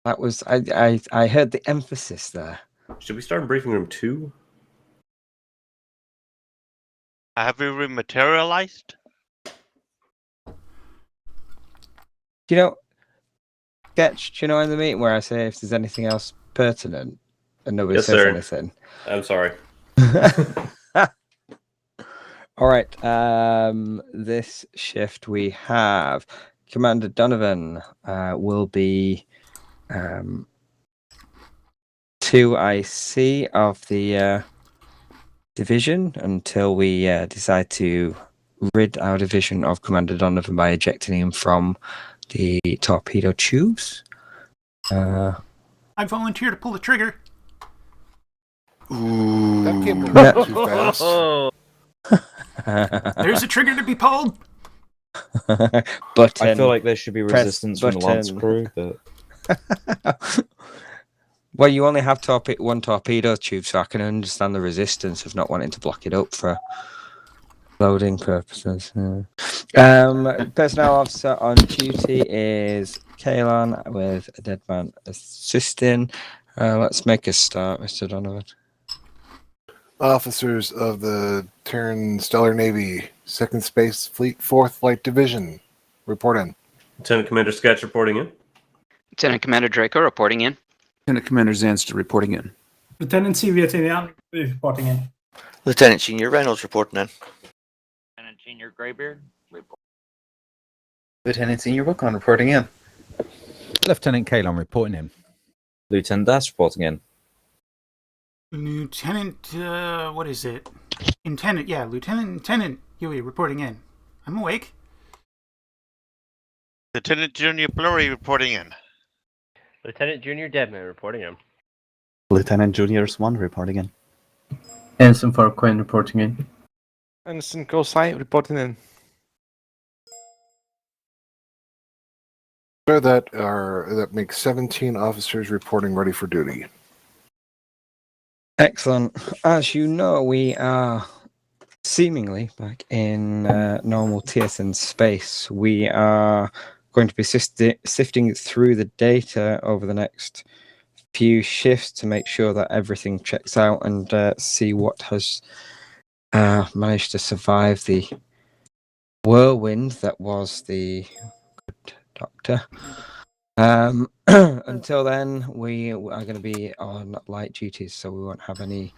That was I heard the emphasis there. Should we start in briefing room 2? Have we rematerialized? Do you know, Sketch, do you know in the meeting where I say if there's anything else pertinent and nobody Yes, says sir. anything? I'm sorry. All right. This shift we have Commander Donovan will be 2IC of the division until we decide to rid our division of Commander Donovan by ejecting him from the torpedo tubes. I volunteer to pull the trigger. Ooh. That came a little too fast. There's a trigger to be pulled. But I feel like there should be resistance from the Lance crew, but well, you only have one torpedo tube, so I can understand the resistance of not wanting to block it up for loading purposes. Personnel officer on duty is Kalon with a dead man assisting. Let's make a start, Mr. Donovan. Officers of the Terran Stellar Navy, Second Space Fleet, 4th Flight Division, report in. Lieutenant Commander Sketch reporting in. Lieutenant Commander Draco reporting in. Lieutenant Commander Zanster reporting in. Lieutenant Siviatian reporting in. Lieutenant Senior Reynolds reporting in. Lieutenant Senior Graybeard report. Lieutenant Senior Wilcon reporting in. Lieutenant Kalon reporting in. Lieutenant Das reporting in. Lieutenant, what is it? Lieutenant Huey reporting in. I'm awake. Lieutenant Junior Blurry reporting in. Lieutenant Junior Deadman reporting in. Lieutenant Junior Swan reporting in. Ensign Farquinn reporting in. Ensign Gosai reporting in. So that makes 17 officers reporting ready for duty. Excellent. As you know, we are seemingly back in normal TSN space. We are going to be sifting through the data over the next few shifts to make sure that everything checks out and see what has managed to survive the whirlwind that was the good doctor. Until then, we are going to be on light duties, so we won't have any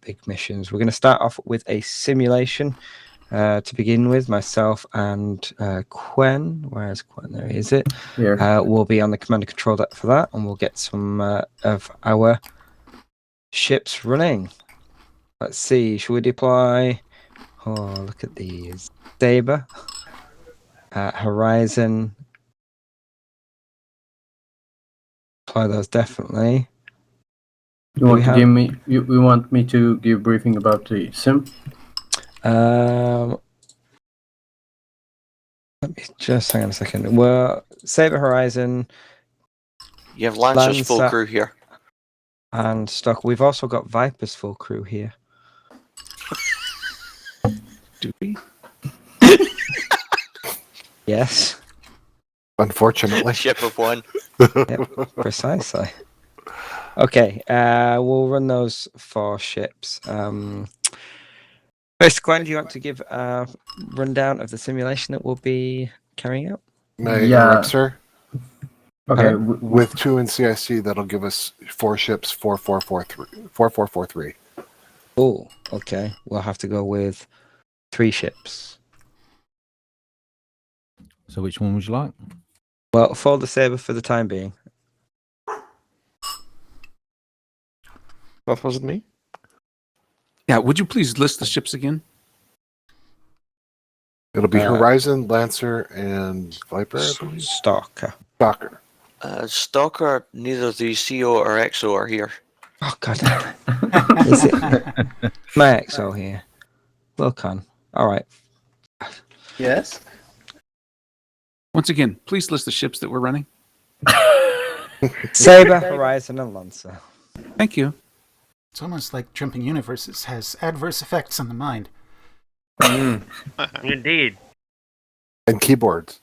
big missions. We're going to start off with a simulation to begin with. Myself and Quen, where's Quen? There is it. Here. We'll be on the command and control deck for that, and we'll get some of our ships running. Let's see, should we deploy? Oh, look at these. Saber, Horizon. Apply those definitely. You want to give me? We want me to give briefing about the sim? Let me just hang on a second. Well, Saber Horizon. You have Lancers full crew here. And Stock. We've also got Viper's full crew here. Do we? Yes. Unfortunately. Ship of one. Yep, precisely. Okay, we'll run those 4 ships. First, Gwen, do you want to give a rundown of the simulation that we'll be carrying out? May I interrupt, sir? Okay. With 2 in CIC, that'll give us 4 ships, 4443. Oh, okay. We'll have to go with 3 ships. So which one would you like? Well, fold the Saber for the time being. That wasn't me. Yeah, would you please list the ships again? It'll be Horizon, Lancer, and Viper. Stalker. Stalker. Stalker, neither the CO or XO are here. Oh, God. Is it my XO here? Wilcon. All right. Yes? Once again, please list the ships that we're running. Saber, Horizon, and Lancer. Thank you. It's almost like jumping universes has adverse effects on the mind. Mm. Indeed. And keyboards.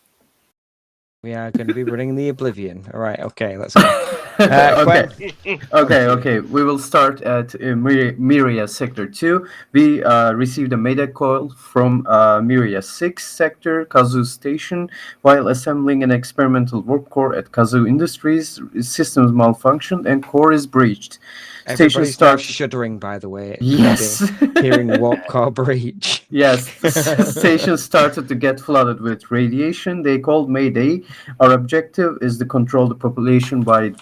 We are going to be running the Oblivion. All right, okay, let's go. Okay. Quen? Okay. We will start at Miria Sector 2. We received a mayday call from Miria 6 Sector, Kazoo Station, while assembling an experimental warp core at Kazoo Industries. Systems malfunctioned and core is breached. Everybody's now shuddering, by the way. Yes. Hearing warp core breach. Yes, station started to get flooded with radiation. They called Mayday. Our objective is to control the population by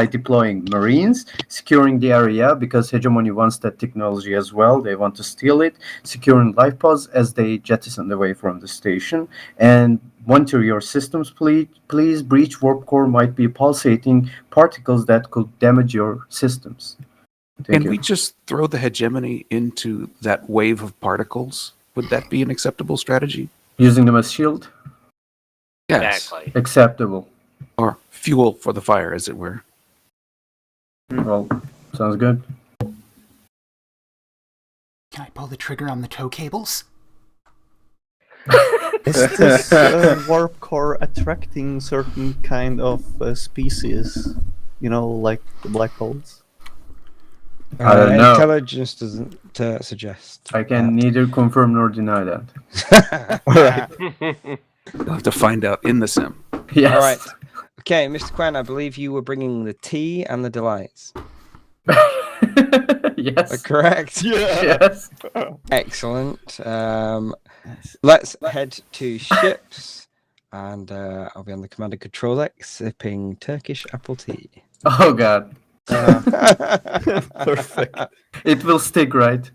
deploying Marines, securing the area because Hegemony wants that technology as well. They want to steal it, securing life pods as they jettison away from the station, and monitor your systems, please. Breach warp core might be pulsating particles that could damage your systems. Can we just throw the hegemony into that wave of particles? Would that be an acceptable strategy? Using them as shield? Yes. Exactly. Acceptable. Or fuel for the fire, as it were. Well, sounds good. Can I pull the trigger on the tow cables? Is this warp core attracting certain kind of species? You know, like the black holes? I don't know. Intelligence doesn't suggest. I can neither confirm nor deny that. We'll have to find out in the sim. Yes. All right. Okay, Mr. Quen, I believe you were bringing the tea and the delights. Yes. Correct? Yes. Excellent. Let's head to ships, and I'll be on the command and control deck sipping Turkish apple tea. Oh, God. Perfect. It will stick, right?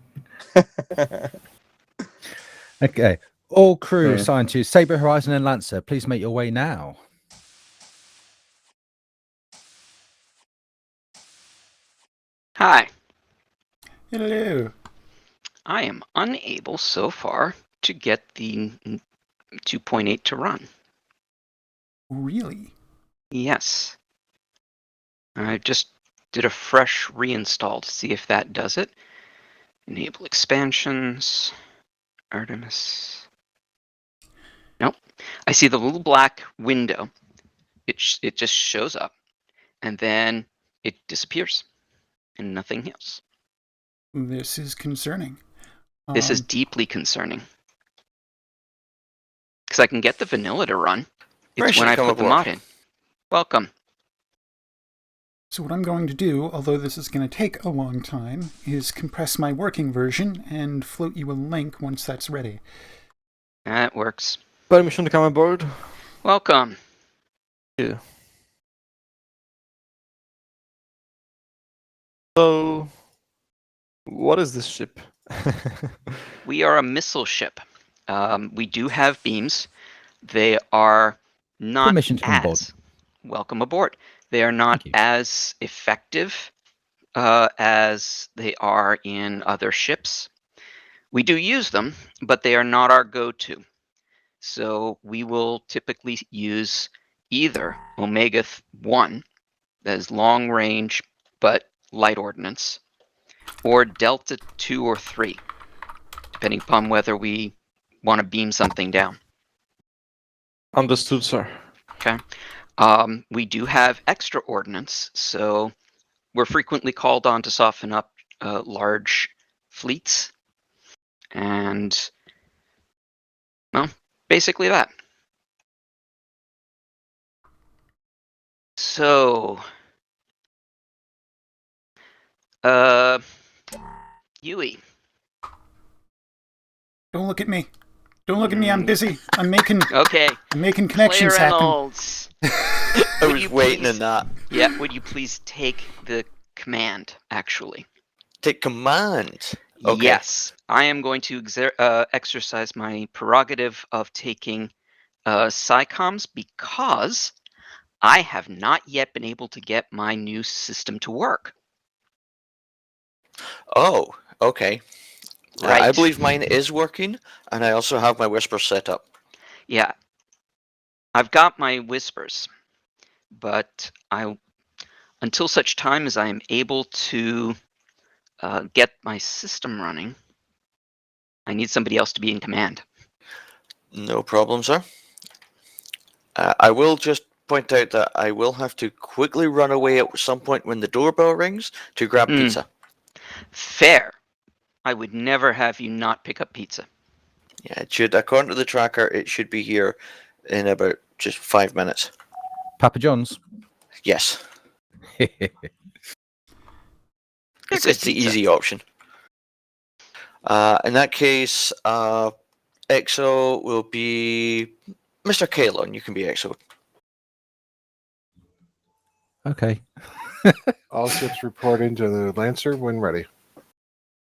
Okay. All crew Okay. assigned to Saber, Horizon, and Lancer, please make your way now. Hi. Hello. I am unable so far to get the 2.8 to run. Really? Yes. I just did a fresh reinstall to see if that does it. Enable expansions. Artemis. Nope. I see the little black window. It just shows up, and then it disappears, and nothing else. This is concerning. This is deeply concerning. Because I can get the vanilla to run. It's when I put the mod in. Welcome. So what I'm going to do, although this is going to take a long time, is compress my working version and float you a link once that's ready. That works. Permission to come aboard? Welcome. Yeah. So, what is this ship? We are a missile ship. We do have beams. They are not Permission to come aboard. welcome aboard. They are not as effective as they are in other ships. We do use them, but they are not our go-to. So we will typically use either Omega 1, that is long range but light ordnance, or Delta 2 or 3, depending upon whether we want to beam something down. Understood, sir. Okay. We do have extra ordnance, so we're frequently called on to soften up large fleets. And, well, basically that. So, Yui. Don't look at me. Don't look at me. I'm busy. I'm making connections happen. I was waiting on that. Yeah, would you please take the command, actually? Take command? Okay. Yes, I am going to exercise my prerogative of taking SciComs because I have not yet been able to get my new system to work. Oh, okay. Right. I believe mine is working, and I also have my whisper set up. Yeah. I've got my whispers, but until such time as I am able to get my system running, I need somebody else to be in command. No problem, sir. I will just point out that I will have to quickly run away at some point when the doorbell rings to grab pizza. Fair. I would never have you not pick up pizza. Yeah, it should. According to the tracker, it should be here in about just 5 minutes. Papa John's. Yes. They're It's good the pizza. easy option. In that case, EXO will be Mr. Kalon. You can be EXO. Okay. All ships report into the Lancer when ready.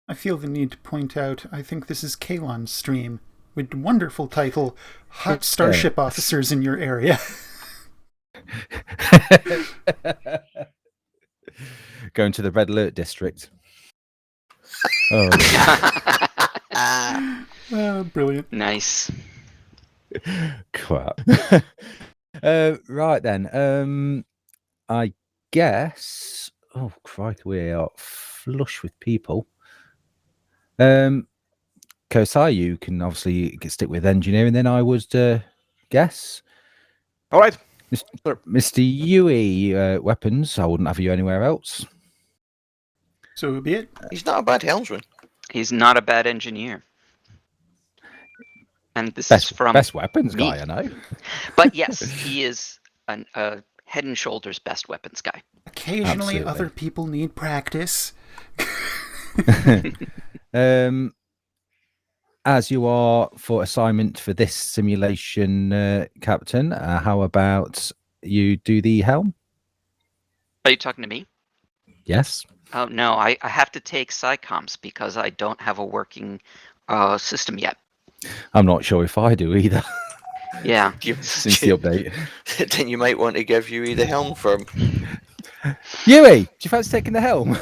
I feel the need to point out, I think this is Kalon's stream, with wonderful title, Hot Starship Officers in Your Area. Going to the Red Alert District. Oh, Brilliant. Nice. crap. Right then. I guess. Oh, crikey, we are flush with people. Kosai, you can obviously stick with engineering. Then I would guess. All right, Mr. Yui, weapons. I wouldn't have you anywhere else. So be it. He's not a bad helmsman. He's not a bad engineer. And this Best, is from best weapons me. guy, I know. But yes, he is a head and shoulders best weapons guy. Occasionally, Absolutely. other people need practice. As you are for assignment for this simulation, Captain, how about you do the helm? Are you talking to me? Yes. Oh, no, I have to take SciComms because I don't have a working system yet. I'm not sure if I do either. Yeah. Since the update. Then you might want to give Yui the helm firm. Yui, do you fancy taking the helm?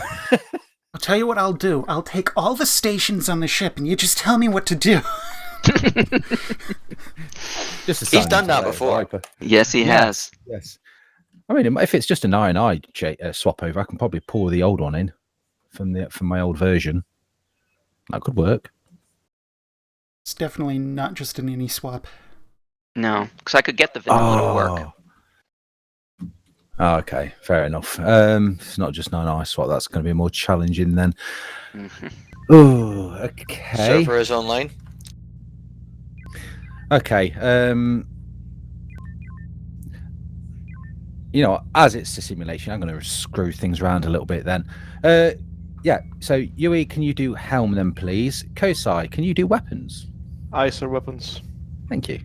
I'll tell you what I'll do. I'll take all the stations on the ship and you just tell me what to do. He's done that before. Yes, he has. Yes. I mean, if it's just an I swap over, I can probably pour the old one in from my old version. That could work. It's definitely not just an any swap. No, because I could get the vanilla to work. Oh, okay, fair enough. It's not just an I swap. That's going to be more challenging then. Oh, okay. Server is online. Okay. You know, as it's a simulation, I'm going to screw things around a little bit then. Yeah, so Yui, can you do helm then, please? Kosai, can you do weapons? Aye, sir, weapons. Thank you.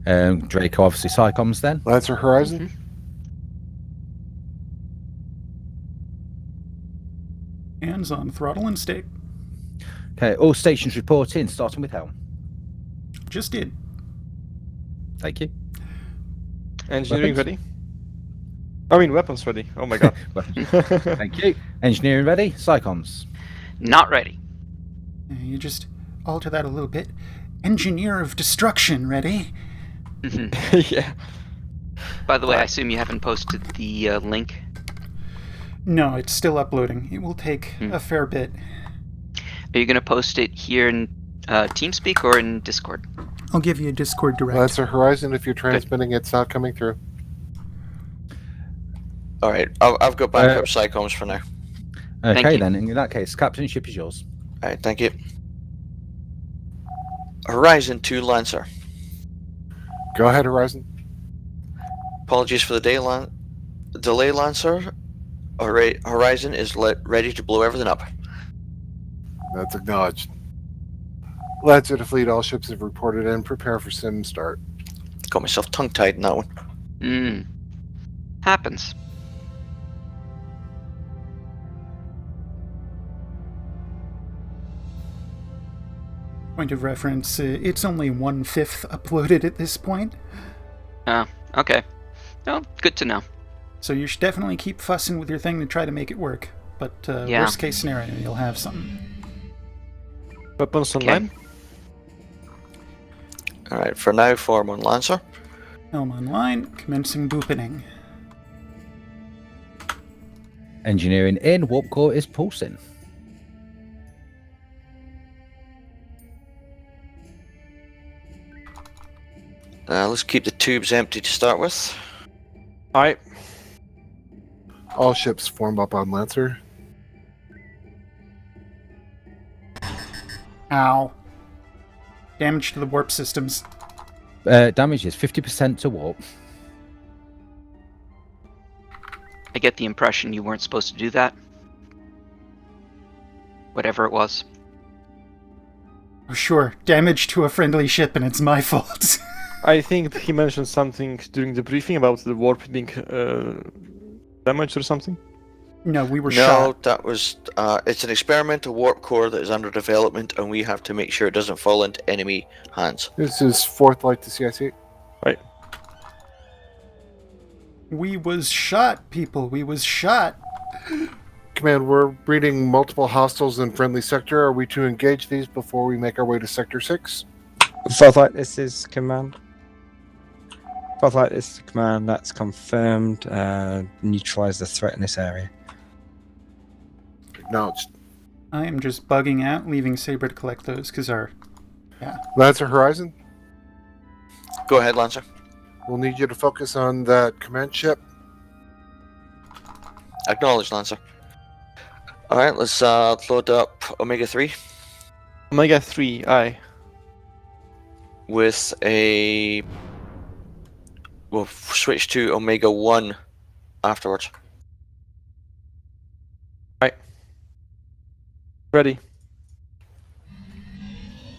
Draco, obviously, SciComms then. Lancer Horizon. Hands on throttle and stick. Okay, all stations report in, starting with helm. Just did. Thank you. Engineering Weapons? ready? I mean, weapons ready. Oh my god. Thank you. Engineering ready? SciComms. Not ready. You just alter that a little bit. Engineer of destruction ready? Yeah. By the way, I assume you haven't posted the link? No, it's still uploading. It will take a fair bit. Are you going to post it here in TeamSpeak or in Discord? I'll give you a Discord direct. Lancer Horizon, if you're transmitting, it's not coming through. All right, I've got backup SciComms for now. Okay, then. In that case, Captain, ship is yours. All right, thank you. Horizon to Lancer. Go ahead, Horizon. Apologies for the delay, Lancer. Horizon is ready to blow everything up. That's acknowledged. Lancer to fleet, all ships have reported in. Prepare for sim start. Got myself tongue-tied in that one. Happens. Point of reference, it's only 1/5 uploaded at this point. Oh, okay. Oh, good to know. So you should definitely keep fussing with your thing to try to make it work. But Yeah. worst case scenario, you'll have something. Weapons online? All right, for now, form on Lancer. Helm online, commencing boopening. Engineering in, warp core is pulsing. Let's keep the tubes empty to start with. Alright. All ships form up on Lancer. Ow. Damage to the warp systems. Damage is 50% to warp. I get the impression you weren't supposed to do that. Whatever it was. Oh, sure. Damage to a friendly ship, and it's my fault. I think he mentioned something during the briefing about the warp being damaged or something. No, we were No, shot. that was. It's an experimental warp core that is under development, and we have to make sure it doesn't fall into enemy hands. This is fourth light to CIC. Right. We was shot, people. We was shot. Command, we're reading multiple hostiles in friendly sector. Are we to engage these before we make our way to Sector 6? Fourth light, this is command. Fourth light, this is command. That's confirmed. Neutralize the threat in this area. Acknowledged. I am just bugging out, leaving Saber to collect those, because our... Yeah. Lancer Horizon, Go ahead, Lancer. we'll need you to focus on that command ship. Acknowledge, Lancer. Alright, let's load up Omega 3 Omega 3, aye. with a. We'll switch to Omega 1 afterwards. Ready.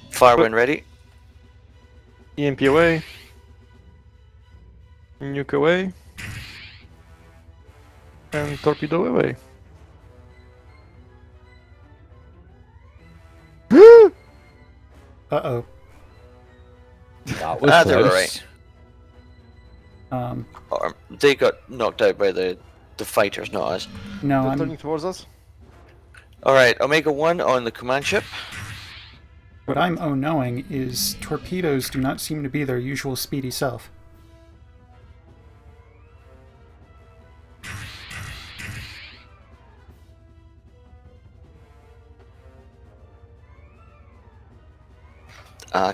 Firewind ready. EMP away. Nuke away. And torpedo away. Uh-oh. That was They were close. right. They got knocked out by the fighters, not us. No, They're I'm... turning towards us. Alright, Omega 1 on the command ship. What I'm oh-knowing is torpedoes do not seem to be their usual speedy self.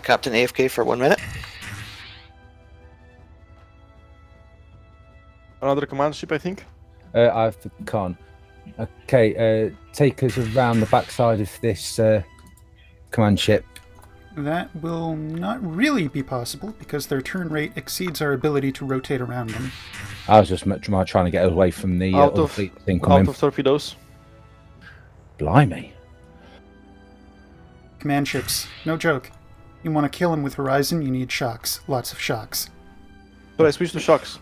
Captain AFK for 1 minute. Another command ship, I think. I have the con. Okay, take us around the backside of this command ship. That will not really be possible, because their turn rate exceeds our ability to rotate around them. I was just trying to get away from the Out other of- fleet thing Out coming. of torpedoes. Blimey. Command ships, no joke. You want to kill them with Horizon, you need shocks. Lots of shocks. But I switched to shocks.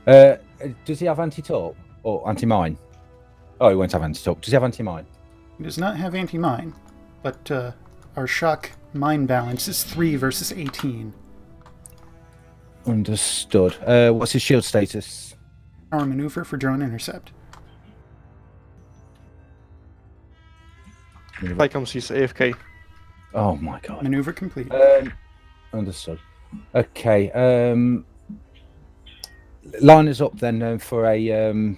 Does he have anti-torp? Or anti-mine? Oh, he won't have anti-torp. Does he have anti-mine? He does not have anti-mine, but our shock mine balance is 3 versus 18. Understood. What's his shield status? Our maneuver for drone intercept. Icon sees AFK. Oh my god. Maneuver complete. Understood. Okay. Line us up then for a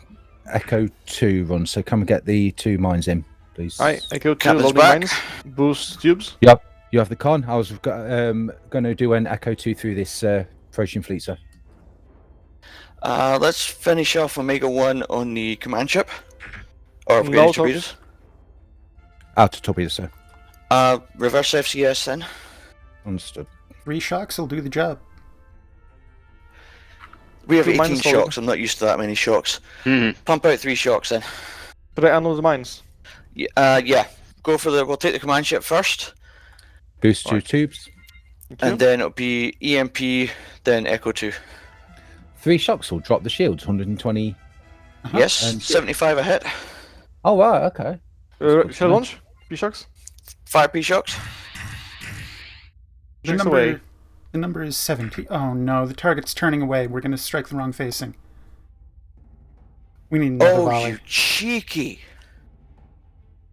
Echo 2 run. So come and get the 2 mines in, please. Alright, Echo 2 Captain's loading back. mines. Boost tubes. Yep. You have the con. I was going to do an Echo 2 through this Protean fleet, sir. Let's finish off Omega 1 on the command ship. Or No upgrade torpedoes. Out of torpedo, sir. Reverse FCS then. Understood. 3 shocks will do the job. We have 2 18 mines loaded. shocks. I'm not used to that many shocks. Mhm. Pump out 3 shocks then. Should I unload the mines? Yeah. Go for the. We'll take the command ship first, Boost 2 tubes. Thank you. and then it'll be EMP, then Echo 2. 3 shocks will drop the shields. 120. Yes, And- 75 a hit. Oh right. Okay. Shall I launch? 3 shocks? 5 P shocks. The Shocks number, away. the number is 70. Oh no, the target's turning away. We're going to strike the wrong facing. We need another Oh, volley. you cheeky!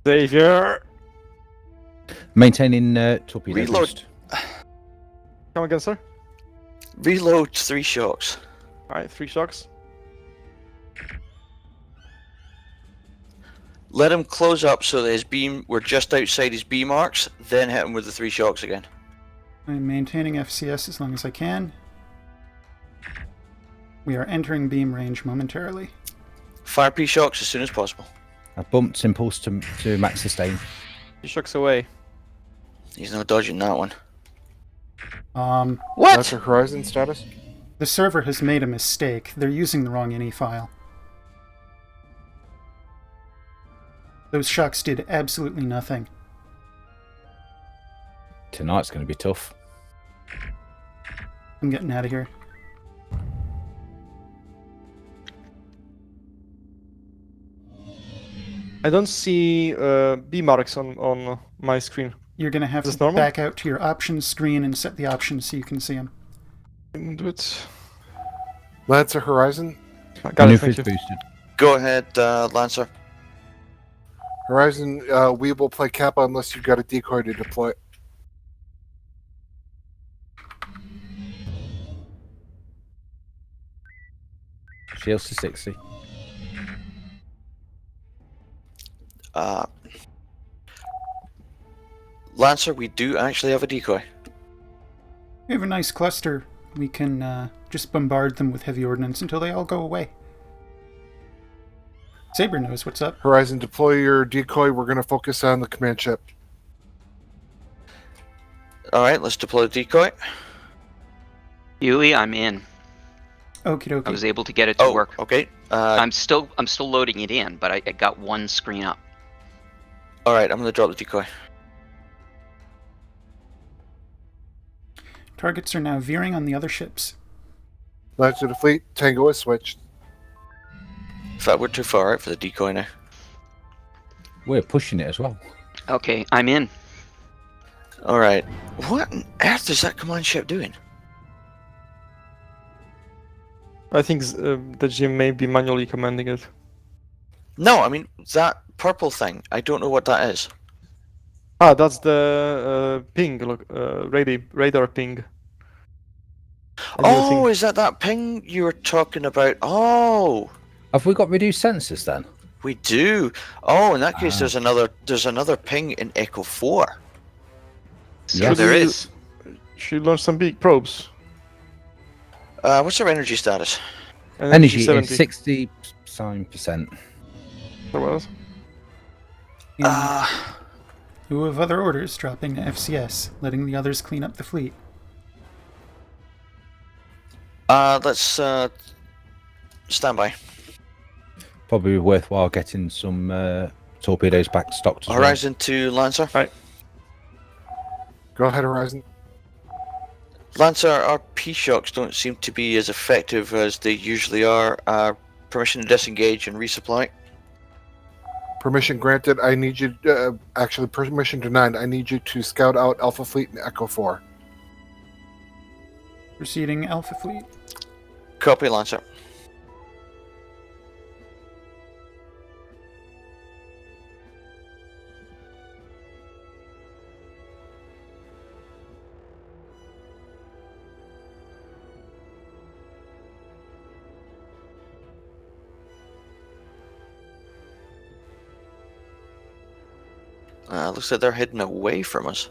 Savior! Maintaining torpedo Reload. boost. Come again, sir. Reload 3 shocks. Alright, 3 shocks. Let him close up so that his beam, we're just outside his B marks, then hit him with the 3 shocks again. I'm maintaining FCS as long as I can. We are entering beam range momentarily. Fire P-shocks as soon as possible. I bumped impulse to max sustain. P-shocks away. He's no dodging that one. What? That's a Horizon status? The server has made a mistake. They're using the wrong INI file. Those shocks did absolutely nothing. Tonight's going to be tough. I'm getting out of here. I don't see B marks on my screen. You're going to have to back out to your options screen and set the options so you can see them. Do it. Lancer Horizon. Got it, thank you. Boosted. Go ahead, Lancer. Horizon, we will play Kappa unless you've got a decoy to deploy. Shields to 60. Lancer, we do actually have a decoy. We have a nice cluster. We can just bombard them with heavy ordnance until they all go away. Saber knows what's up. Horizon, deploy your decoy. We're going to focus on the command ship. Alright, let's deploy the decoy. Yui, I'm in. Okie dokie. I was able to get it to work. Okay. I'm still loading it in, but I got one screen up. Alright, I'm going to drop the decoy. Targets are now veering on the other ships. Lancer to the fleet. Tango is switched. In fact, we're too far out for the decoy now. We're pushing it as well. Okay, I'm in. Alright. What on earth is that command ship doing? I think the GM may be manually commanding it. No, I mean, that purple thing. I don't know what that is. Ah, that's the ping, look, radar ping. Oh, is that ping you were talking about? Oh! Have we got reduced sensors then? We do. Oh, in that case, there's another ping in Echo 4. So there is. Should you launch some big probes? What's our energy status? Energy is 60%. There was. Who have other orders dropping to FCS, letting the others clean up the fleet? Let's stand by. Probably worthwhile getting some torpedoes back stocked as Horizon to Lancer. Right. Go ahead, Horizon. Lancer, our P-shocks don't seem to be as effective as they usually are. Permission to disengage and resupply. Permission granted. I need you. Actually, permission denied. I need you to scout out Alpha Fleet and Echo 4. Proceeding Alpha Fleet. Copy, Lancer. Looks like they're heading away from us.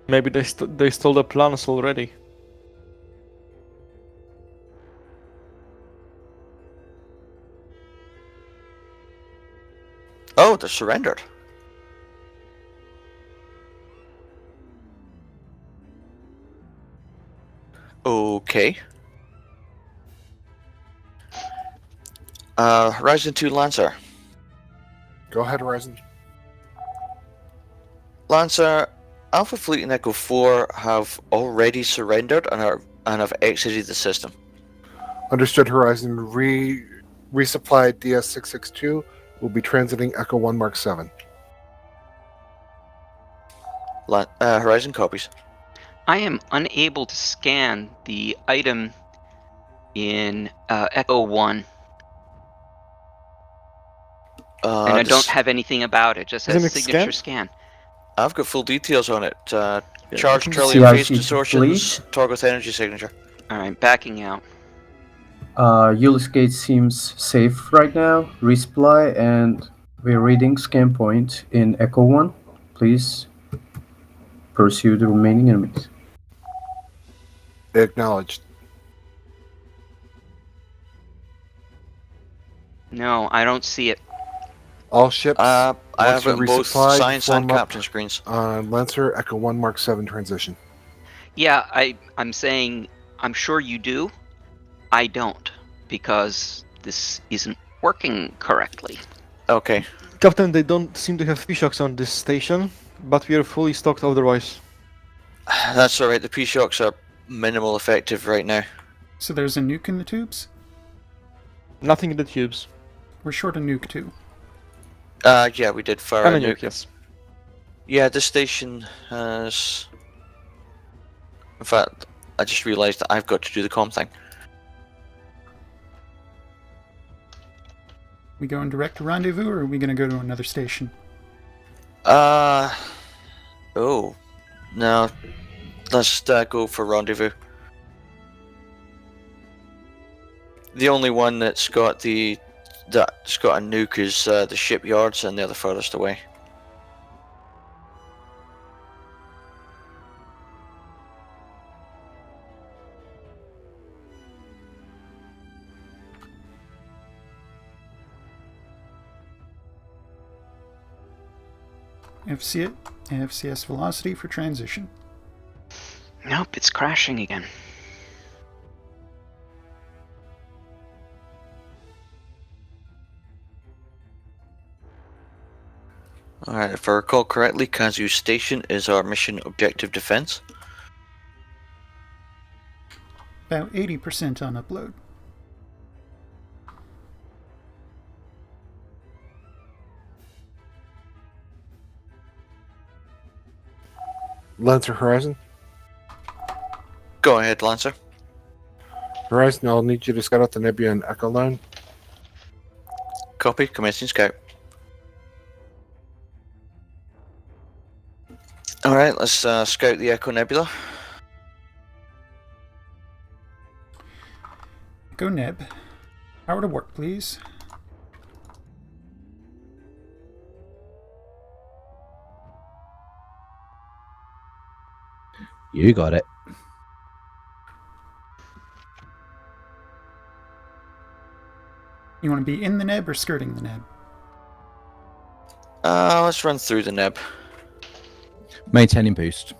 Maybe they stole the plans already. Oh, they're surrendered. Okay. Horizon 2 Lancer. Go ahead, Horizon. Lancer, Alpha Fleet and Echo 4 have already surrendered and have exited the system. Understood, Horizon. Resupply DS662 will be transiting Echo 1 Mark 7. Horizon copies. I am unable to scan the item in Echo 1. And I don't have anything about it, just has signature scan. I've got full details on it. Charge, trillium, phase distortions, Torgoth energy signature. Alright, backing out. Ulysses Gate seems safe right now. Resupply and We're reading scan point in Echo 1. Please pursue the remaining enemies. Acknowledged. No, I don't see it. All ships. I have it Lancer in both resupplied, science and form up captain screens. on Lancer Echo 1 Mark 7 transition. Yeah, I'm saying I'm sure you do. I don't, because this isn't working correctly. Okay. Captain, they don't seem to have P-shocks on this station, but we are fully stocked otherwise. That's alright, the P-shocks are minimal effective right now. So there's a nuke in the tubes? Nothing in the tubes. We're short a nuke too. Yeah, we did fire And a a nuke, nuke. yes. Yeah, this station has... In fact, I just realised that I've got to do the comm thing. We going direct to rendezvous, or are we going to go to another station? Oh. No. Let's go for rendezvous. The only one that's got a nuke is the shipyards, and they're the furthest away. FCS velocity for transition. Nope, it's crashing again. Alright, if I recall correctly, Kazu Station is our mission objective defense. About 80% on upload. Lancer Horizon. Go ahead, Lancer. Horizon, I'll need you to scout out the Nebula and Echo line. Copy, commencing scout. Alright, let's scout the Echo Nebula. Go Neb. Power to work, please. You got it. You want to be in the Neb or skirting the Neb? Let's run through the Neb. Maintaining boost.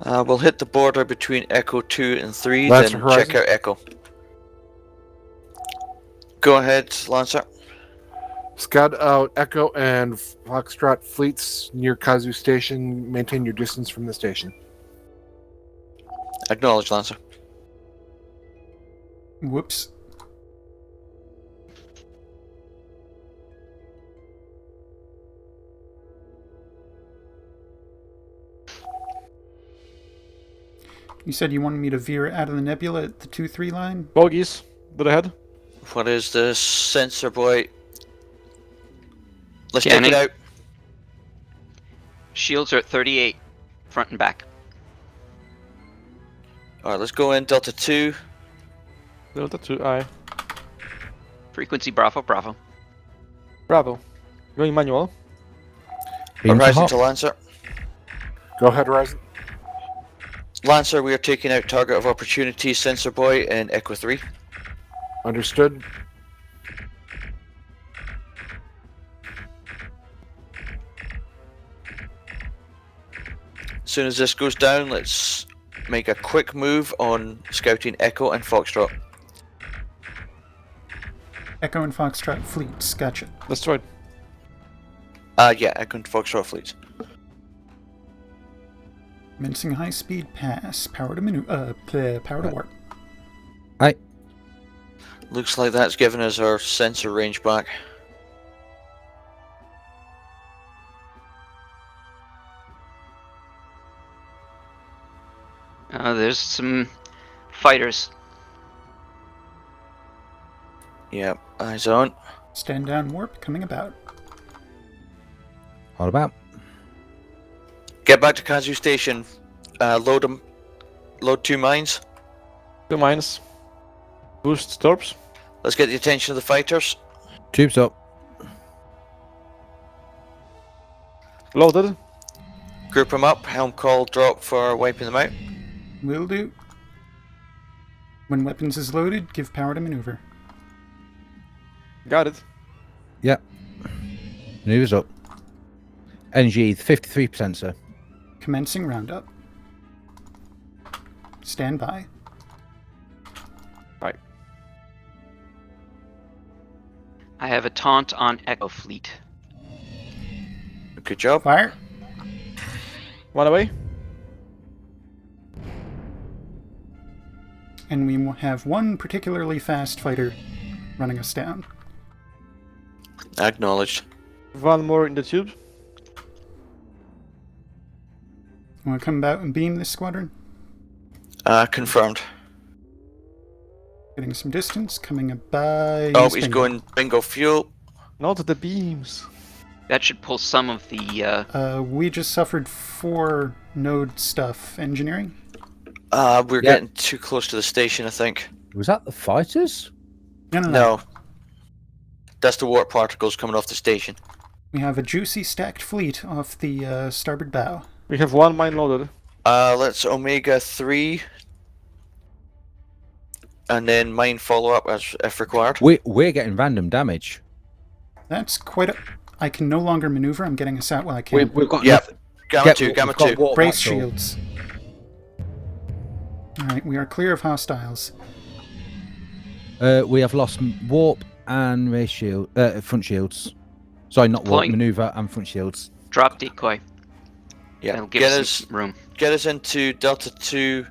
We'll hit the border between Echo 2 and 3, Lancer then Horizon. check out Echo. Go ahead, Lancer. Scout out Echo and Foxtrot fleets near Kazu Station. Maintain your distance from the station. Acknowledge, Lancer. Whoops. You said you wanted me to veer out of the nebula at the 2-3 line? Bogies, dead ahead. What is this sensor boy? Let's Scanning. take it out. Shields are at 38, front and back. Alright, let's go in Delta 2. Delta 2, aye. Frequency Bravo, Bravo. Bravo. Going manual. Beam to Horizon hop. to Lancer. Go ahead, Horizon. Lancer, we are taking out target of opportunity sensor boy in Echo 3. Understood. As soon as this goes down, let's make a quick move on scouting Echo and Foxtrot. Echo and Foxtrot fleets, gotcha. Destroyed. Yeah, Echo and Foxtrot fleets. Commencing high-speed pass. Power to power to warp. Aye. Looks like that's given us our sensor range back. There's some fighters. Yep, eyes on. Stand down warp, coming about. All about. Get back to Kazu Station. Load 2 mines. 2 mines. Boost torps. Let's get the attention of the fighters. Tubes up. Loaded. Group them up. Helm call drop for wiping them out. Will do. When weapons is loaded, give power to maneuver. Got it. Yep. Maneuvers up. Energy 53%, sir. Commencing roundup. Stand by. Right. I have a taunt on Echo Fleet. Good job. Fire. One away. And we have one particularly fast fighter running us down. Acknowledged. One more in the tube. Want to come out and beam this squadron? Confirmed. Getting some distance, coming by. Oh, he's going bingo fuel. Not the beams. That should pull some of the. We just suffered 4 node stuff engineering. We're getting too close to the station, I think. Was that the fighters? No. That's the warp particles coming off the station. We have a juicy stacked fleet off the starboard bow. We have 1 mine loaded. Let's Omega 3. And then mine follow up as if required. We're getting random damage. That's quite a... I can no longer maneuver. I'm getting us out while I can. We've got... Yep. Gamma 2, Gamma 2. Brace shields. Alright, we are clear of hostiles. We have lost warp and rear shield, front shields. Sorry, not warp, maneuver and front shields. Drop decoy. Yeah, that'll give us some room. Get us into Delta 2,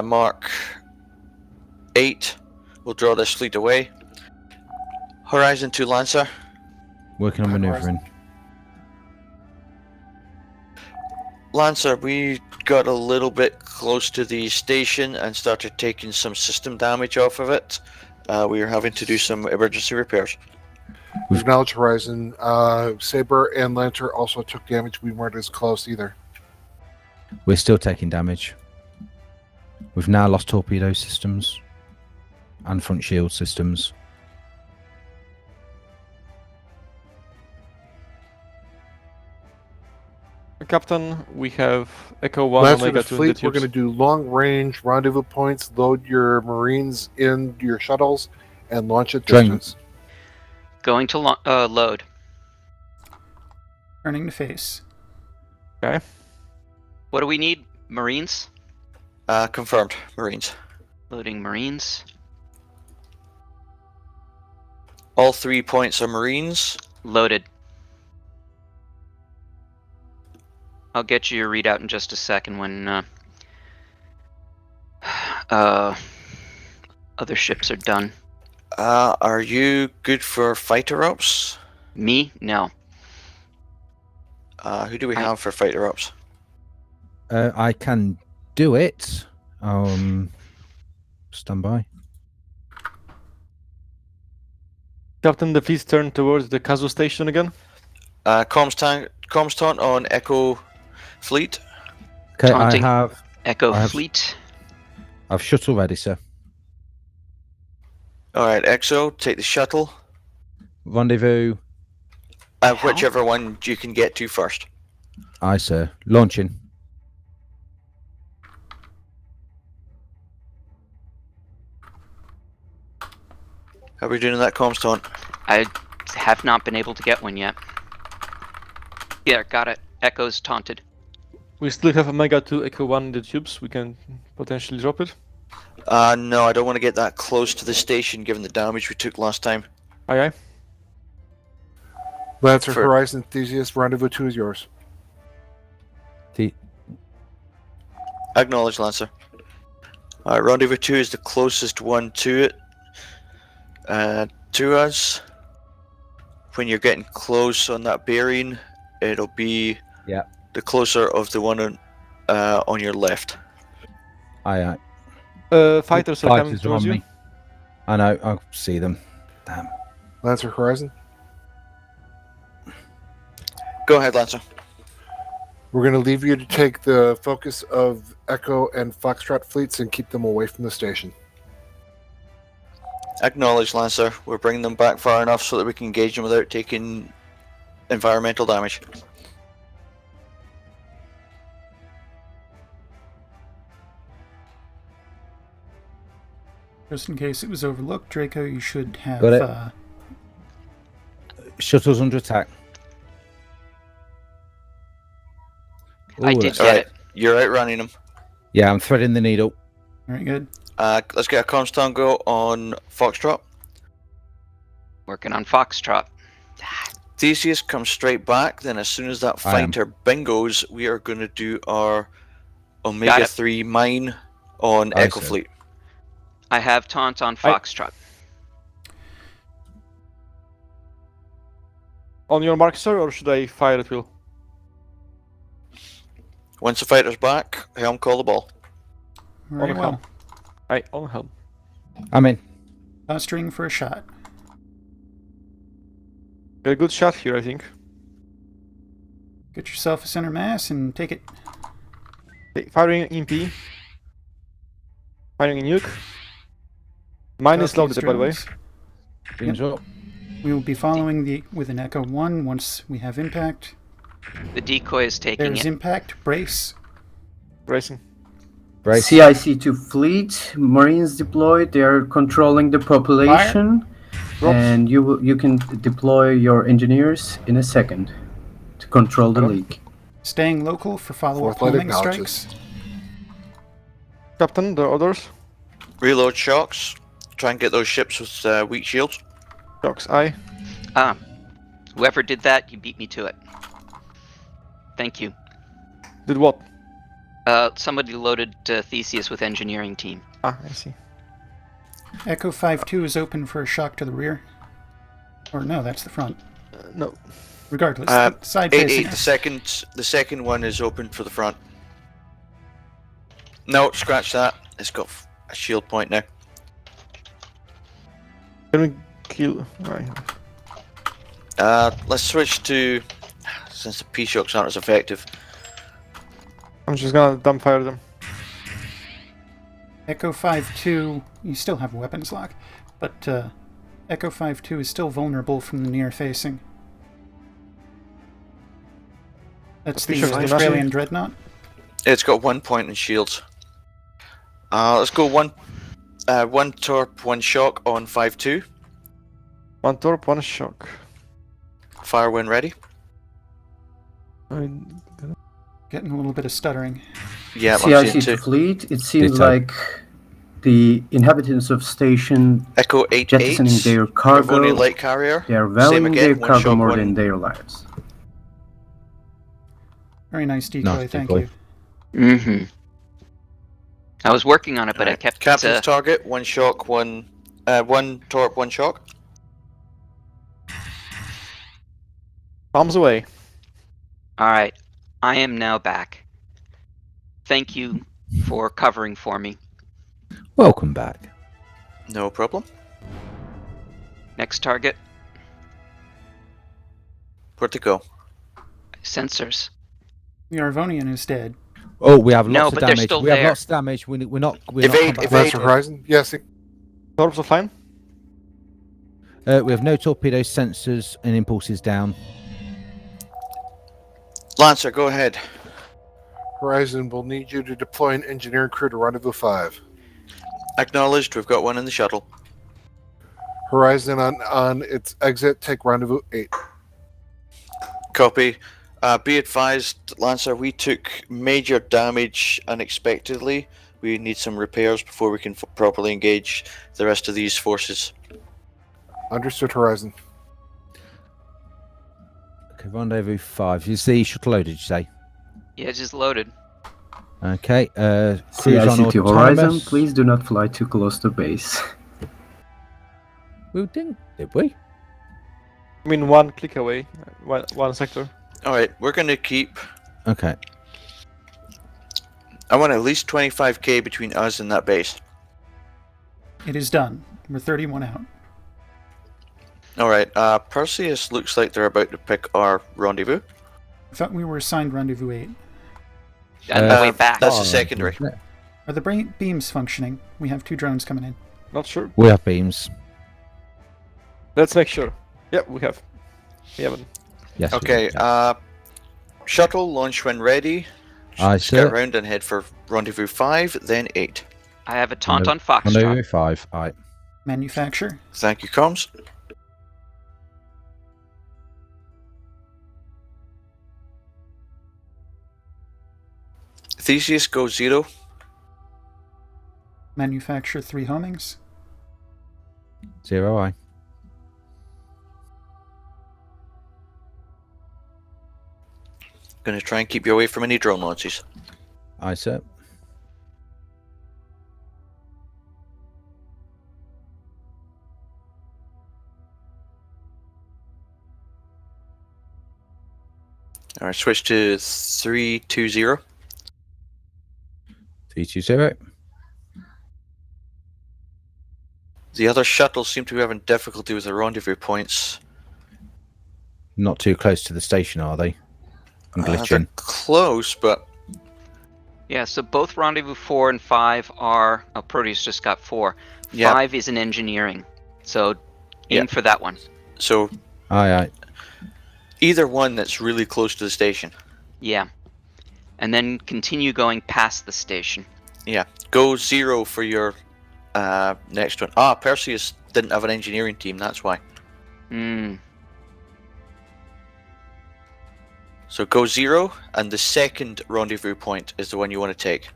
Mark 8. We'll draw this fleet away. Horizon 2 Lancer. Working on maneuvering. Lancer, we got a little bit close to the station and started taking some system damage off of it. We are having to do some emergency repairs. Acknowledge Horizon. Saber and Lancer also took damage. We weren't as close either. We're still taking damage. We've now lost torpedo systems and front shield systems. Captain, we have Echo 1, Lancer, Omega the 2 fleet, in the we're going to tubes. do long-range rendezvous points, load your Marines in your shuttles, and launch at distance. Going to load. Turning to face. Okay. What do we need? Marines? Confirmed. Marines. Loading Marines. All 3 points are Marines. Loaded. I'll get you your readout in just a second when other ships are done. Are you good for fighter ops? Me? No. Who do we have for fighter ops? I can do it. Stand by. Captain, the fleet's turned towards the Kazu station again. Comms taunt on Echo Fleet. Okay, Taunting I have Echo Fleet. I've shuttle ready, sir. Alright, Exo, take the shuttle. Rendezvous. Whichever one you can get to first. Aye, sir. Launching. How are we doing in that comms taunt? I have not been able to get one yet. Yeah, got it. Echo's taunted. We still have Omega 2, Echo 1 in the tubes. We can potentially drop it. No, I don't want to get that close to the station given the damage we took last time. Aye, aye. Lancer, Horizon Enthusiast, Rendezvous 2 is yours. Acknowledge, Lancer. Rendezvous 2 is the closest one to it. To us. When you're getting close on that bearing, it'll be the closer of the one on your left. Aye. Fighters are coming towards you. I know, I'll see them. Damn. Lancer, Horizon. Go ahead, Lancer. We're going to leave you to take the focus of Echo and Foxtrot fleets and keep them away from the station. Acknowledged, Lancer. We're bringing them back far enough so that we can engage them without taking environmental damage. Just in case it was overlooked, Draco, you should have... Got it. Shuttle's under attack. I did get it. You're outrunning them. Yeah, I'm threading the needle. Very good. Let's get a comms tango on Foxtrot. Working on Foxtrot. Theseus comes straight back, then as soon as that fighter bingos, we are going to do our Omega 3 mine on Echo Fleet. I have taunt on Foxtrot. On your mark, sir, or should I fire at will? Once the fighter's back, helm call the ball. Very well. Aye, on helm. I'm in. Posturing for a shot. Got a good shot here, I think. Get yourself a center mass and take it. Okay, firing EMP. Firing a nuke. Mine is loaded, by the way. Yep. We will be following with an Echo 1 once we have impact. The decoy is taking There's impact. Brace. Bracing. CIC2 fleet, Marines deployed. They are controlling the population. And you can deploy your engineers in a second to control the leak. Staying local for follow-up homing strikes. Captain, the others? Reload shocks. Try and get those ships with weak shields. Shocks, aye. Whoever did that, you beat me to it. Thank you. Did what? Somebody loaded Theseus with engineering team. Ah, I see. Echo 5-2 is open for a shock to the rear. Or no, that's the front. No. Regardless, side 8-8, facing. the second one is open for the front. No, scratch that. It's got a shield point now. Can we kill? Right. Let's switch to, since the P-shocks aren't as effective. I'm just gonna dumbfire them. Echo 5-2, you still have weapons lock, but Echo 5-2 is still vulnerable from the near facing. That's the Australian Dreadnought. It's got 1 point in shields. Let's go one torp, 1 shock on 5-2. 1 torp, 1 shock. Fire when ready. Getting a little bit of stuttering. Yeah, CIC fleet, it seems like the inhabitants of station Echo 8-8, jettisoning their cargo. only light carrier. They are valuing their cargo shot, more than their lives. Very nice decoy, thank you. Mm-hmm. I was working on it, but I kept... Captain's target, 1 shock, 1 torp, 1 shock. Bombs away. Alright, I am now back. Thank you for covering for me. Welcome back. No problem. Next target. Where to go? Sensors. The Arvonian is dead. Oh, we have lots of but they're damage. still We have there. lots of damage. We're not. Evade. Horizon. Yes. Torps offline. We have no torpedoes, sensors, and impulses down. Lancer, go ahead. Horizon will need you to deploy an engineering crew to Rendezvous 5. Acknowledged. We've got 1 in the shuttle. Horizon on its exit, take Rendezvous 8. Copy. Be advised, Lancer, we took major damage unexpectedly. We need some repairs before we can properly engage the rest of these forces. Understood, Horizon. Okay, Rendezvous 5. Is the shuttle loaded, you say? Yeah, it's just loaded. Okay. Cruise on CIC2 Horizon, autonomous. please do not fly too close to base. We didn't, did we? I mean, 1 click away. One sector. Alright, we're going to keep... Okay. I want at least 25k between us and that base. It is done. We're 31 out. Alright, Perseus looks like they're about to pick our rendezvous. I thought we were assigned Rendezvous 8. On the way back. That's the secondary. Are the beams functioning? We have 2 drones coming in. Not sure. We have beams. Let's make sure. Yep, we have. We haven't. Yes. Okay. Shuttle launch when ready. Aye, Scout sir. round and head for rendezvous 5, then 8. I have a taunt on Rendezvous Foxtrot. 5. Aye. Manufacture. Thank you, comms. Theseus go 0. Manufacture 3 homings. 0. Aye. Gonna try and keep you away from any drone launches. Aye, sir. Alright, switch to 320. 320. The other shuttles seem to be having difficulty with the rendezvous points. Not too close to the station, are they? I'm They're glitching. close, but Yeah, so both Rendezvous 4 and 5 are... Oh, Proteus just got 4. Yeah. 5 is in engineering. So aim for that one. So Aye. either one that's really close to the station. Yeah. And then continue going past the station. Yeah. Go 0 for your next one. Ah, Perseus didn't have an engineering team, that's why. Hmm. So go 0, and the second rendezvous point is the one you want to take.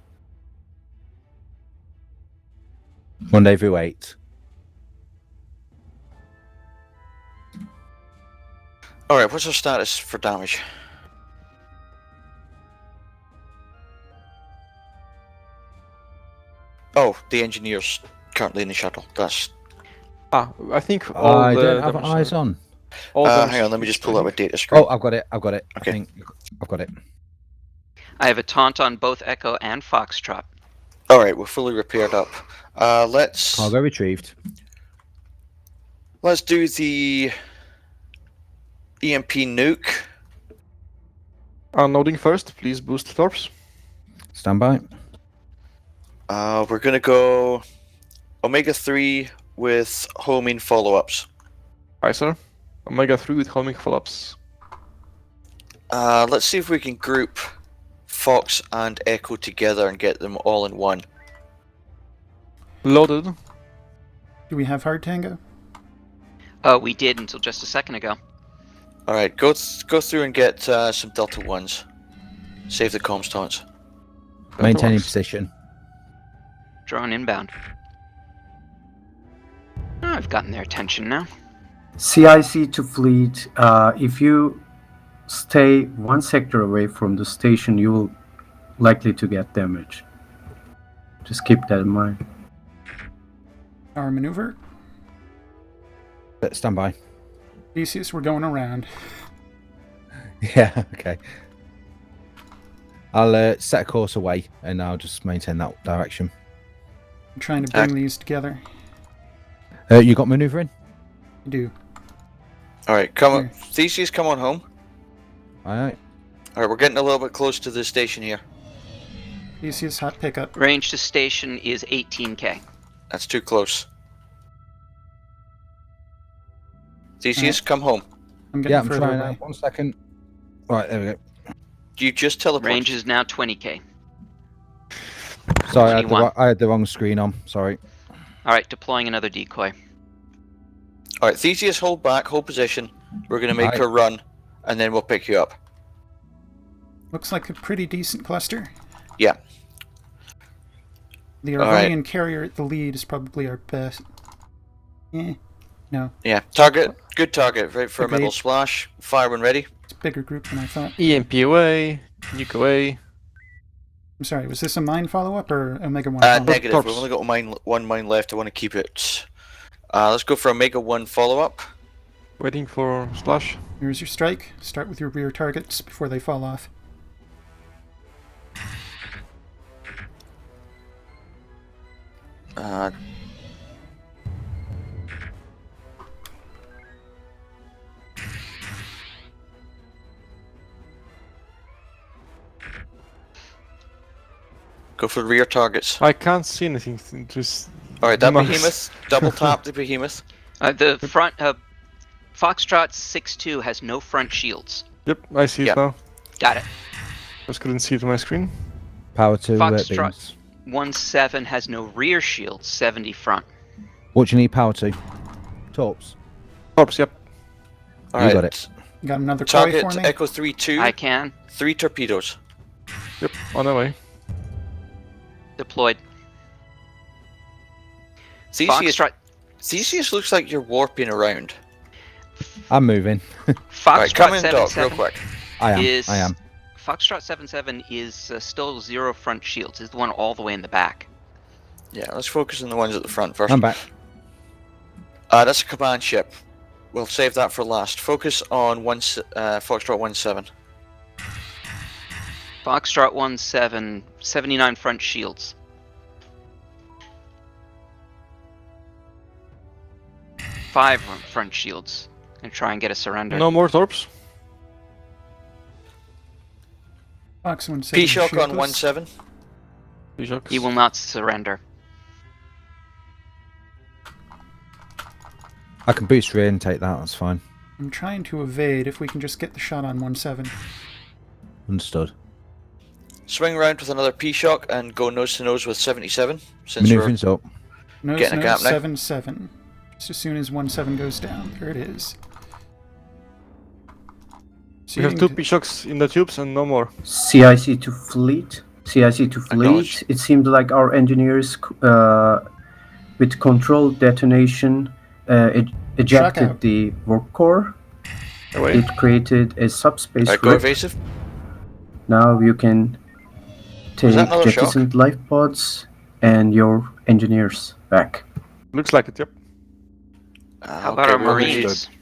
Rendezvous 8. Alright, what's our status for damage? Oh, the engineer's currently in the shuttle. That's... I think all I the don't have damage eyes on. All hang on, let me just pull up a data screen. Oh, I've got it. Okay. I think I've got it. I have a taunt on both Echo and Foxtrot. Alright, we're fully repaired up. Let's Cargo retrieved. do the EMP nuke. Unloading first, please boost torps. Stand by. We're gonna go Omega 3 with homing follow-ups. Aye, sir. Omega 3 with homing follow-ups. Let's see if we can group Fox and Echo together and get them all in one. Loaded. Do we have hard tango? We did until just a second ago. Alright, go through and get some Delta 1s. Save the comms taunts. Maintaining position. Drone inbound. Oh, I've gotten their attention now. CIC to fleet. If you stay 1 sector away from the station, you will likely to get damage. Just keep that in mind. Our maneuver. Stand by. Theseus, we're going around. Yeah. Okay. I'll set a course away, and I'll just maintain that direction. I'm trying to bring these together. You got maneuvering? I do. Alright, come on. Theseus, come on home. Alright. Alright, we're getting a little bit close to the station here. Theseus, hot pickup. Range to station is 18k. That's too close. Theseus, come home. I'm getting I'm further trying away. out. 1 second. Right, there we go. You just teleport. Range is now 20k. Sorry, 21. I had the wrong screen on. Sorry. Alright, deploying another decoy. Alright, Theseus, hold back, hold position. We're going to make Aye. a run, and then we'll pick you up. Looks like a pretty decent cluster. Yeah. The Alright. Arvonian carrier at the lead is probably our best. No. Yeah, target. Good target. Right for a Agreed. middle splash. Fire when ready. It's a bigger group than I thought. EMP away, nuke away. I'm sorry, was this a mine follow-up or Omega 1? Negative. Torps. We've only got one mine left. I want to keep it. Let's go for Omega 1 follow-up. Waiting for splash. Here's your strike. Start with your rear targets before they fall off. Go for rear targets. I can't see anything. Just Alright, that Nice. behemoth. Double tap the behemoth. The front Foxtrot 6-2 has no front shields. Yep, I see Yeah. it now. Got it. Just couldn't see it on my screen. Power to Foxtrot beams. 1-7 has no rear shields, 70 front. What do you need power to? Torps. Torps, yep. Alright. got it. You got another koi Target for me? Echo 3-2. I can. 3 torpedoes. Yep, on the way. Deployed. Theseus, Foxtrot, looks like you're warping around. I'm moving. Alright, come Foxtrot in, Doc, real 7-7 quick. I am. is I am. Foxtrot 7-7 is still 0 front shields. Is the one all the way in the back. Yeah, let's focus on the ones at the front first. I'm back. That's a command ship. We'll save that for last. Focus on Foxtrot 1-7. Foxtrot 1-7, 79 front shields. 5 front shields. And try and get a surrender. No more torps. Fox 1-7 P-Shock on shieldless. 1-7. P-Shocks. He will not surrender. I can boost rear and take that. That's fine. I'm trying to evade if we can just get the shot on 1-7. Understood. Swing around with another P-Shock and go nose to nose with 77. Since we're Maneuvering's up. Nose Getting a gap now. 7-7. Just as soon as 1-7 goes down. There it is. We have 2 P-Shocks in the tubes and no more. CIC to fleet. CIC to fleet. Acknowledged. It seemed like our engineers, with controlled detonation, Shock ejected out. the warp core. Away. It created a subspace Alright, go rift. evasive. Now you can take that another shock? jettisoned life pods and your engineers back. Looks like it, yep. How about our we're Marines? understood.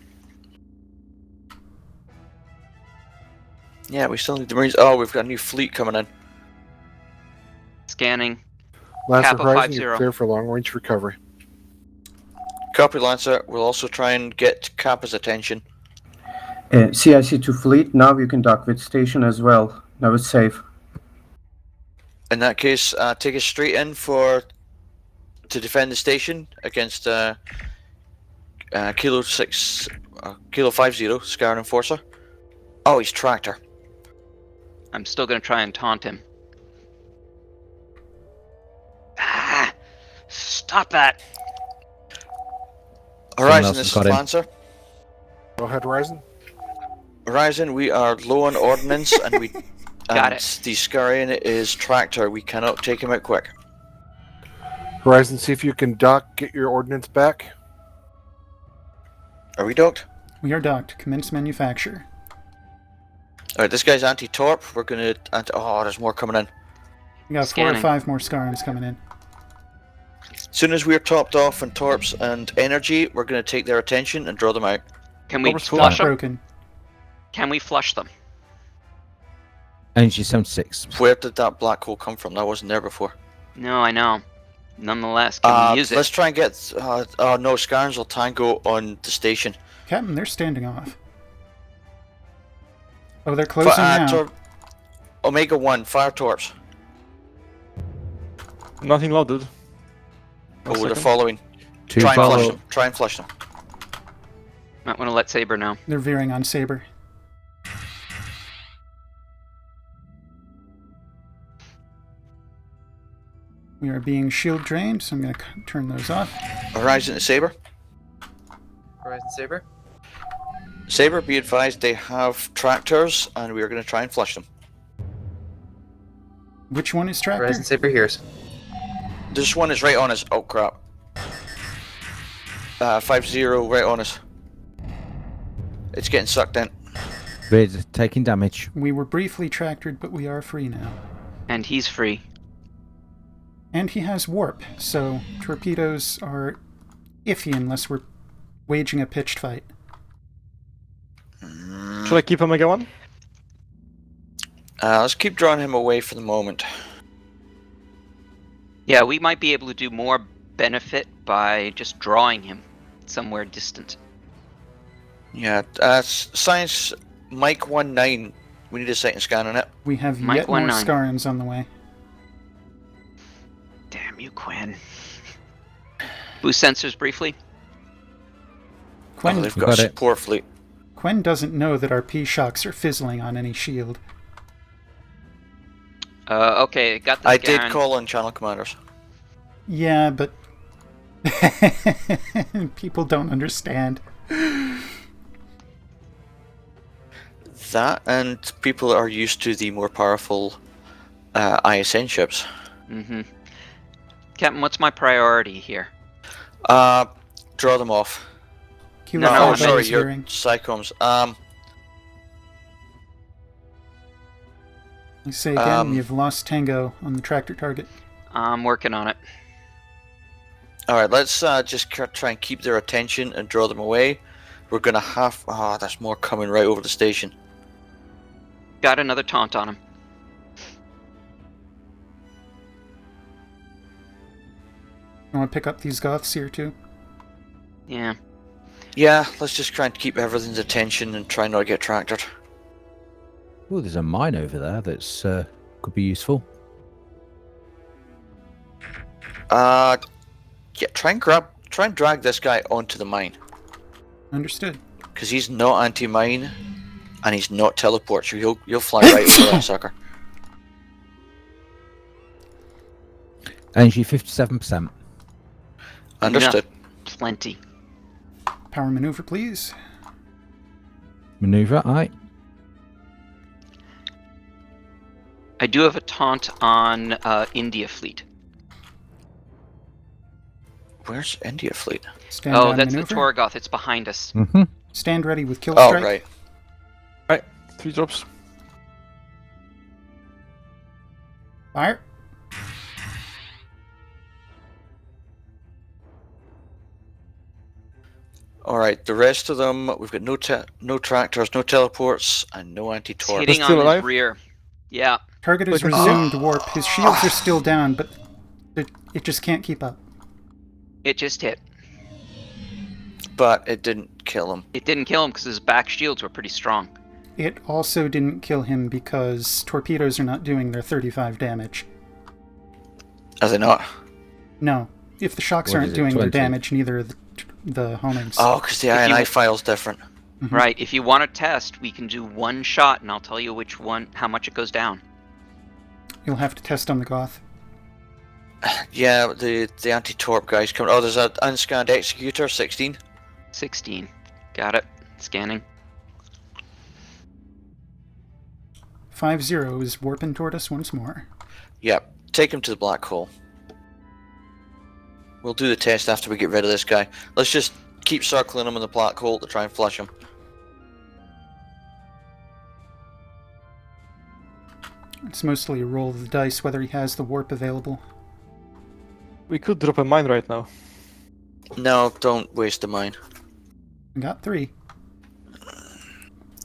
Yeah, we still need the Marines. Oh, we've got a new fleet coming in. Scanning. Lancer Kappa Horizon, 5-0. you're clear for long range recovery. Copy, Lancer. We'll also try and get Kappa's attention. CIC to fleet. Now you can dock with station as well. Now it's safe. In that case, take us straight in to defend the station against Kilo 50 Scar Enforcer. Oh, he's tracked her. I'm still gonna try and taunt him. Ah! Stop that! Horizon, else this has is got him. Lancer. Go ahead, Horizon. Horizon, we are low on ordnance, and we Got and it. the Scarian is tracked her. We cannot take him out quick. Horizon, see if you can dock, get your ordnance back. Are we docked? We are docked. Commence manufacture. Alright, this guy's anti-torp. We're gonna oh, there's more coming in. We got 4 or Scanning. 5 more Scarms coming in. As soon as we're topped off on torps and energy, we're gonna take their attention and draw them out. Can we Robert's full. flush them? Broken. Can we flush them? Energy 76. Where did that black hole come from? That wasn't there before. No, I know. Nonetheless, can we use Let's it? try and get. Oh no, Scarns will tango on the station. Captain, they're standing off. Oh, they're closing now. Omega 1, fire torps. Nothing loaded. Oh, they're second. following. Two Try and flush follow. them. Try and flush them. Might want to let Saber know. They're veering on Saber. We are being shield drained, so I'm going to turn those off. Horizon to Saber. Horizon Saber. Saber, be advised they have tractors, and we are going to try and flush them. Which one is tractor? Horizon Saber hears. This one is right on us. Oh crap. 5-0 right on us. It's getting sucked in. Rid taking damage. We were briefly tractored, but we are free now. And he's free. And he has warp, so torpedoes are iffy unless we're waging a pitched fight. Should I keep Omega 1? Let's keep drawing him away for the moment. Yeah, we might be able to do more benefit by just drawing him somewhere distant. Yeah, Science Mike 19. We need a sight and scan on it. We have Mike yet more 19. Scarms on the way. you, Quinn. Boost sensors briefly. Quinn, they've got a support fleet. Quinn doesn't know that our P-shocks are fizzling on any shield. Okay, got this. I did call on channel commanders. Yeah, but people don't understand. That, and people are used to the more powerful ISN ships. Mm-hmm. Captain, what's my priority here? Draw them off. Kilo No, 5 sorry, is your hearing. Psychoms. I say again, you've lost Tango on the tractor target. I'm working on it. Alright, let's just try and keep their attention and draw them away. We're gonna have... Oh, there's more coming right over the station. Got another taunt on him. You want to pick up these Goths here too? Yeah. Yeah, let's just try and keep everything's attention and try not to get tractored. Oh, there's a mine over there that's could be useful. Yeah, try and drag this guy onto the mine. Understood. Because he's not anti-mine, and he's not teleport, so you'll fly right over that sucker. Energy 57%. Understood. Enough. Plenty. Power maneuver, please. Maneuver, aye. I do have a taunt on India fleet. Where's India fleet? Stand down that's maneuver. the Torgoth. It's behind us. Mm-hmm. Stand ready with kill Oh, strike. right. Right, 3 drops. Fire. Alright, the rest of them, we've got no tractors, no teleports, and no It's anti-torp. hitting on his rear. Yeah. Target has resumed warp. His shields are still down, but it just can't keep up. It just hit. But it didn't kill him. It didn't kill him because his back shields were pretty strong. It also didn't kill him because torpedoes are not doing their 35 damage. Are they not? No. If the shocks What aren't is it, doing their 20? damage, neither are the homings. Oh, because the INI file's different. Mm-hmm. Right. If you want to test, we can do one shot, and I'll tell you which one, how much it goes down. You'll have to test on the Goth. Yeah, the anti-torp guy's coming. Oh, there's an unscanned executor, 16. 16. Got it. Scanning. 5-0 is warping toward us once more. Yep, take him to the black hole. We'll do the test after we get rid of this guy. Let's just keep circling him in the black hole to try and flush him. It's mostly a roll of the dice whether he has the warp available. We could drop a mine right now. No, don't waste the mine. I got 3.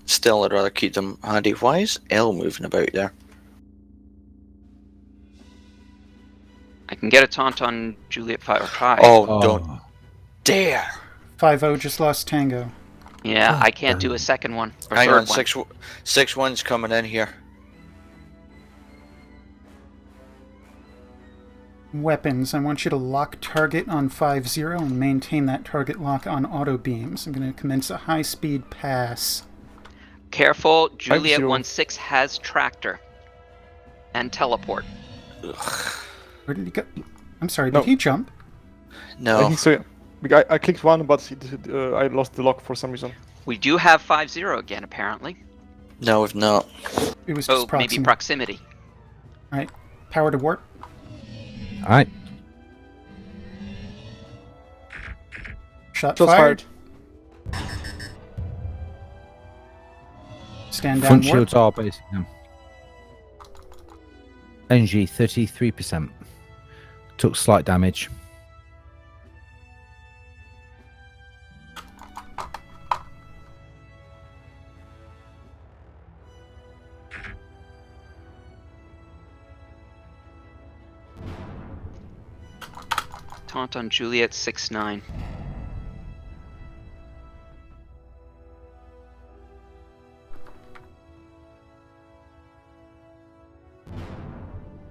Still, I'd rather keep them handy. Why is L moving about there? I can get a taunt on Juliet 5 or 5. Oh, don't dare! 5-0 just lost Tango. Yeah, I can't do a second one. Or Hang third on, one. 6-1's coming in here. Weapons. I want you to lock target on 5-0 and maintain that target lock on auto beams. I'm going to commence a high-speed pass. Careful, Juliet 5-0. 1-6 has tractor and teleport. Where did he go? I'm sorry, No. did he jump? I No. think so. I clicked one, but I lost the lock for some reason. We do have 5-0 again, apparently. No, we've not. It was Oh, just maybe proximity. Alright, power to warp. Alright. Shot Shots fired. fired. Stand down Front warp. shields are basic now. Energy 33%. Took slight damage. Taunt on Juliet 6-9.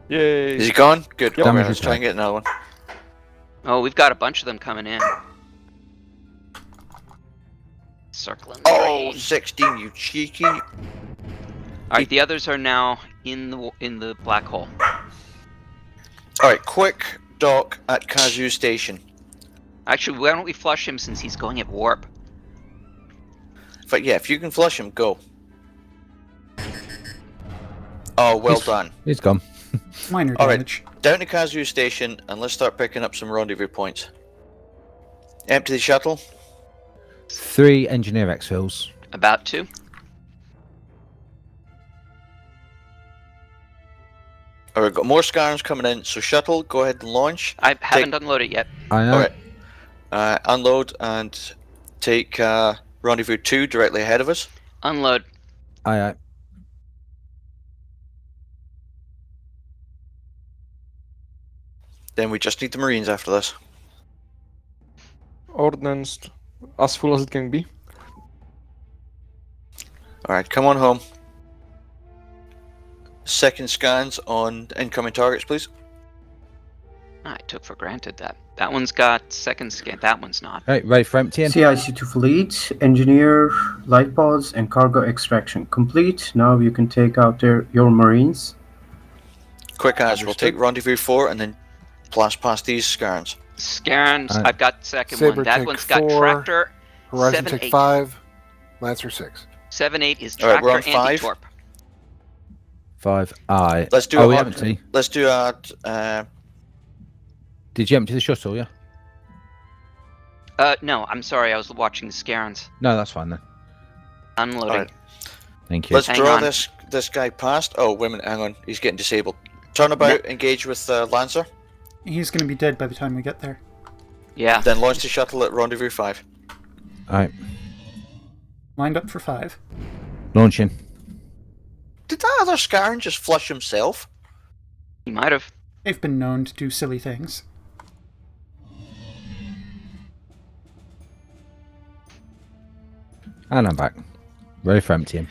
Yay! Is he gone? Good. Yep. Okay, Damage let's try and repaired. get another one. Oh, we've got a bunch of them coming in. Circling the Oh, ring. 16, you cheeky. All right, the others are now in the black hole. Alright, quick dock at Kazu Station. Actually, why don't we flush him since he's going at warp? But yeah, if you can flush him, go. Oh, well He's- done. He's gone. Minor All right. damage. Down to Kazu Station, and let's start picking up some rendezvous points. Empty the shuttle. 3 engineer exfils. About to. Alright, got more scars coming in, so shuttle, go ahead and launch. I haven't unloaded yet. Aye, Alright, unload and take rendezvous 2 directly ahead of us. Unload. aye. Then we just need the Marines after this. Ordnance as full as it can be. Alright, come on home. Second scans on incoming targets, please. I took for granted that. That one's got second scan. That one's not. Right, ready for emptying? CIC2 fleet, engineer, light pods, and cargo extraction complete. Now you can take out your marines. Quick as, we'll take rendezvous 4 and then blast past these scans. Scarens, Alright. I've got second Saber one. That take one's got 4, tractor. Horizon 7, take 8. 5. Lancer 6. 7-8 is Alright, we're tractor on 5. anti-torp. 5. Aye. Let's do Oh, a we hot- empty. Let's do a Did you empty the shuttle, yeah? No, I'm sorry. I was watching the Scarens. No, that's fine then. Unloading. Alright. Thank you. Let's Hang draw on. this guy past. Oh, wait a minute, hang on. He's getting disabled. Turnabout, engage with Lancer. He's going to be dead by the time we get there. Yeah. Then launch the shuttle at rendezvous 5. Alright. Lined up for 5. Launching. Did that other Scaran just flush himself? He might have. They've been known to do silly things. And I'm back. Ready for emptying.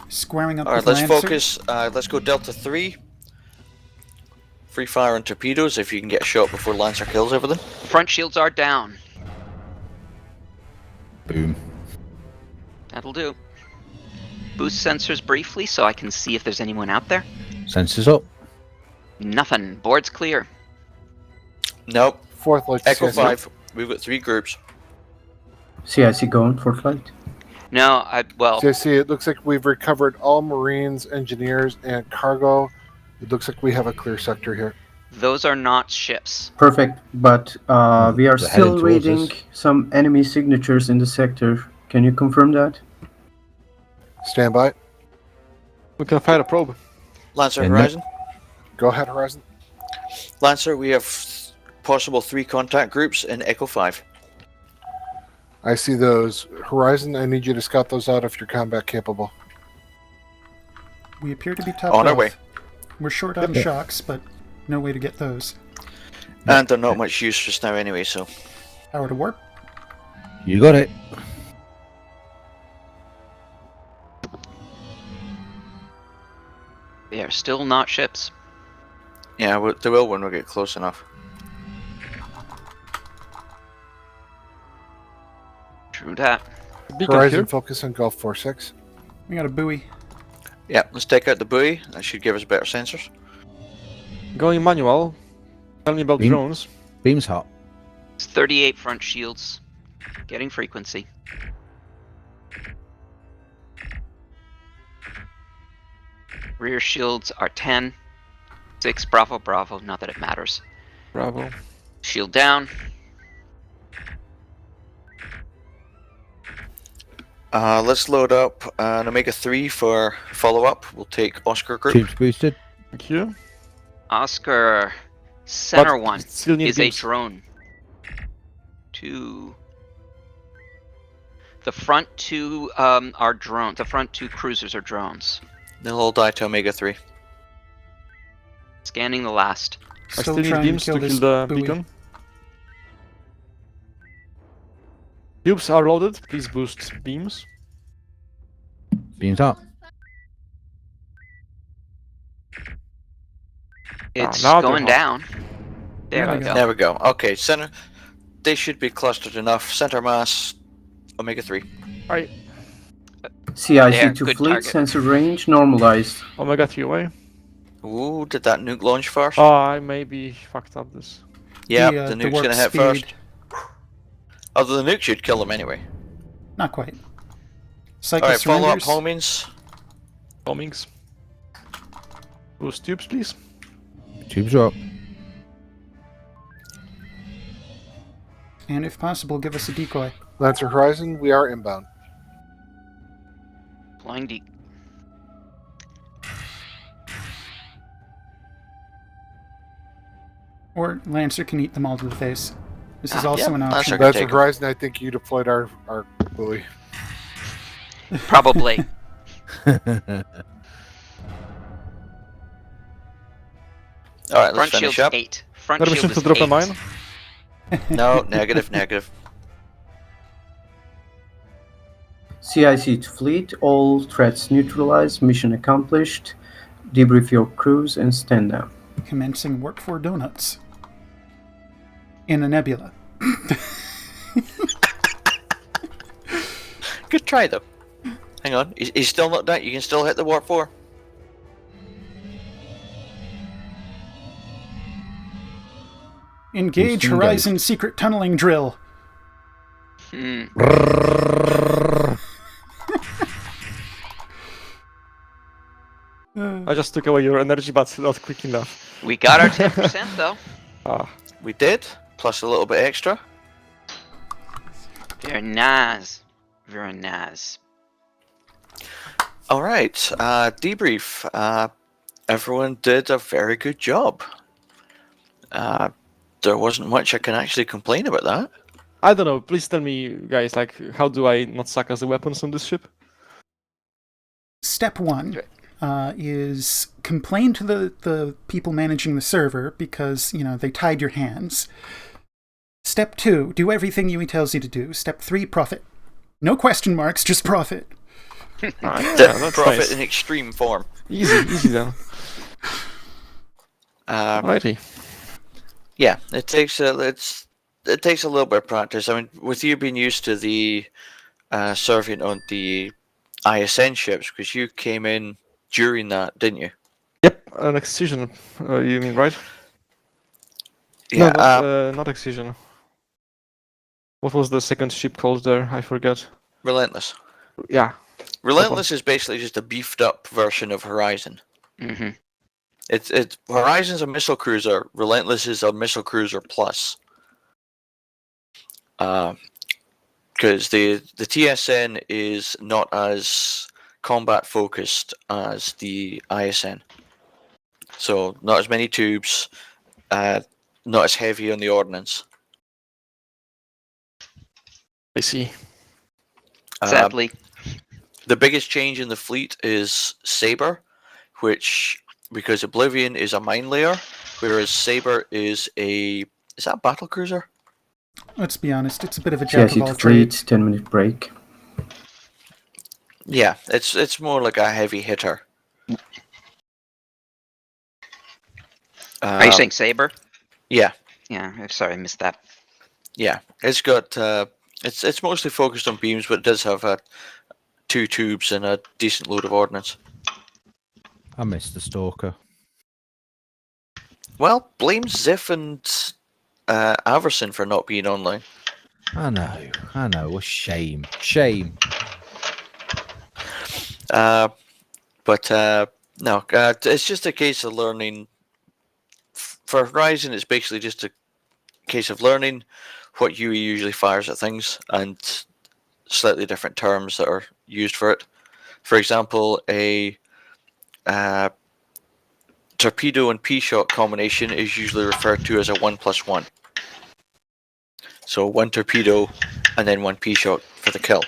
Squaring up Alright, with let's Lancer. focus. Let's go Delta 3. Free fire and torpedoes if you can get a shot before Lancer kills everything. Front shields are down. Boom. That'll do. Boost sensors briefly so I can see if there's anyone out there. Sensors up. Nothing. Board's clear. Nope. Fourth light. Echo CIC. 5. We've got 3 groups. CIC going for flight. No, well, CIC, it looks like we've recovered all Marines, engineers, and cargo. It looks like we have a clear sector here. those are not ships. Perfect, but we are They're still headed towards reading us. some enemy signatures in the sector. Can you confirm that? Stand by. We can fire a probe. Lancer Yeah, no- Horizon. Go ahead, Horizon. Lancer, we have possible 3 contact groups in Echo 5. I see those. Horizon, I need you to scout those out if you're combat capable. We appear to be top On our off. way. We're short on shocks, but no way to get those. And they're not much use just now anyway, so. Power to warp. You got it. They are still not ships. Yeah, they will when we get close enough. True that. Beacon Horizon, here. focus on Gulf 4-6. We got a buoy. Yeah, let's take out the buoy. That should give us better sensors. Going manual. Tell me about Beam. drones. Beam's hot. It's 38 front shields. Getting frequency. Rear shields are 10. 6 Bravo Bravo, not that it matters. Bravo. Shield down. Let's load up an Omega 3 for follow-up. We'll take Oscar Group. Tubes boosted. Thank you. Oscar center But one still need is a beams. drone. 2. The front 2 are drones. The front 2 cruisers are drones. They'll all die to Omega 3. Scanning the last. I still Still need trying beams to to kill kill this the buoy. beacon. Tubes are loaded. Please boost beams. Beam's up. It's now they're going hot. down. There we we go. There we go. Okay, center. They should be clustered enough. Center mass, Omega 3. Right. There, CIC to good fleet, target. sensor range normalized. Omega 3 away. Ooh, did that nuke launch first? Oh, I maybe fucked up this. Yeah, the nuke's warp gonna hit speed. first. Although the nuke should kill them anyway. Not quite. Cycle Alright, follow up surrenders. homings. Homings. Those tubes, please. Tubes are up. And if possible, give us a decoy. Lancer Horizon, we are inbound. Flying deep. Or Lancer can eat them all to the face. This is also an option. Lancer Horizon, I think you deployed our buoy. Probably. Alright, let's Front finish shield's up. 8. Front Permission shield to is drop a 8. mine? No, negative. CIC to fleet, all threats neutralized, mission accomplished. Debrief your crews and stand down. Commencing warp 4 donuts. In a nebula. Good try though. Hang on, he's still not down. You can still hit the warp 4. Engage Horizon secret tunneling drill. I just took away your energy, but not quick enough. We got our 10% though. We did, plus a little bit extra. Very nice. Very nice. Alright, debrief. Everyone did a very good job. There wasn't much I can actually complain about that. I don't know, please tell me, guys, like, how do I not suck as the weapons on this ship? Step 1 is complain to the people managing the server because, you know, they tied your hands. Step 2, do everything Yui tells you to do. Step 3, profit. No question marks, just profit. Profit nice. In extreme form. Easy then. Alrighty. Yeah, it takes a little bit of practice. I mean, with you being used to the serving on the ISN ships, because you came in during that, didn't you? Yep, an excision. You mean, right? Yeah. No, not excision. What was the second ship called there? I forget. Relentless. Yeah. Relentless is basically just a beefed up version of Horizon. Mm-hmm. It's Horizon's a missile cruiser. Relentless is a missile cruiser plus. Because the TSN is not as combat focused as the ISN. So not as many tubes, not as heavy on the ordnance. I see. Sadly. The biggest change in the fleet is Saber, which, because Oblivion is a mine layer, whereas Saber is a battle cruiser? Let's be honest, it's a bit of a jack of all fleet, trades. 10-minute break. Yeah, it's more like a heavy hitter. Are you saying Saber? Yeah. Yeah, I'm sorry, I missed that. Yeah, it's got it's mostly focused on beams, but it does have 2 tubes and a decent load of ordnance. I missed the Stalker. Well, blame Ziff and Averson for not being online. I know. A shame. Shame. But no, it's just a case of learning. For Horizon, it's basically just a case of learning what UE usually fires at things and slightly different terms that are used for it. For example, a torpedo and P-shot combination is usually referred to as a 1+1. So 1 torpedo and then 1 P-shot for the kill.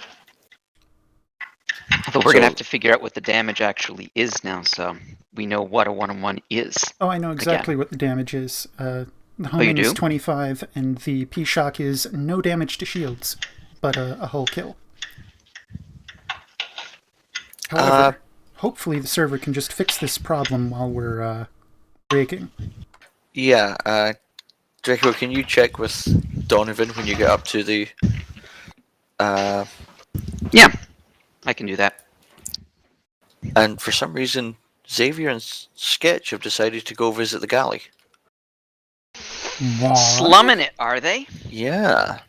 But we're going to have to figure out what the damage actually is now, so we know what a 1-on-1 is. Oh, I know exactly what the damage is. The you homing is do? 25, and the P-shock is no damage to shields, but a hull kill. However, hopefully the server can just fix this problem while we're Breaking. Yeah, Draco, can you check with Donovan when you get up to the... Yeah, I can do that. And for some reason, Xavier and Sketch have decided to go visit the galley. What? Slumming it, are they? Yeah.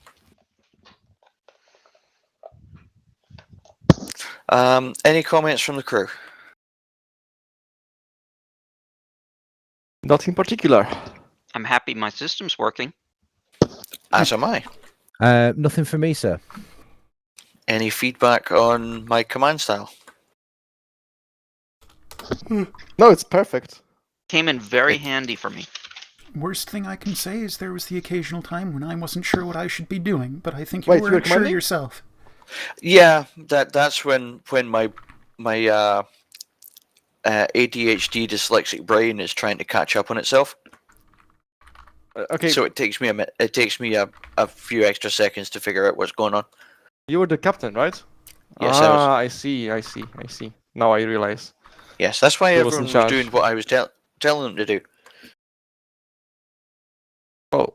Any comments from the crew? Nothing particular. I'm happy my system's working. As am I. Nothing for me, sir. Any feedback on my command style? No, it's perfect. Came in very handy for me. Worst thing I can say is there was the occasional time when I wasn't sure what I should be doing, but I think you Wait, you're weren't sure commanding? yourself. Yeah, that's when my ADHD dyslexic brain is trying to catch up on itself. Okay. So it takes me a few extra seconds to figure out what's going on. You were the captain, right? Yes, I was. I see. Now I realize. Yes, that's why Who was in everyone was charge? doing what I was telling them to do. Oh.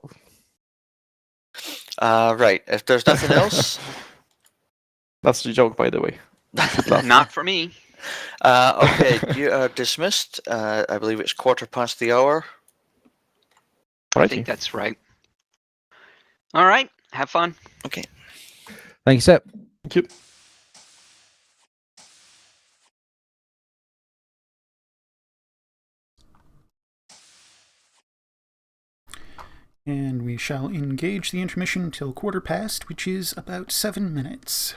Right. If there's nothing else, That's the joke, by the way. Not for me. okay, you are dismissed. I believe it's 1:15 the hour. I think that's right. All right. Have fun. Okay. Thank you, sir. Thank you. And we shall engage the intermission till 1:15, which is about 7 minutes.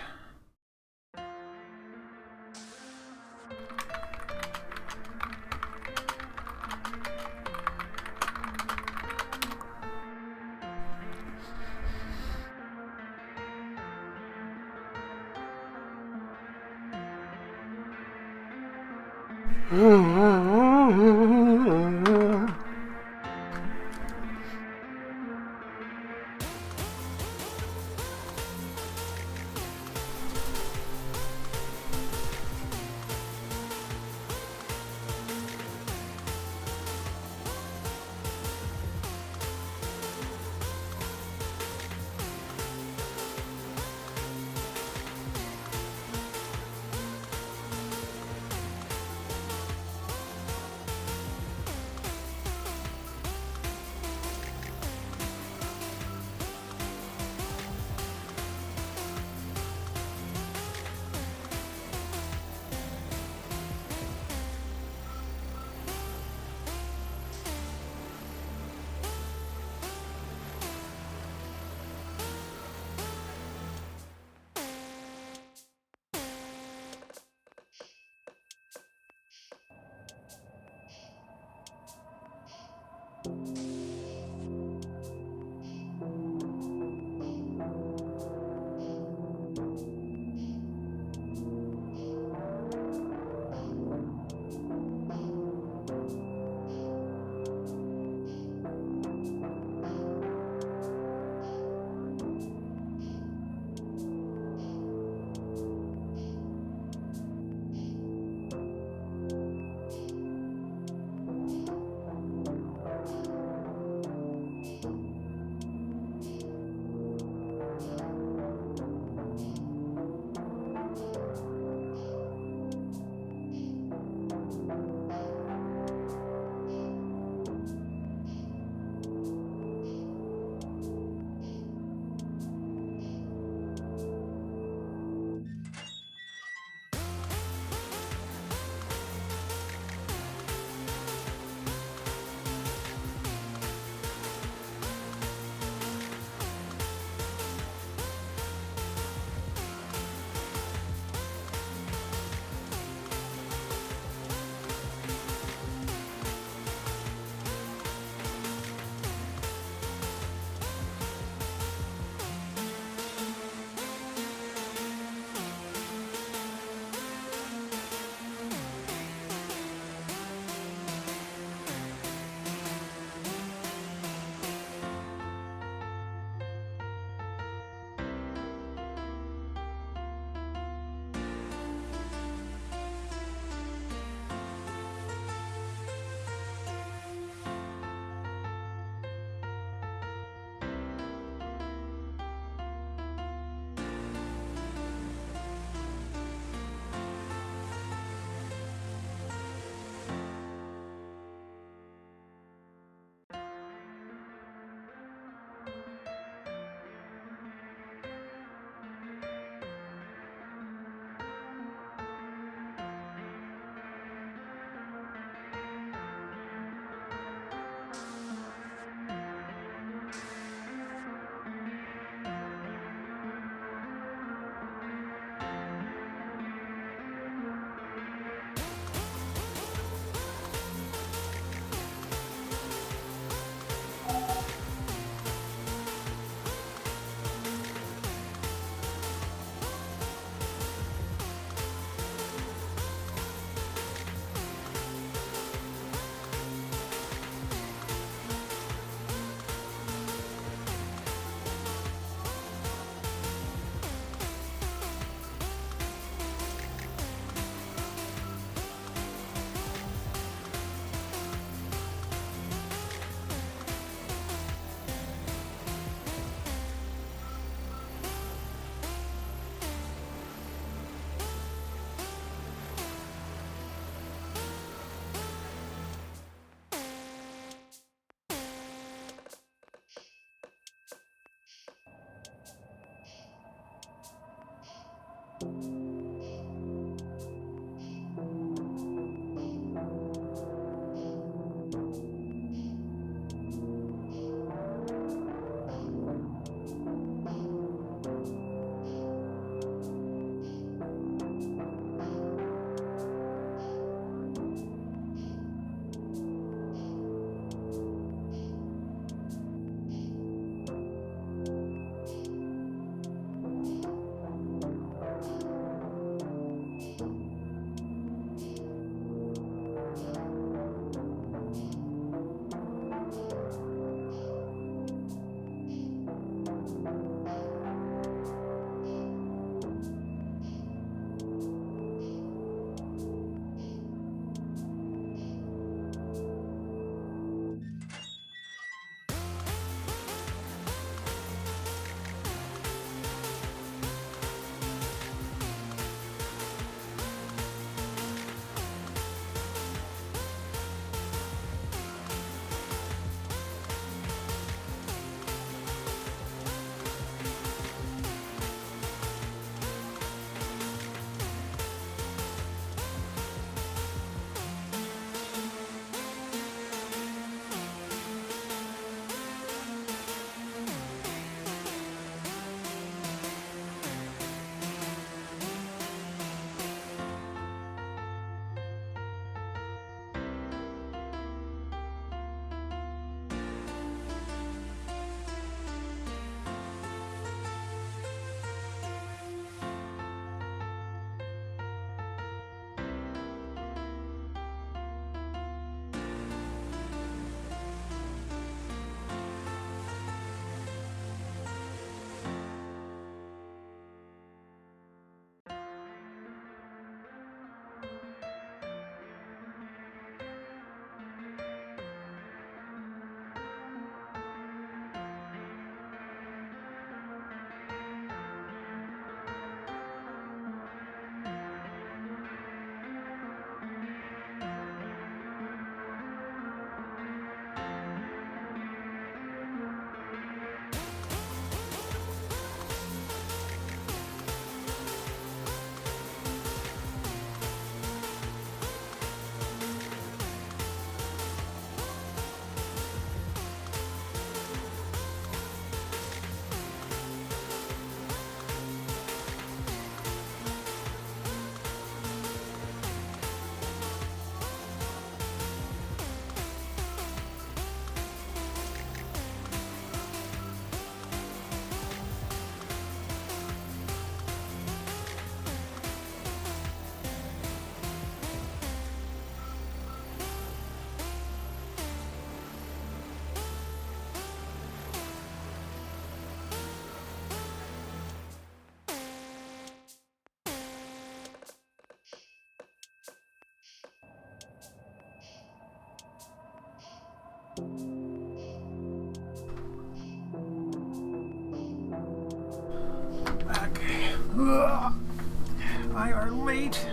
I are late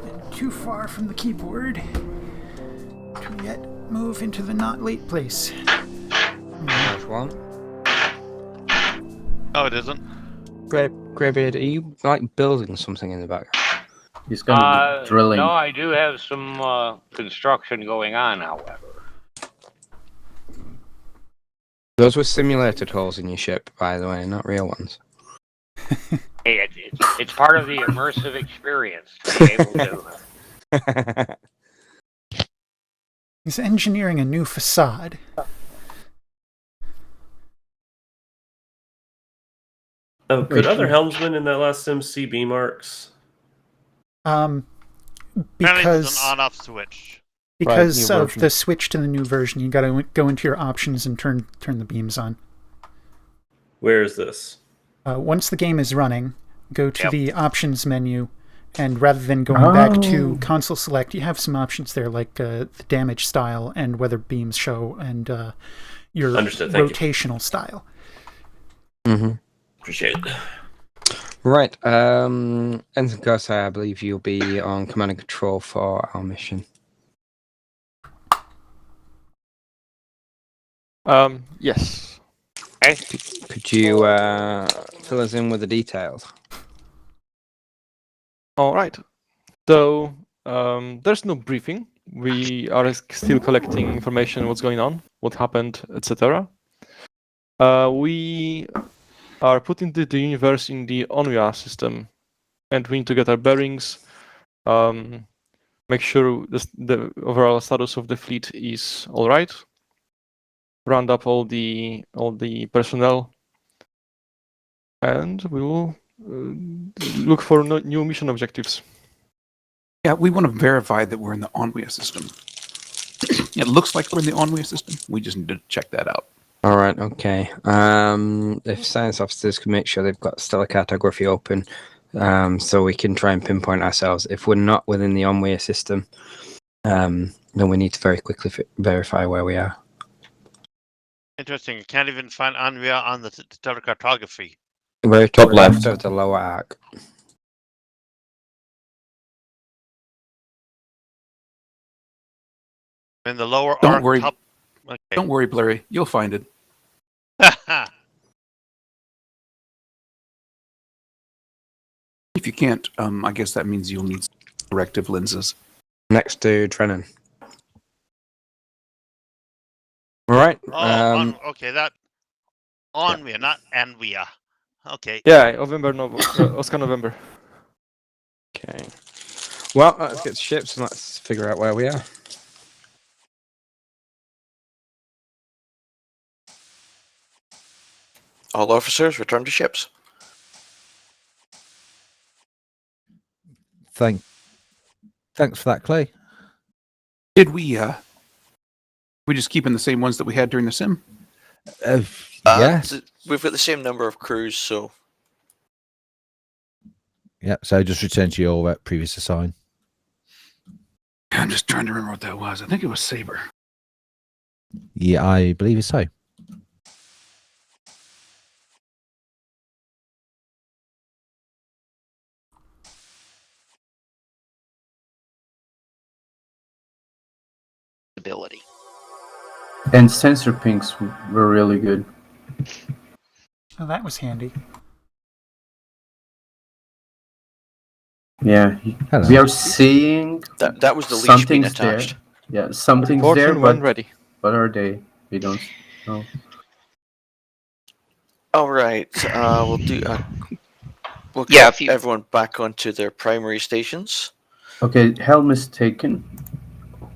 and too far from the keyboard to yet move into the not late place. There's one. Oh, it isn't. Greybeard, are you like building something in the background? He's gonna be drilling. No, I do have some construction going on, however. Those were simulated holes in your ship, by the way, not real ones. Hey, it's part of the immersive experience to be able to. He's engineering a new facade. Oh, could other helmsmen in that last sim see B marks? Apparently Because there's an on-off switch. because Right, new of version. the switch to the new version, you gotta go into your options and turn the beams on. Where is this? Once the game is running, go to Yep. the options menu, and rather than going back to console select, you have some options there like the damage style and whether beams show and your Understood, thank you. rotational style. Mm-hmm. Appreciate it. Right, Ensign Kosai, I believe you'll be on command and control for our mission. Yes. Could you fill us in with the details? All right. So there's no briefing. We are still collecting information, what's going on, what happened, etc. We are put into the universe in the Onua system, and we need to get our bearings, make sure the overall status of the fleet is all right, round up all the personnel, and we will look for new mission objectives. Yeah, we want to verify that we're in the Onwea system. It looks like we're in the Onwea system. We just need to check that out. All right, okay. If science officers can make sure they've got stellar cartography open, so we can try and pinpoint ourselves. If we're not within the Onwea system, then we need to very quickly verify where we are. Interesting. You can't even find Anvia on the stellar cartography. Very top left of the lower arc. In the lower Don't arc worry. top. Okay. Don't worry, Blurry. You'll find it. If you can't, I guess that means you'll need corrective lenses. Next to Terran. All right. Okay, that Onvia, not Anvia. Okay. Yeah, November, Oscar November. Okay. Well, let's get to ships and let's figure out where we are. All officers return to ships. Thanks for that, Clay. Did we just keeping the same ones that we had during the sim? Yes. We've got the same number of crews, so Yeah, so just return to your previous assign. I'm just trying to remember what that was. I think it was Saber. Yeah, I believe it's so. Ability. And sensor pings were really good. Oh, that was handy. Yeah, Hello. we are seeing that was the leash being something's attached. there. Yeah, something's Fortune there, when but ready. what are they? We don't know. All right, we'll do. We'll Yeah, get if you- everyone back onto their primary stations. Okay, helm is taken.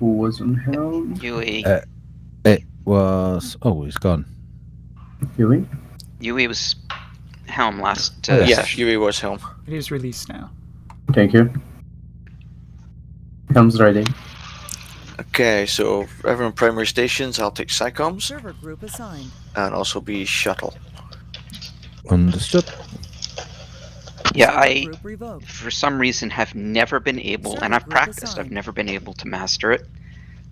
Who was on helm? Yui. It was. Oh, it's gone. Huey? Yui was helm last Yeah, session. Yui was helm. It is released now. Thank you. Helm's ready. Okay, so everyone primary stations. I'll take SciComs Server group assigned. and also be shuttle. Understood. Yeah, Server I, group revoked. for some reason, have never been able, and Server I've group practiced, I've assigned. never been able to master it.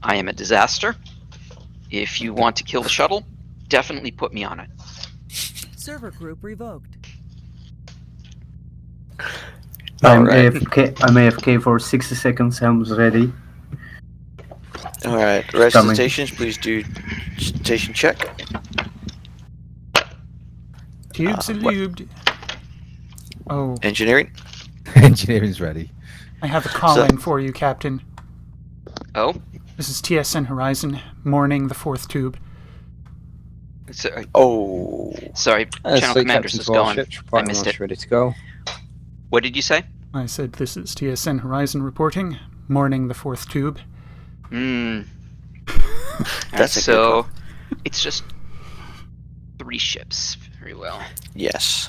I am a disaster. If you want to kill the shuttle, definitely put me on it. Server group revoked. I'm Alright. AFK. I'm AFK for 60 seconds. Helm's ready. Alright, rest of the Coming. stations, please do station check. Tubes are What? lubed. Oh, Engineering. Engineering's ready. I have a call in for you, Captain. Oh? This is TSN Horizon, morning the 4th tube. Sorry. Oh. Sorry, Channel Fleet Commanders Captain is to all going. ships, I reporting missed launch it. ready to go. What did you say? I said, this is TSN Horizon reporting, morning the 4th tube. That's a so, good one. It's just 3 ships. Very well. Yes.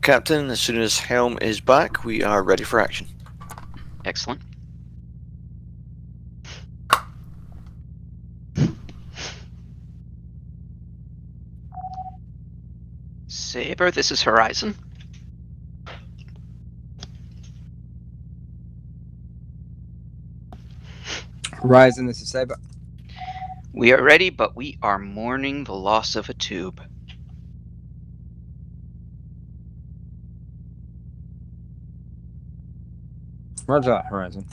Captain, as soon as Helm is back, we are ready for action. Excellent. Saber, this is Horizon. Horizon, this is Saber. We are ready, but we are mourning the loss of a tube. Roger that, Horizon.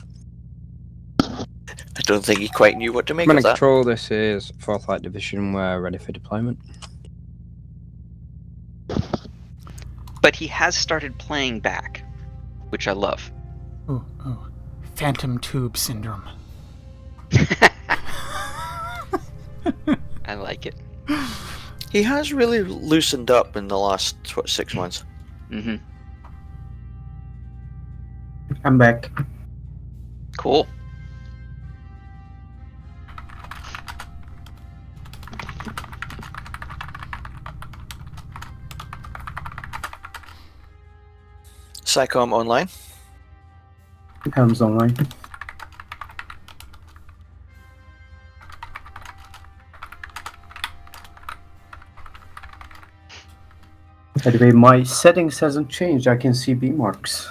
I don't think he quite knew what to make Command of and that. Control, this is 4th Light Division. We're ready for deployment. But he has started playing back, which I love. Oh, phantom tube syndrome. I like it. He has really loosened up in the last, 6 months. Mm-hmm. I'm back. Cool. SciComm online. Helm's online. By the way, my settings hasn't changed. I can see B marks.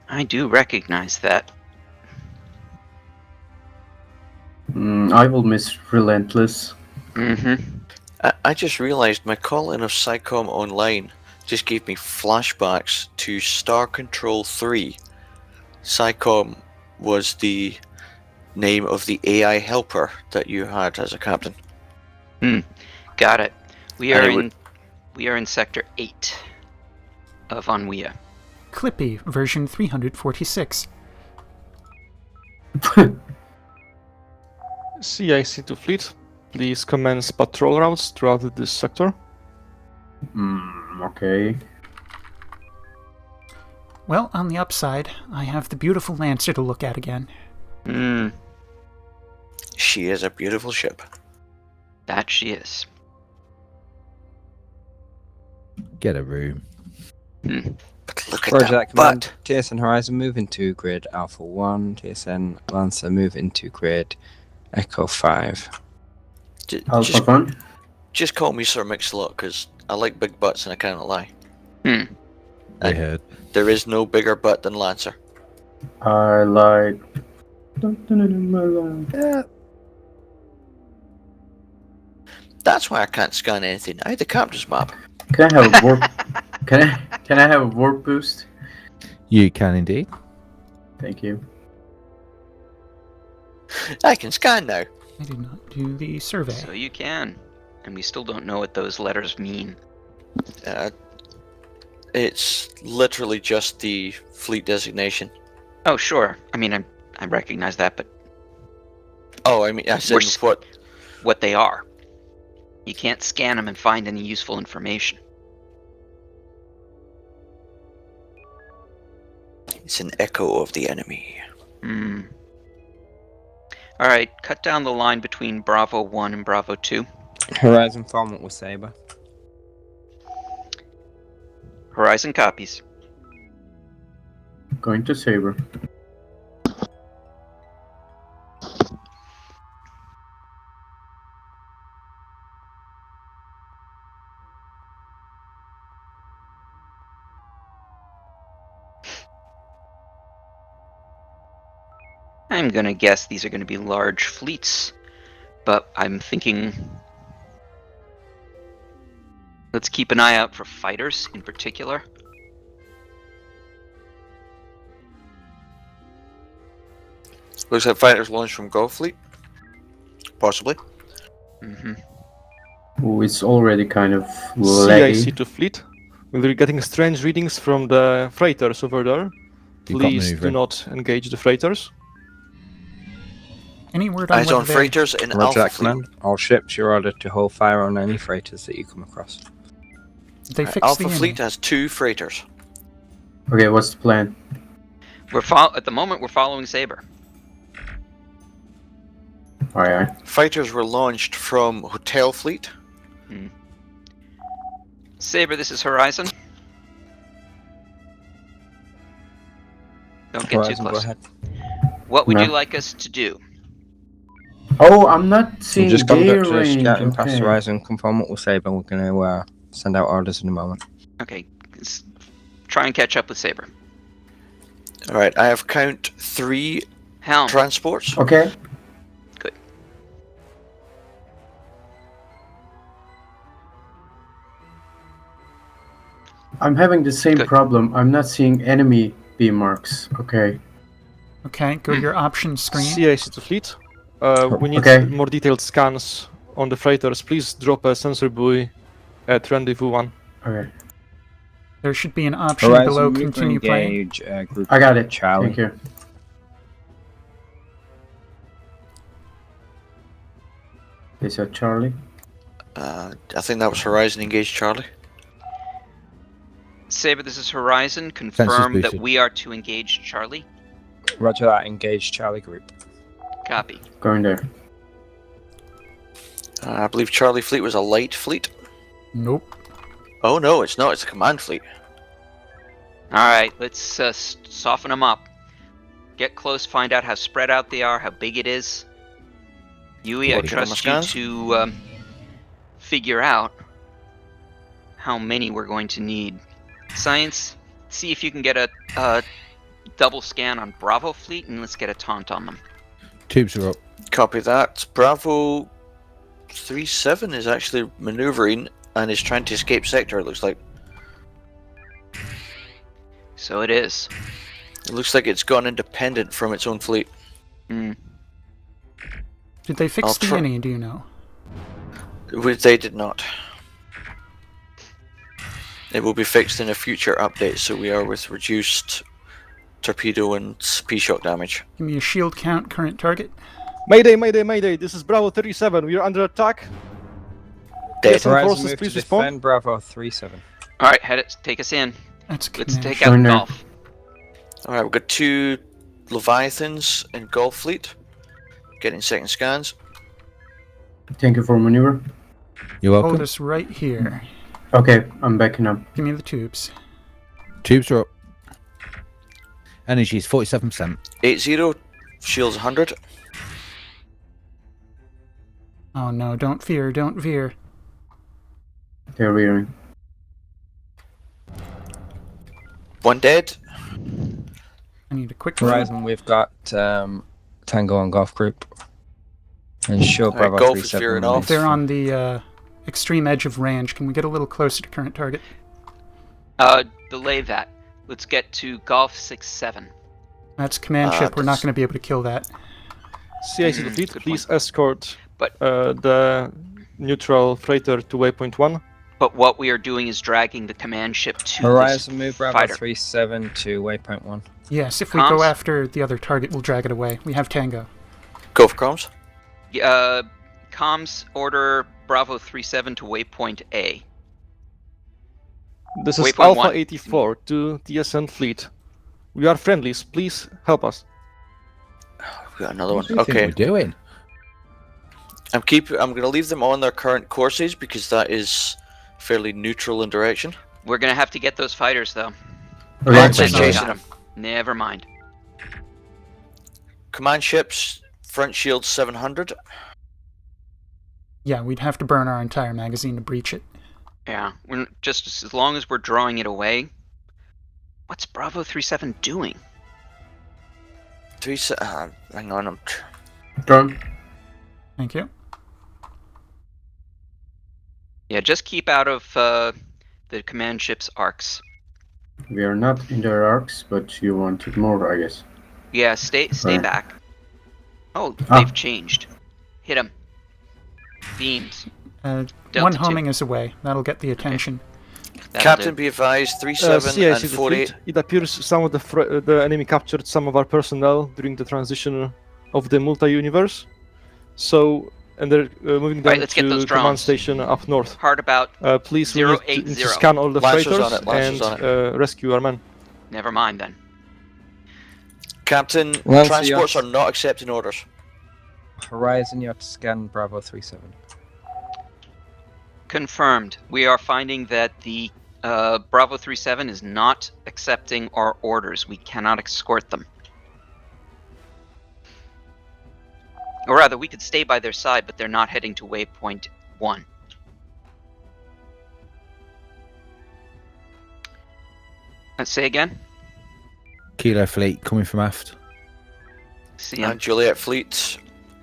I do recognize that. I will miss Relentless. Mm-hmm. I just realized my call-in of SciComm online just gave me flashbacks to Star Control 3. SciComm was the name of the AI helper that you had as a captain. Got it. We are in Sector 8 of Anwea. Clippy, version 346. CIC to fleet, please commence patrol routes throughout this sector. Okay. Well, on the upside, I have the beautiful Lancer to look at again. She is a beautiful ship. That she is. Get a room. But look at Roger that that, command. butt. TSN Horizon, move into grid Alpha 1. TSN Lancer, move into grid Echo 5. Alpha 1? Just call me Sir Mix-a-Lot, because I like big butts and I cannot lie. We heard. There is no bigger butt than Lancer. I like... Yeah. That's why I can't scan anything. I had the captain's map. Can I have a warp? Can I have a warp boost? You can indeed. Thank you. I can scan now. I did not do the survey. So you can. And we still don't know what those letters mean. It's literally just the fleet designation. Oh, sure. I mean, I recognize that, but... Oh, I mean, I said what they are. You can't scan them and find any useful information. It's an echo of the enemy. Alright, cut down the line between Bravo 1 and Bravo 2. Horizon, format with Saber. Horizon copies. Going to Saber. I'm gonna guess these are gonna be large fleets, but I'm thinking Let's keep an eye out for fighters in particular. Looks like fighters launched from Gulf Fleet. Possibly. Mm-hmm. Oh, it's already kind of laggy. CIC to fleet. We're getting strange readings from the freighters over there. Please do not engage the freighters. Any word on Eyes whether on freighters in Roger Alpha that, Fleet. command. All ships, you're ordered to hold fire on any freighters that you come across. they fixed Alpha the Fleet enemy? has 2 freighters. Okay, what's the plan? At the moment we're following Saber. Aye. Fighters were launched from Hotel Fleet. Saber, this is Horizon. Don't get Horizon, too go close. ahead. What would No. you like us to do? Oh, I'm not seeing Just their conduct a range. scouting past Okay. Horizon, confirm what we'll say, but we're going to send out orders in a moment. Okay, try and catch up with Saber. Alright, I have count 3 Helm. transports. Okay. Good. I'm having the same Good. problem. I'm not seeing enemy beam marks. Okay. Okay, go to your options screen. CIC to fleet. We need Okay. more detailed scans on the freighters. Please drop a sensor buoy at rendezvous 1. Okay. There should be an option Horizon, below move continue to playing. engage group I got it. Charlie. Thank you. Is that Charlie? I think that was Horizon engaged Charlie. Saber, this is Horizon. Confirm that boosted. we are to engage Charlie. Roger that, engage Charlie group. Copy. Going there. I believe Charlie Fleet was a light fleet. Nope. Oh no, it's not. It's a command fleet. Alright, let's soften them up. Get close, find out how spread out they are, how big it is. Yui, I Working on my trust you scans. to figure out how many we're going to need. Science, see if you can get a double scan on Bravo Fleet, and let's get a taunt on them. Tubes are up. Copy that. Bravo 37 is actually maneuvering and is trying to escape sector, it looks like. So it is. It looks like it's gone independent from its own fleet. Hmm. Did they fix I'll the try- innie, do you know? They did not. It will be fixed in a future update, so we are with reduced torpedo and P-shock damage. Give me a shield count, current target. Mayday, mayday, mayday. This is Bravo 37. We are under attack. Dead. TSN Horizon, forces, move to please respond. defend Bravo 37. Alright, take us in. That's good. Let's man. take Showing out there. Golf. Alright, we've got 2 Leviathans in Gulf Fleet. Getting second scans. Thank you for maneuver. You're welcome. Hold us right here. Okay, I'm backing up. Give me the tubes. Tubes are up. Energy is 47%. 8-0, shields 100. Oh no, don't veer, don't veer. They're rearing. 1 dead. I need a quick Horizon, we've got Tango on Golf Group. And sure, Alright, Bravo Golf is 37 veering remains off. They're free. on the extreme edge of range. Can we get a little closer to current target? Delay that. Let's get to Golf 6-7. That's command ship. We're not going to be able to kill that. CIC to fleet, good please escort But- the neutral freighter to waypoint 1. But what we are doing is dragging the command ship to Horizon, this move Bravo fighter. 37 to waypoint 1. Yes, if we go Comms? after the other target, we'll drag it away. We have Tango. Go for comms. Comms order Bravo 37 to waypoint A. This is Waypoint Alpha 1. 84 to TSN fleet. We are friendlies. Please help us. We got another one. What do you think Okay. we're doing? I'm going to leave them on their current courses because that is fairly neutral in direction. We're gonna have to get those fighters though. Okay, Let's Let's chase got them. 'em. Never mind. Command ships, front shield 700. Yeah, we'd have to burn our entire magazine to breach it. Yeah, we're just as long as we're drawing it away. What's Bravo 37 doing? Hang on, I'm Uh, 'em. 'Em. Drone. Thank you. Yeah, just keep out of the command ship's arcs. We are not in their arcs, but you wanted more, I guess. Yeah, stay Right. back. Oh, they've changed. Hit them. Beams. One Delta homing is away. That'll get the attention. Captain, be advised, 37 CIC and the 48. fleet. It appears some of the enemy captured some of our personnel during the transition of the multi-universe. So, and they're moving them let's get those to command drones. station up north. Hard about Please, we need 080. to scan all the Lancers freighters on it, Lancers and on rescue our men. Never mind then. Captain, Well, so transports you're- are not accepting orders. Horizon, you have to scan Bravo 37. Confirmed. We are finding that the Bravo 37 is not accepting our orders. We cannot escort them. Or rather, we could stay by their side, but they're not heading to waypoint 1. Let's say again. Kilo fleet coming from aft. See ya. And Juliet fleet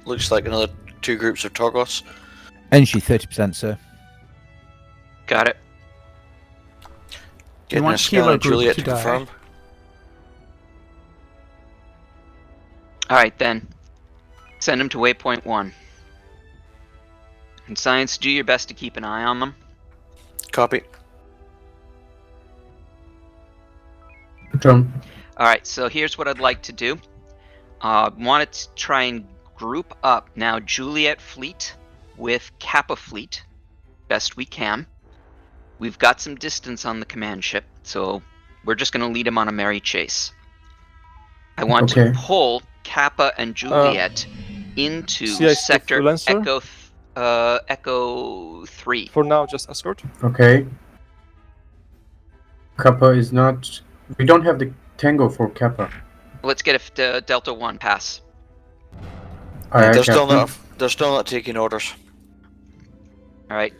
looks like another 2 groups of Torgos. Energy 30%, sir. Got it. Getting want a scan Kilo on group Juliet to to die. confirm. Alright then. Send them to waypoint 1. And Science, do your best to keep an eye on them. Copy. John. Alright, so here's what I'd like to do. Want to try and group up now Juliet fleet with Kappa fleet, best we can. We've got some distance on the command ship, so we're just going to lead them on a merry chase. I want to pull Kappa and Juliet into CIC sector Lancer? Echo 3. For now, just escort. Okay. Kappa is not... We don't have the Tango for Kappa. Let's get a Delta 1 pass. They're still not taking orders. Alright.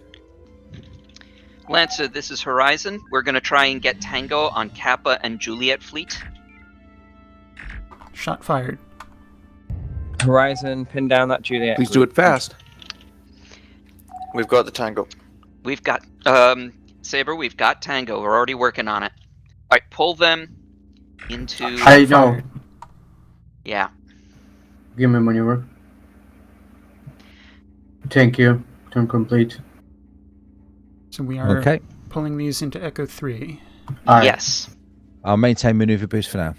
Lancer, this is Horizon. We're going to try and get Tango on Kappa and Juliet fleet. Shot fired. Horizon, pin down that Juliet. Please do it fast. We've got the Tango. We've got, Saber, we've got Tango. We're already working on it. Alright, pull them into... I know. Yeah. Give me maneuver. Thank you. Turn complete. So we are Okay. pulling these into Echo 3. Yes. I'll maintain maneuver boost for now.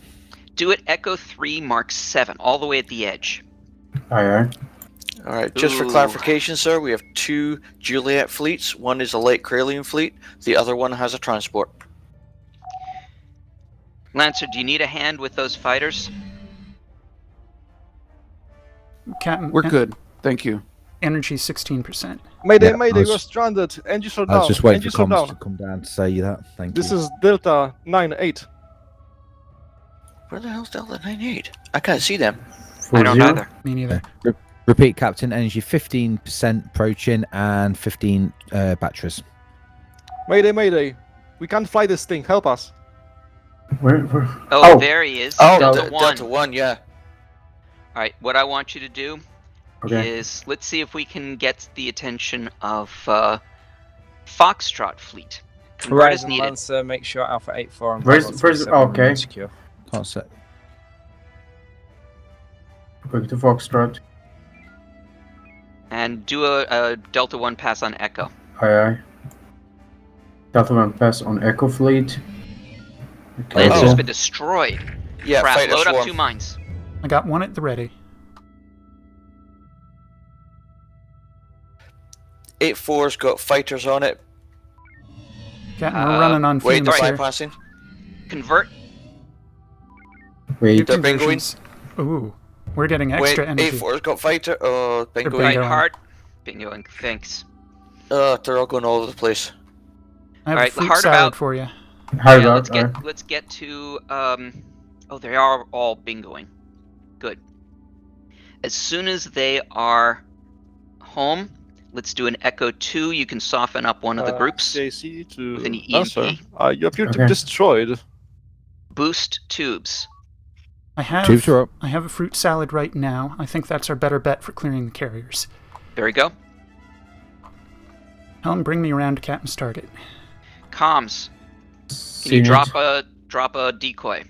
Do it Echo 3 Mark 7, all the way at the edge. Aye. Alright, just for Ooh. clarification, sir, we have 2 Juliet fleets. One is a light Kralian fleet, the other one has a transport. Lancer, do you need a hand with those fighters? Captain, We're good. Thank you. Energy 16%. Mayday, Yeah, Mayday, I was- we're stranded. Engines are I down. was just waiting for Engines are comms to down. come down to say that. Thank This you. is Delta 9-8. Where the hell's Delta 98? I can't see them. I don't either. Me neither. Repeat, Captain. Energy 15% approaching and 15 batteries. Mayday, Mayday. We can't fly this thing. Help us. Where? Oh, there he is. Oh, Delta 1. Delta 1, yeah. Alright, what I want you to do Okay. is, let's see if we can get the attention of Foxtrot fleet. Convert as Horizon, needed. Lancer, make sure Alpha 84 and Where's- Bravo where's- 37 okay. remain secure. Can't say. Quick to Foxtrot. And do a Delta 1 pass on Echo. Aye. Delta 1 pass on Echo Fleet. Lancer's been destroyed. Yeah, Crap, fighter load up swarm. 2 mines. I got one at the ready. 8-4's got fighters on it. Captain, we're running on Wait, fumes they're here. bypassing. Convert. Wait. They're bingoing. Conversions. Ooh, we're getting Wait, extra energy. 8-4's got fighter. Oh, bingoing. Right, bingoing. hard. Bingoing, thanks. They're all going all over the place. I have Alright, a fruit hard salad about- for you. Hard Yeah, out. let's get to oh, they are all bingoing. Good. As soon as they are home, let's do an Echo 2. You can soften up one of the groups. CIC to with an Lancer. EMP. You appear to Okay. be destroyed. Boost tubes. I have Tubes are up. I have a fruit salad right now. I think that's our better bet for clearing the carriers. There we go. Helm, bring me around to Captain's target. Comms. Can you drop a decoy?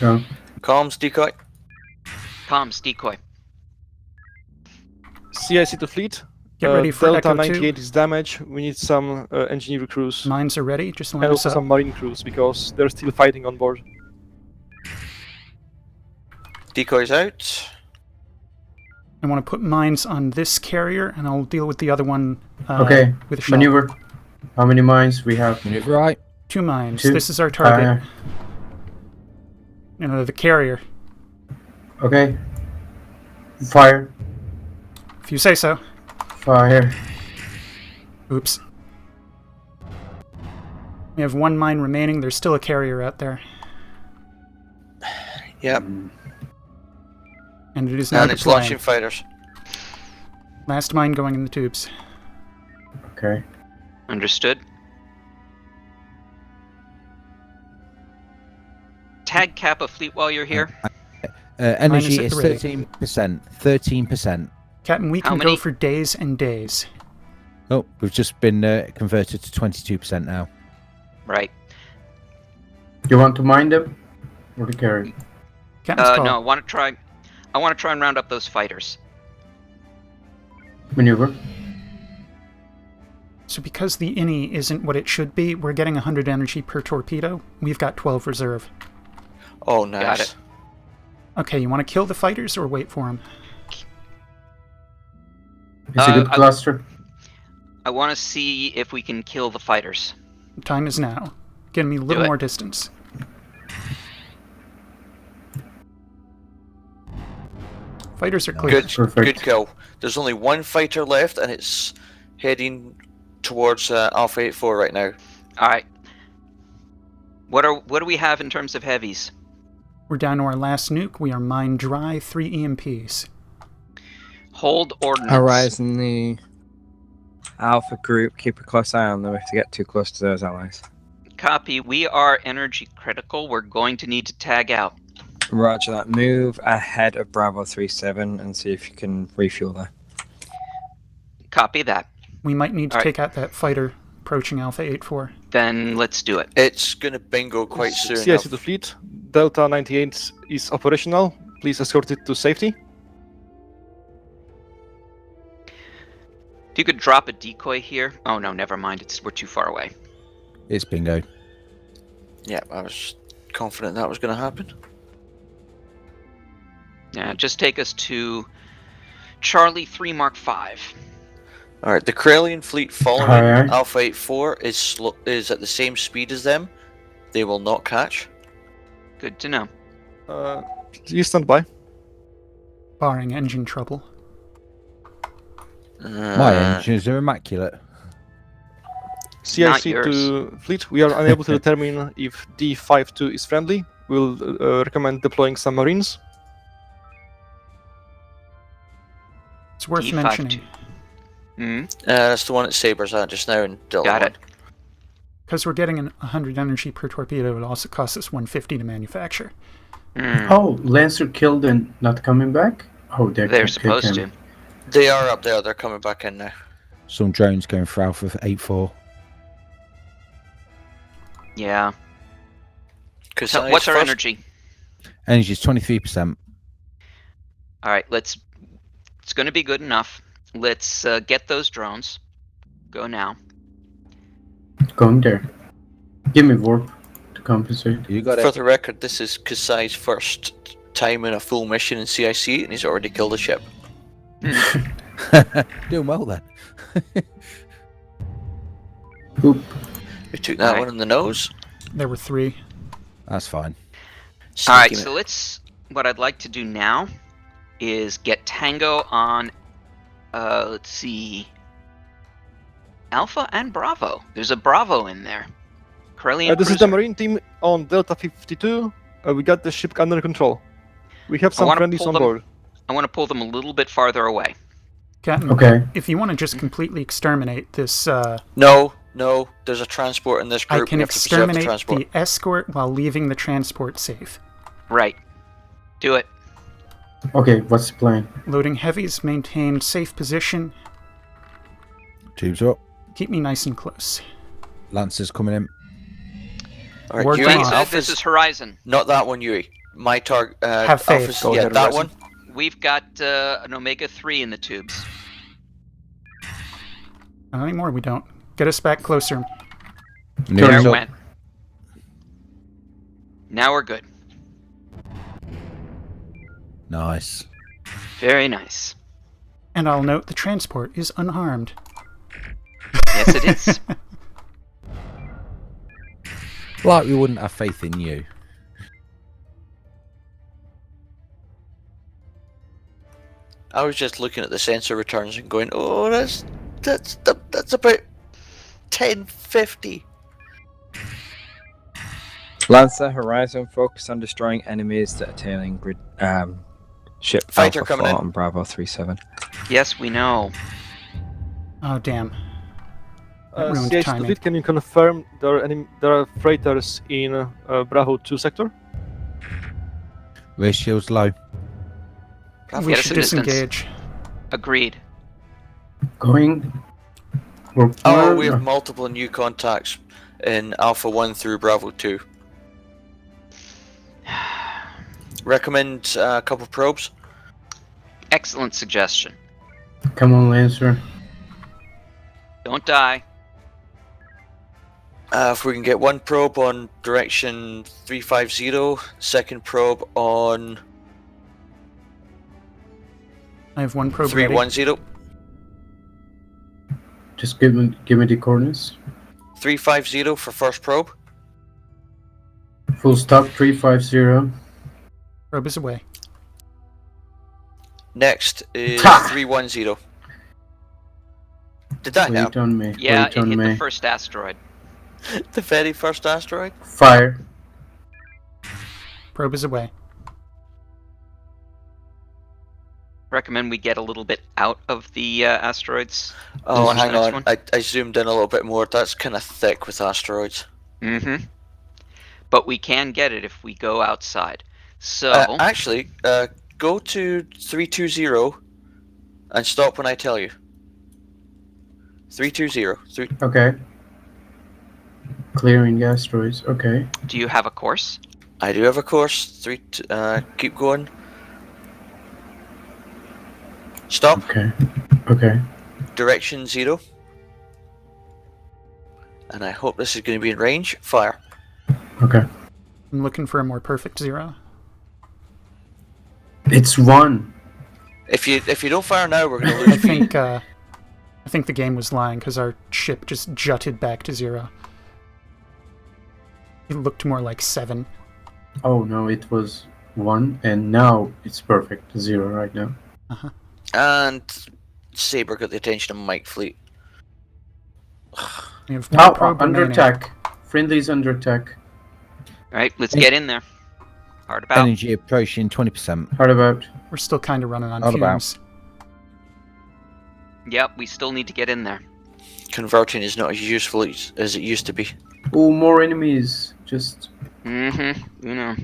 No. Comms decoy. Comms decoy. CIC to fleet. Get ready for Delta Echo 98 2. is damaged. We need some engineer crews. Mines are ready. Just line And us also up. some marine crews because they're still fighting on board. Decoys out. I want to put mines on this carrier, and I'll deal with the other one Okay. with a shell. Maneuver. How many mines we have? Maneuver right. 2 mines. 2. This is our target. The carrier. Okay. Fire. If you say so. Fire. Oops. We have 1 mine remaining. There's still a carrier out there. Yep. And it is now And it's deploying. launching fighters. Last mine going in the tubes. Okay. Understood. Tag cap a fleet while you're here. Energy Minus is at the ready. 13%. 13%. Captain, we How can many? go for days and days. Oh, we've just been converted to 22% now. Right. You want to mine them? Or the carrier? Captain's call. No, I want to try and round up those fighters. Maneuver. So because the INI isn't what it should be, we're getting 100 energy per torpedo. We've got 12 reserve. Oh, nice. Got it. Okay, you want to kill the fighters or wait for them? It's a good cluster. I want to see if we can kill the fighters. Time is now. Give me a little more distance. Fighters are clear. Good kill. There's only 1 fighter left, and it's heading towards Alpha 84 right now. All right. What do we have in terms of heavies? We're down to our last nuke. We are mine dry. 3 EMPs. Hold ordnance. Horizon, the Alpha group, keep a close eye on them if they get too close to those allies. Copy. We are energy critical. We're going to need to tag out. Roger that. Move ahead of Bravo 37 and see if you can refuel there. Copy that. We might need to take out that fighter approaching Alpha 84. Then let's do it. It's going to bingo quite soon. CIC to fleet. Delta 98 is operational. Please escort it to safety. If you could drop a decoy here. Oh no, never mind. We're too far away. It's bingo. Yeah, I was confident that was going to happen. Yeah, just take us to Charlie 3 Mark 5. Alright, the Corellian fleet following Alright. Alpha 84 is at the same speed as them. They will not catch. Good to know. Please stand by. Barring engine trouble. My engines are immaculate. CIC to fleet. We are unable to determine if D52 is friendly. We'll recommend deploying some marines. It's worth D52. mentioning. That's the one that Saber's at just now. And Got it. Because we're getting 100 energy per torpedo, it also costs us 150 to manufacture. Oh, Lancer killed and not coming back? Oh, They're supposed to. They are up there. They're coming back in now. Some drones going for Alpha 84. Yeah. So what's our energy? Energy is 23%. All right, it's going to be good enough. Let's get those drones. Go now. Going there. Give me warp to compensate. You got it. For the record, this is Kasai's first time in a full mission in CIC, and he's already killed a ship. Doing well then. Boop. We took that one in the nose. There were 3. That's fine. All right, so what I'd like to do now is get Tango on, let's see, Alpha and Bravo. There's a Bravo in there. Corellian This is cruiser. the marine team on Delta 52. We got the ship under control. We have some friendlies on board. I want to pull them a little bit farther away. Captain, Okay. if you want to just completely exterminate this... No, there's a transport in this group. I can We have to preserve the exterminate transport. the escort while leaving the transport safe. Right. Do it. Okay, what's the plan? Loading heavies, maintain safe position. Tubes are up. Keep me nice and close. Lancers coming in. All right, Ward's Yui, on. This is Horizon. Not that one, Yui. My target. Have faith. Alpha's, Go yeah, ahead, that Horizon. one. We've got an Omega-3 in the tubes. Not anymore, we don't. Get us back closer. There Nearly it up. went. Now we're good. Nice. Very nice. And I'll note the transport is unharmed. Yes, it is. Like we wouldn't have faith in you. I was just looking at the sensor returns and going, oh, that's about 1050. Lancer, Horizon, focus on destroying enemies that are tailing grid ship Fighter Alpha coming 4 in. on Bravo 37. Yes, we know. Oh, damn. That ruined CH timing. Fleet, can you confirm there are freighters in Bravo 2 sector? Race shields low. We Get us should a distance. disengage. Agreed. Going. Oh, we have multiple new contacts in Alpha 1 through Bravo 2. Recommend a couple probes. Excellent suggestion. Come on, Lancer. Don't die. If we can get one probe on direction 350, second probe on I have one probe ready. 310. Just give me the coordinates. 350 for first probe. Full stop 350. Probe is away. Next is Ha! 310. Did that Wait help? on me. Yeah, Wait it on hit me. the first asteroid. The very first asteroid? Fire. Probe is away. Recommend we get a little bit out of the asteroids. Oh, Who's the hang next on. one? I zoomed in a little bit more. That's kind of thick with asteroids. Mm-hmm. But we can get it if we go outside. So, Actually, go to 320 and stop when I tell you. 320. Okay. Clearing asteroids. Okay. do you have a course? I do have a course. Keep going. Stop. Okay. Okay. Direction 0. And I hope this is going to be in range. Fire. Okay. I'm looking for a more perfect 0. It's 1. If you don't fire now, we're going to I lose speed. I think the game was lying because our ship just jutted back to 0. It looked more like 7. Oh no, it was 1, and now it's perfect 0 right now. Uh-huh. And Saber got the attention of Mike Fleet. We have one Oh, probe under remaining. attack. Friendly's under attack. Alright, let's get in there. Hard about. Energy approaching 20%. Hard about. We're still kind of running on Hard about. fumes. Yep, we still need to get in there. Converting is not as useful as it used to be. Oh, more enemies. Just. Mm-hmm. You know.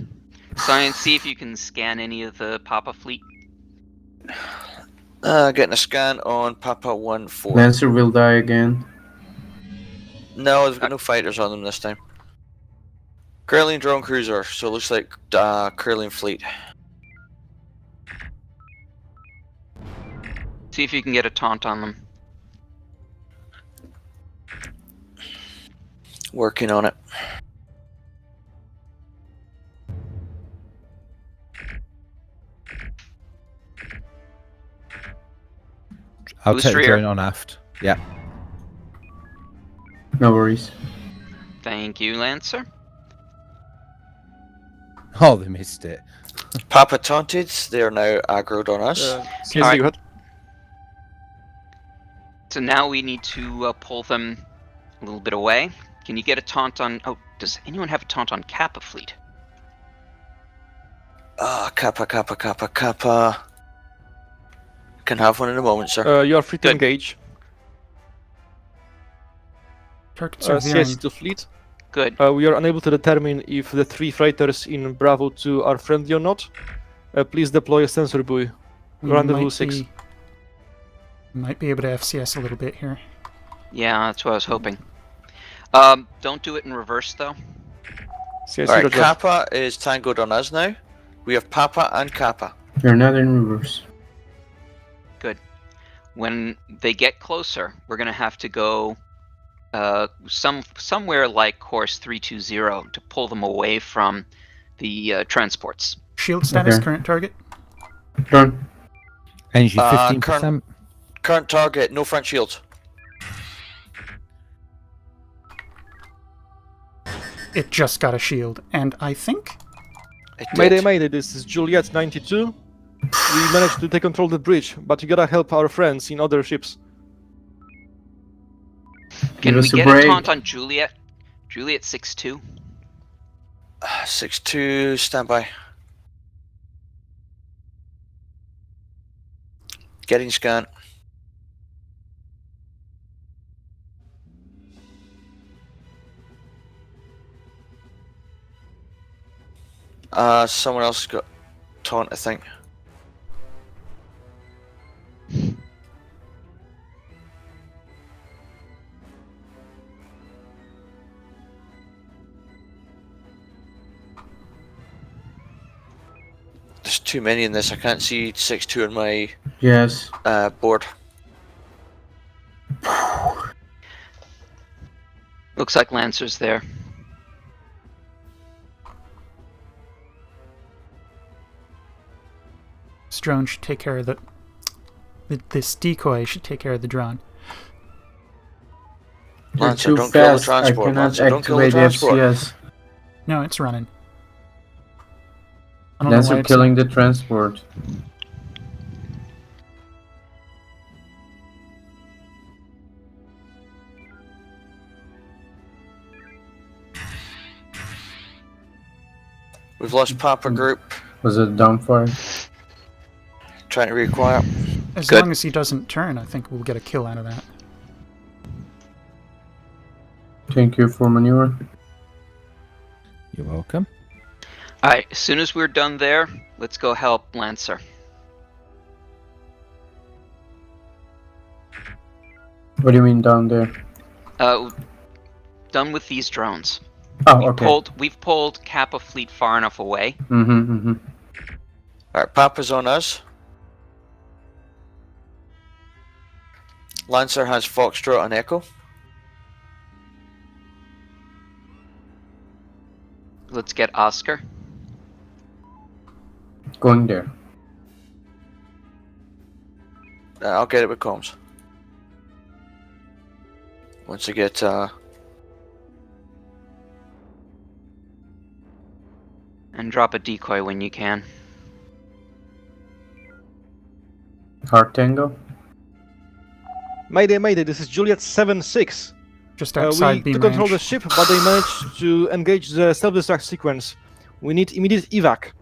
Science, see if you can scan any of the Papa fleet. Getting a scan on Papa 1-4. Lancer will die again. No, they've got no fighters on them this time. Curling drone cruiser, so it looks like Curling fleet. See if you can get a taunt on them. Working on it. I'll Who's take the rear? drone on aft. Yeah. No worries. Thank you, Lancer. Oh, they missed it. Papa taunted, they are now aggroed on us. CSD, Alright. go ahead. So now we need to pull them a little bit away. Can you get a taunt on... Oh, does anyone have a taunt on Kappa fleet? Kappa. Can have one in a moment, sir. You are free to Good. engage. Targets are veering. CSD to fleet. Good. We are unable to determine if the 3 freighters in Bravo 2 are friendly or not. Please deploy a sensor buoy. We Rendezvous might 6. Might be able to FCS a little bit here. Yeah, that's what I was hoping. Don't do it in reverse, though. Alright, Kappa is tangled on us now. We have Papa and Kappa. You're not in reverse. Good. When they get closer, we're going to have to go somewhere like course 320 to pull them away from the transports. Shield status, Okay. current target? Done. Energy 15%. Current target, no front shields. It just got a shield, and I think... Mayday, this is Juliet 92. We managed to take control of the bridge, but you gotta help our friends in other ships. Can we get a taunt on Juliet? Juliet 6-2? 6-2, standby. Getting scan. Someone else got taunt, I think. There's too many in this. I can't see 6-2 on my board. Looks like Lancer's there. This drone should take care of the... This decoy should take care of the drone. Lancer, don't kill the transport. Lancer, don't kill the transport. No, it's running. Lancer killing the transport. We've lost Papa group. Was it downfire? Trying to reacquire. As long as he doesn't turn, I think we'll get a kill out of that. Thank you for maneuver. You're welcome. Alright, as soon as we're done there, let's go help Lancer. What do you mean down there? Done with these drones. Oh, okay. We've pulled Kappa fleet far enough away. Alright, Papa's on us. Lancer has Foxtrot and Echo. Let's get Oscar. Going there. I'll get it with comms. Once I get And drop a decoy when you can. Hard tango. Mayday, this is Juliet 7-6. Just outside we beam took control of the range. ship, but they managed to engage the self-destruct sequence. We need immediate evac.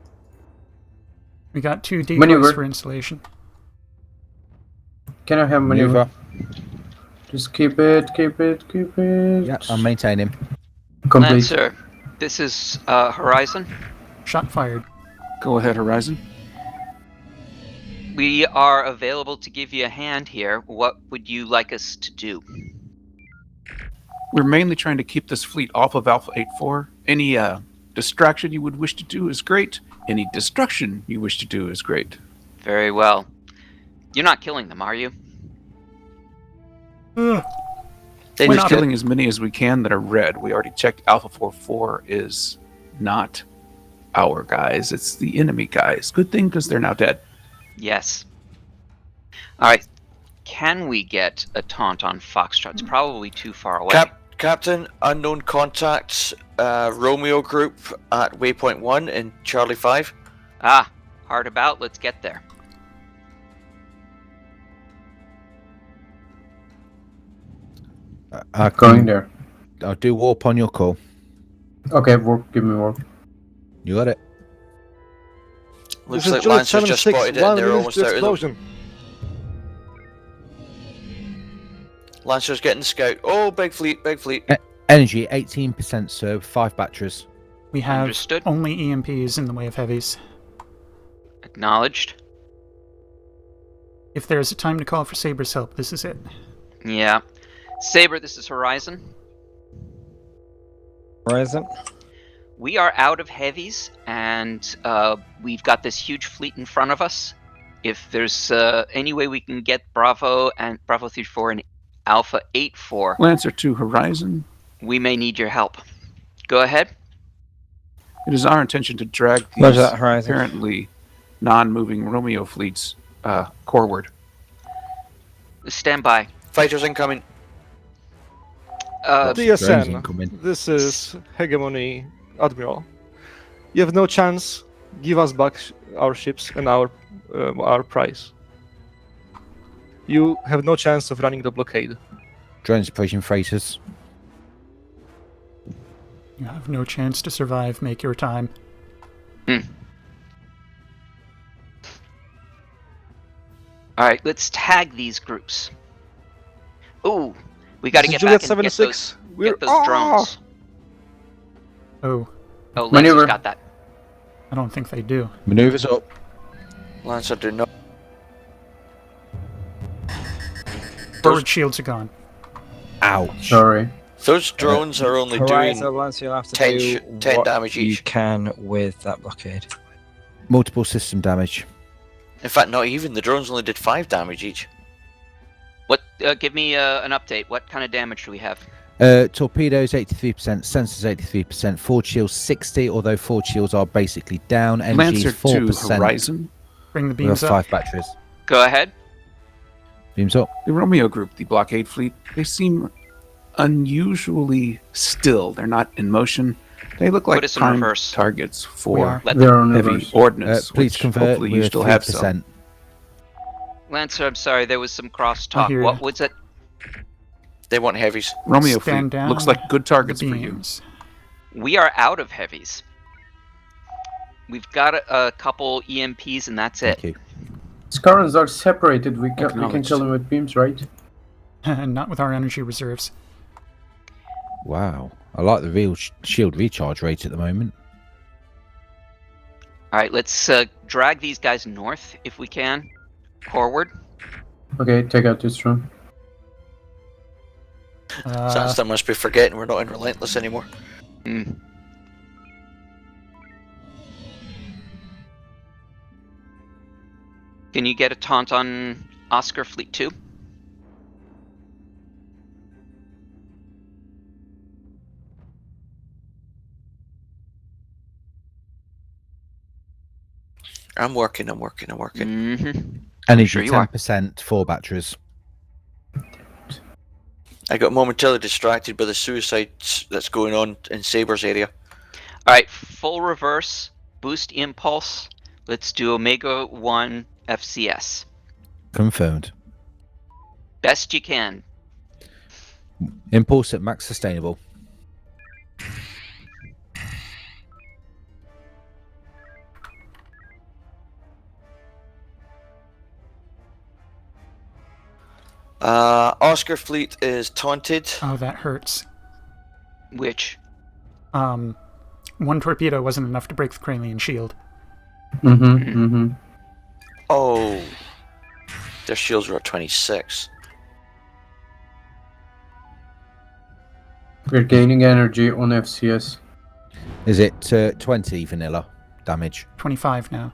We got 2 decoys Maneuver. for installation. Can I have maneuver? Just keep it. Yeah, I'll maintain him. Complete. Lancer, this is Horizon. Shot fired. Go ahead, Horizon. We are available to give you a hand here. What would you like us to do? We're mainly trying to keep this fleet off of Alpha 8-4. Any distraction you would wish to do is great. Any destruction you wish to do is great. Very well. You're not killing them, are you? We're just killing as many as we can that are red. We already checked Alpha 4-4 is not our guys. It's the enemy guys. Good thing because they're now dead. Yes. Alright. Can we get a taunt on Foxtrot? It's probably too far away. Captain, unknown contacts, Romeo group at waypoint 1 in Charlie 5. Ah, hard about. Let's get there. Going there. I'll do warp on your call. Okay, warp. Give me warp. You got it. Looks like Lancer's just spotted it and they're almost out of them. Lancer's getting scout. Oh, big fleet. Energy 18%, sir. 5 batteries. We have Understood. only EMPs in the way of heavies. Acknowledged. If there's a time to call for Saber's help, this is it. Yeah. Saber, this is Horizon. Horizon. We are out of heavies, and we've got this huge fleet in front of us. If there's any way we can get Bravo 34 and Alpha 84, Lancer to Horizon. we may need your help. Go ahead. It is our intention to drag Where's these that Horizon? apparently non-moving Romeo fleets forward. Stand by. Fighters incoming. Drones TSN, incoming. this is Hegemony Admiral. You have no chance. Give us back our ships and our prize. You have no chance of running the blockade. Drones approaching freighters. You have no chance to survive. Make your time. Alright, let's tag these groups. Ooh, we gotta This is get back Juliet and get 76. get those drones. Oh, Oh, Maneuver. Lancer's got that. I don't think they do. Maneuvers up. Lancer do not. Forward shields are gone. Ouch. Sorry. Those drones are only Horizon, doing Lance, you'll have to 10 do 10 what damage you each. can with that blockade. Multiple system damage. In fact, not even. The drones only did 5 damage each. What? Give me an update. What kind of damage do we have? Torpedoes 83%, sensors 83%, forward shields 60, although forward shields are basically down. Lancer Energies to 4%. Horizon. Bring the We have beams up. 5 batteries. Go ahead. Beams up. The Romeo group, the blockade fleet, they seem unusually still. They're not in motion. They look like Put us in prime reverse. targets We for are. Let They're on heavy reverse. ordnance, Please which convert. hopefully you We're still at have some. 3%. Lancer, I'm sorry, there was some I crosstalk. hear What ya. was it? They want heavies. Romeo Stand fleet down. looks like good targets The for you. beams. We are out of heavies. We've got a couple EMPs, and that's it. Thank you. Scarons are separated. We can Acknowledged. kill them with beams, right? Not with our energy reserves. Wow. I like the real shield recharge rate at the moment. Alright, let's drag these guys north, if we can. Forward. Okay, take out this drone. Sandstorm must be forgetting we're not in Relentless anymore. Mm. Can you get a taunt on Oscar Fleet 2? I'm working. Mm-hmm. Energy Sure you are. 10%, 4 batteries. I got momentarily distracted by the suicide that's going on in Saber's area. Alright, full reverse, boost impulse. Let's do Omega 1 FCS. Confirmed. Best you can. Impulse at max sustainable. Oscar Fleet is taunted. Oh, that hurts. Which? One torpedo wasn't enough to break the Kralian shield. Oh. Their shields were at 26. We're gaining energy on FCS. Is it 20 vanilla damage? 25 now.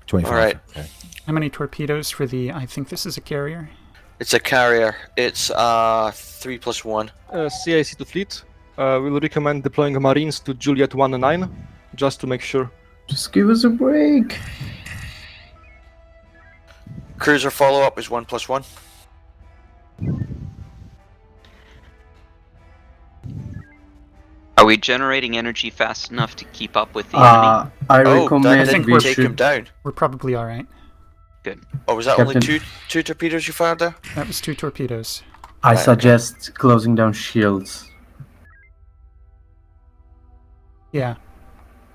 25. Alright. Okay. How many torpedoes for the... I think this is a carrier? It's a carrier. It's 3+1. CIC to fleet. We'll recommend deploying Marines to Juliet 1 and 9, just to make sure. Just give us a break. Cruiser follow-up is 1+1. Are we generating energy fast enough to keep up with the enemy? I Oh, recommend that didn't we take him should. down. We're probably alright. Good. Oh, was that Captain. only two torpedoes you fired there? That was 2 torpedoes. I Right, okay. suggest closing down shields. Yeah.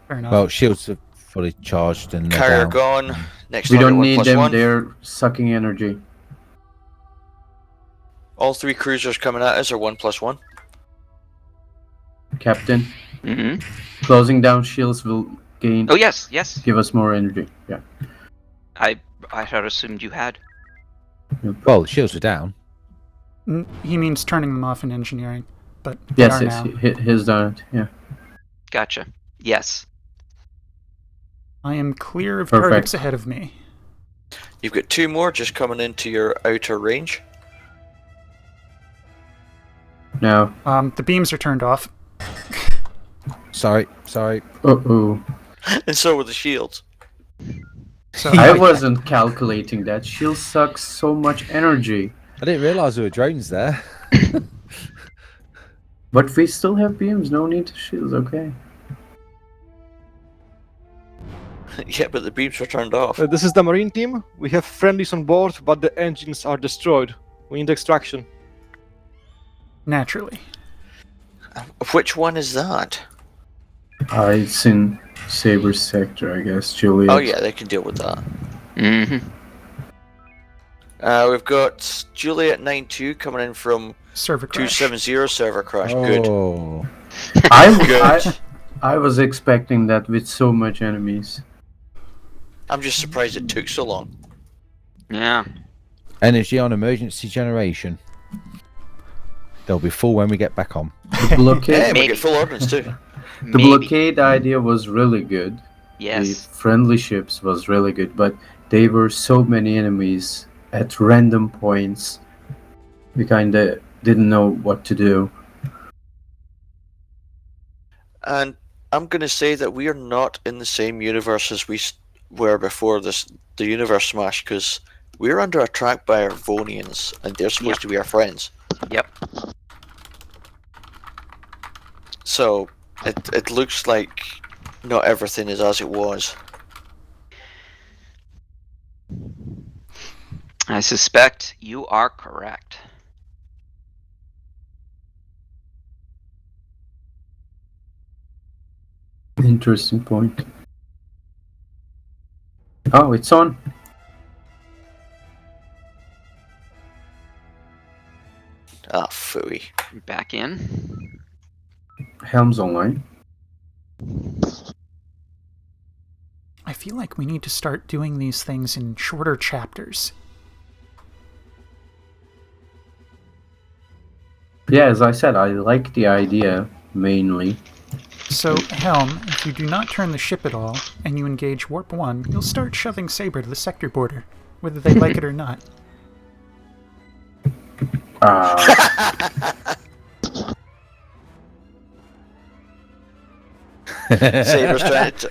Fair enough. Well, shields are fully charged and they're Carrier down. gone. Next We target don't need them. 1+1. They're sucking energy. All 3 cruisers coming at us are 1+1. Captain, Mm-hmm. closing down shields will gain. Oh, yes, yes. Give us more energy. Yeah. I had assumed you had. Well, the shields are down. He means turning them off in engineering, but Yes, they are yes, now. he's done it. Yeah. Gotcha. Yes. I am clear of Perfect. targets ahead of me. You've got 2 more just coming into your outer range. No. The beams are turned off. Sorry. Uh-oh. And so were the shields. So I wasn't calculating that. Shield sucks so much energy. I didn't realise there were drones there. But we still have beams. No need to shields. Okay. Yeah, but the beams were turned off. This is the Marine team. We have friendlies on board, but the engines are destroyed. We need extraction. Naturally. Which one is that? It's in Saber sector, I guess. Juliet. Oh yeah, they can deal with that. Mm-hmm. We've got Juliet 92 coming in from server crash. 270 server crash. Oh. Good. I was expecting that with so much enemies. I'm just surprised it took so long. Yeah. Energy on emergency generation. They'll be full when we get back on. The blockade. Yeah, we get full ordnance too. The blockade idea was really good. Yes. The friendly ships was really good, but there were so many enemies at random points. We kinda didn't know what to do. And I'm gonna say that we are not in the same universe as we were before the universe smash, because we're under attack by our Vonians, and they're supposed to be our friends. Yep. So it looks like not everything is as it was. I suspect you are correct. Interesting point. Oh, it's on. Ah, phooey. Back in. Helm's online. I feel like we need to start doing these things in shorter chapters. Yeah, as I said, I like the idea mainly. So, Helm, if you do not turn the ship at all, and you engage Warp 1, you'll start shoving Saber to the sector border, whether they like it or not. Saber's trying to...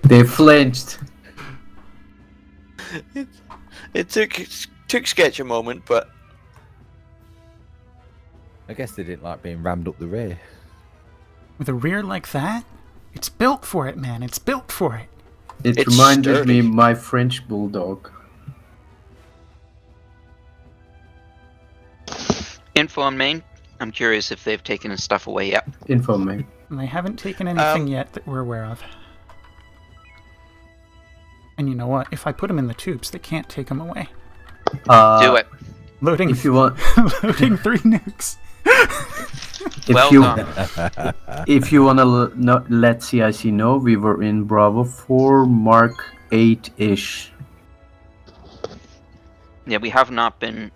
They flinched. It took Sketch a moment, but... I guess they didn't like being rammed up the rear. With a rear like that? It's built for it, man. It's built for it. It reminded me of my French bulldog. Info on main. I'm curious if they've taken his stuff away yet. Info main. And they haven't taken anything yet that we're aware of. And you know what? If I put them in the tubes, they can't take them away. Do it. Loading. If you want. Loading 3 nukes. If you want to let CIC know, we were in Bravo 4 Mark 8-ish. Yeah, we have not been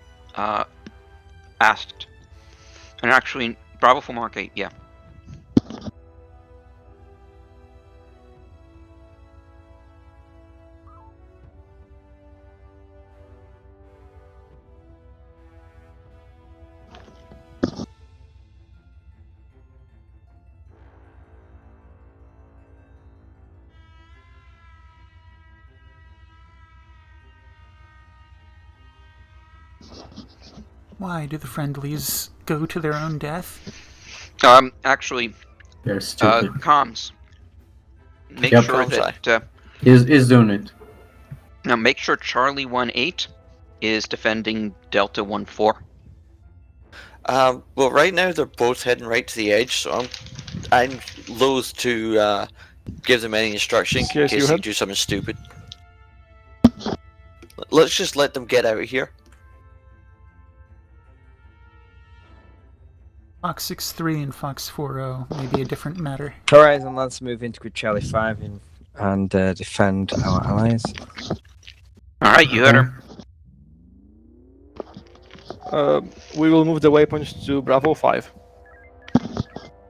asked. And actually, Bravo for Mark 8, yeah. Why do the friendlies go to their own death? Actually, they're stupid. Comms. Make Yep. sure that is doing it. now make sure Charlie 1-8 is defending Delta 1-4. Well, right now they're both heading right to the edge, so I'm loath to give them any instruction in case they do something stupid. Let's just let them get out of here. Fox 6-3 and Fox 4-0 may be a different matter. Horizon, let's move into Grid Charlie 5 and defend our allies. Alright, you heard her. we will move the waypoints to Bravo 5.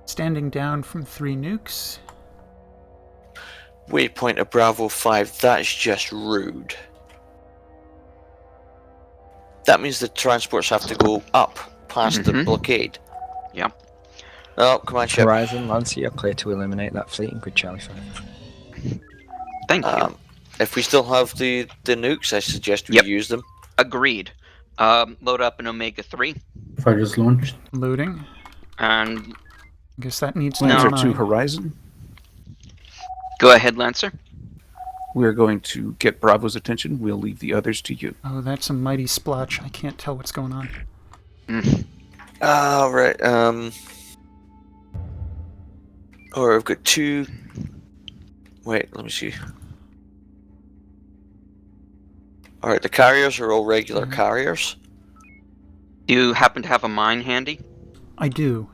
Standing down from 3 nukes. Waypoint of Bravo 5, that's just rude. That means the transports have to go up past the blockade. Yeah. Oh, come on, ship. Horizon, Lancer, you're clear to eliminate that fleet in Grid Charlie 5. Thank you. If we still have the nukes, I suggest we use them. Agreed. Load up an Omega 3. Fighters launched. Loading. And I guess that needs Lancer to 2 Horizon. Go ahead, Lancer. We're going to get Bravo's attention. We'll leave the others to you. Oh, that's a mighty splotch. I can't tell what's going on. Right. Or I've got 2. Wait, let me see. Alright, the carriers are all regular carriers. Do you happen to have a mine handy? I do.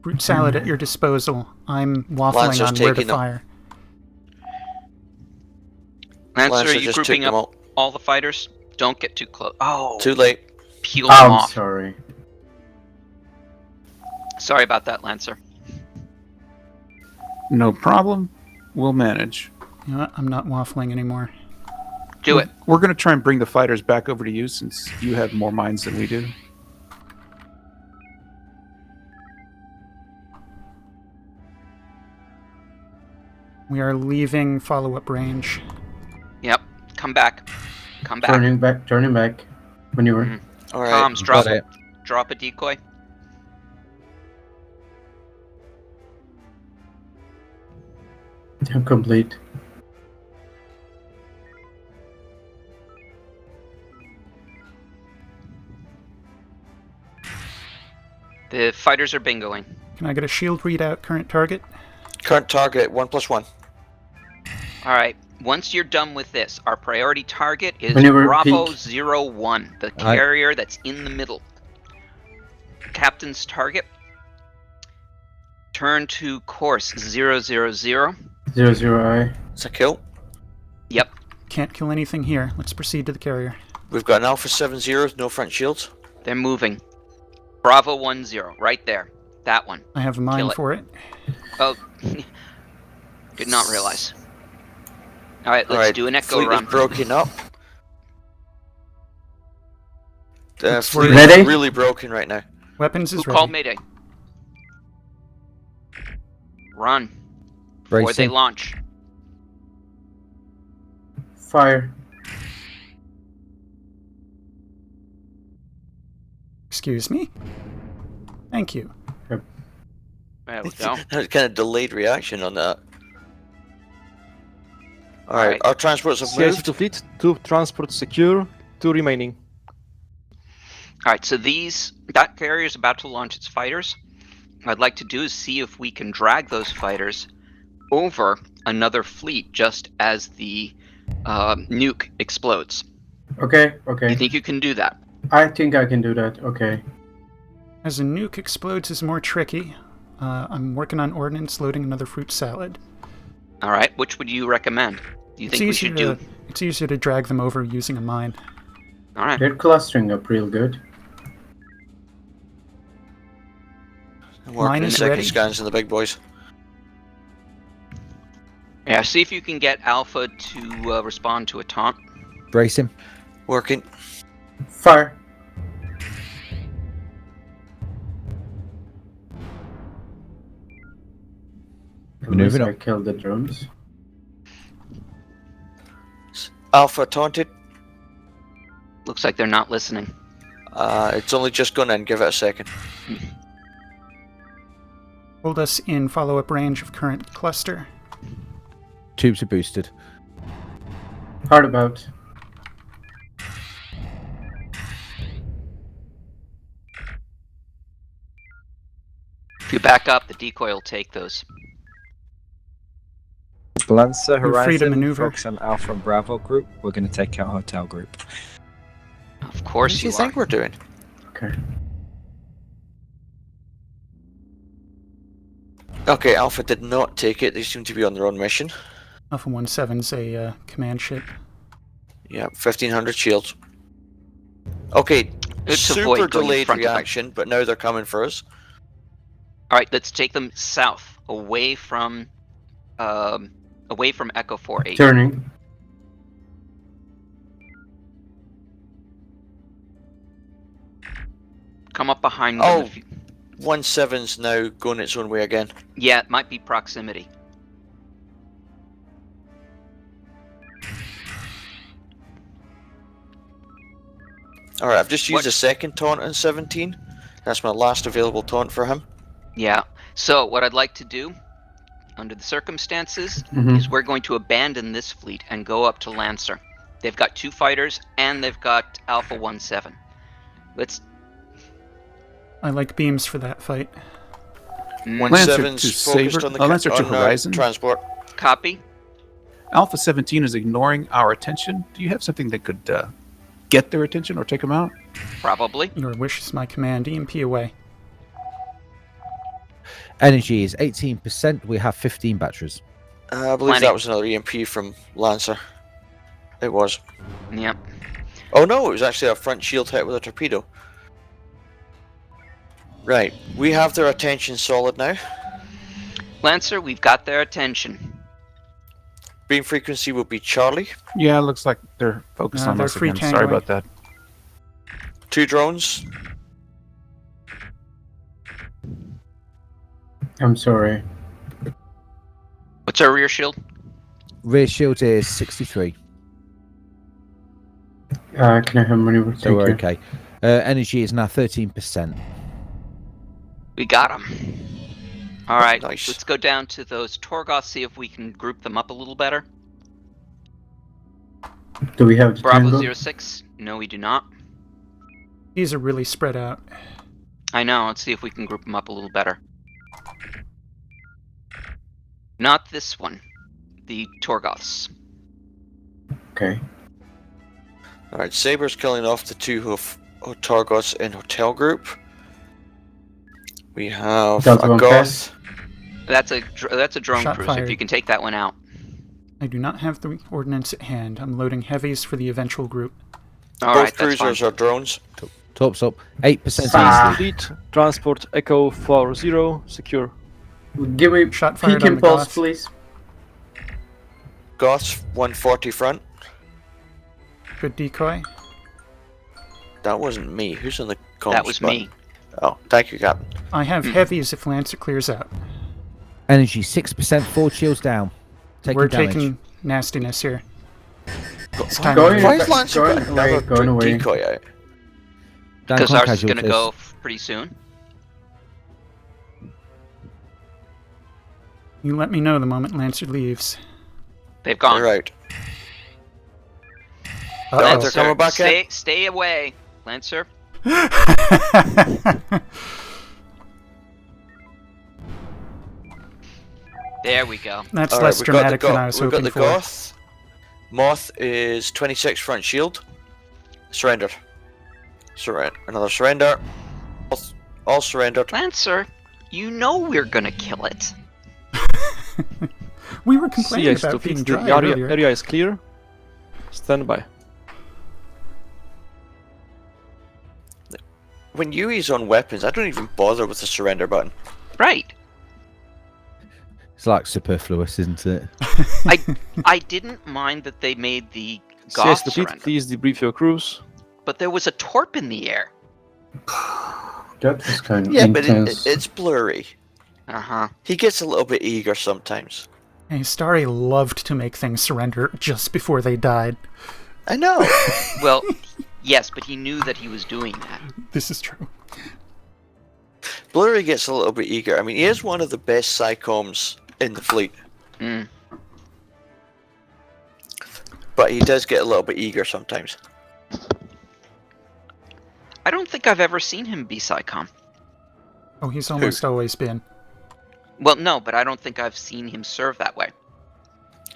Fruit salad at your disposal. I'm waffling Lancer's on where to taking them. fire. Lancer, are you just grouping took them up all the fighters? Don't get too close. Oh, Too late. peel them I'm off. sorry. Sorry about that, Lancer. No problem. We'll manage. You know what? I'm not waffling anymore. Do it. We're going to try and bring the fighters back over to you since you have more mines than we do. We are leaving follow-up range. Yep. Come back. Come back. Turning back. Maneuver. All right. Comms, drop a decoy. Complete. The fighters are bingoing. Can I get a shield readout? Current target? Current target 1+1. All right. Once you're done with this, our priority target is Maneuver Bravo peak. 01, the carrier that's in the middle. Captain's target. Turn to course 000. 00I. It's a kill. Yep. Can't kill anything here. Let's proceed to the carrier. We've got an Alpha 70, no front shields. They're moving. Bravo 10, right there. That one. I have a mine for it. Oh, did not realize. All right, let's do an echo fleet run. is broken up. The Looks fleet ready. is really broken right now. Weapons is Who called ready. Mayday? Run. Before they Bracing. launch. Fire. Excuse me? Thank you. There we go. That's kind of delayed reaction on that. Alright, our transports have CIC moved. to fleet, 2 transports secure, 2 remaining. All right, so that carrier is about to launch its fighters. What I'd like to do is see if we can drag those fighters over another fleet just as the nuke explodes. Okay. Do you think you can do that? I think I can do that. Okay. As a nuke explodes is more tricky. I'm working on ordnance, loading another fruit salad. All right, which would you recommend? Do you think we should do? It's easier to drag them over using a mine. All right. They're clustering up real good. I'm working Mine is second ready. scans in the big boys. Yeah, see if you can get Alpha to respond to a taunt. Brace him. Working. Fire. Maneuvering I up. killed the drones. Alpha taunted. Looks like they're not listening. It's only just gone in. Give it a second. Hold us in follow-up range of current cluster. Tubes are boosted. Hard about. If you back up, the decoy will take those. Lancer, You're free to Horizon, maneuver. focus on Alpha and Bravo group. We're going to take out Hotel group. Of course What do you you think are. we're doing? Okay. Okay, Alpha did not take it. They seem to be on their own mission. Alpha 17's a command ship. Yeah, 1500 shields. Okay, super delayed reaction, but now they're coming for us. All right, let's take them south, away from Echo 4-8. Turning. Come up behind them. Oh, 1-7's now going its own way again. Yeah, it might be proximity. Alright, I've just used a second taunt on 17. That's my last available taunt for him. Yeah. So what I'd like to do, under the circumstances, is we're going to abandon this fleet and go up to Lancer. They've got 2 fighters and they've got Alpha 1-7. I like beams for that fight. 1-7's focused on the Lancer to Horizon. Transport. Copy. Alpha 17 is ignoring our attention. Do you have something that could get their attention or take them out? Probably. Your wish is my command. EMP away. Energy is 18%. We have 15 batteries. I believe that was another EMP from Lancer. It was. Yep. Oh no, it was actually a front shield hit with a torpedo. Right, we have their attention solid now. Lancer, we've got their attention. Beam frequency will be Charlie. Yeah, it looks like they're focused on us again. Sorry about that. 2 drones. I'm sorry. What's our rear shield? Rear shield is 63. Can I have maneuver? So we're okay. Energy is now 13%. We got them. All right, nice. Let's go down to those Torgoths, see if we can group them up a little better. Do we have the Bravo tango? 06? No, we do not. These are really spread out. I know. Let's see if we can group them up a little better. Not this one. The Torgoths. Okay. Alright, Saber's killing off the 2 Torgoths in Hotel Group. We have a Goth. That's a drone Shot cruiser. fired. If you can take that one out. I do not have the ordnance at hand. I'm loading heavies for the eventual group. All Both right, that's cruisers fine. are drones. Tops up. 8% Space Fleet, transport Echo 40, secure. Give me Shot fired peek on the impulse, Goth. please. Goths 140 front. Good decoy. That wasn't me. Who's on the comms That was button? me. Oh, thank you, Captain. I have heavies if Lancer clears out. Energy 6%. 4 shields down. We're damage. taking nastiness here. It's time Going- to Why is Lancer going got away, another going away. decoy out? Because Down ours is going to casualties. go pretty soon. You let me know the moment Lancer leaves. They've gone. They're out. Uh-oh. Lancer coming back in. Stay away, Lancer. There we go. That's Alright, less we've got dramatic the than I was we've got hoping the for. Goth. Moth is 26 front shield. Surrendered. Another surrender. All surrendered. Lancer, you know we're going to kill it. We were complaining CS to about being fleet, dry the area, earlier. area is clear. Stand by. When Yui's on weapons, I don't even bother with the surrender button. Right. It's like superfluous, isn't it? I didn't mind that they made the CS Goth to fleet, surrender, please debrief your crews. but there was a torp in the air. That was kind of Yeah, but intense. it's blurry. Uh-huh. He gets a little bit eager sometimes. Hey, Starry loved to make things surrender just before they died. I know. Well, yes, but he knew that he was doing that. This is true. Blurry gets a little bit eager. I mean, he is one of the best psychoms in the fleet. Mm. But he does get a little bit eager sometimes. I don't think I've ever seen him be Psycom. Oh, he's almost always been. Well, no, but I don't think I've seen him serve that way.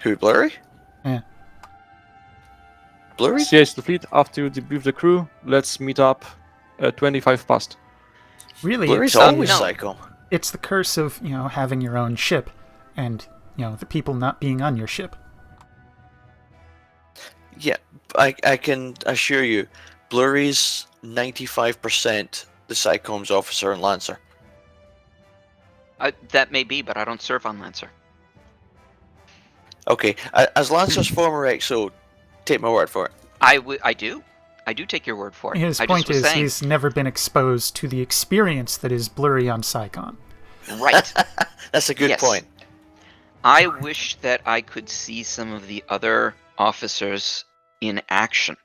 Who, Blurry? Yeah. Blurry? CS to fleet, after you debrief the crew, let's meet up at 25 past. Really, Blurry's it's, always no. psycho. it's the curse of, having your own ship and, the people not being on your ship. Yeah, I can assure you, Blurry's 95% the Psychom's officer and Lancer. That may be, but I don't serve on Lancer. Okay, as Lancer's former XO, take my word for it. I do. I do take your word for it. His point is he's never been exposed to the experience that is Blurry on Psychon. Right. That's a good point. I wish that I could see some of the other officers in action.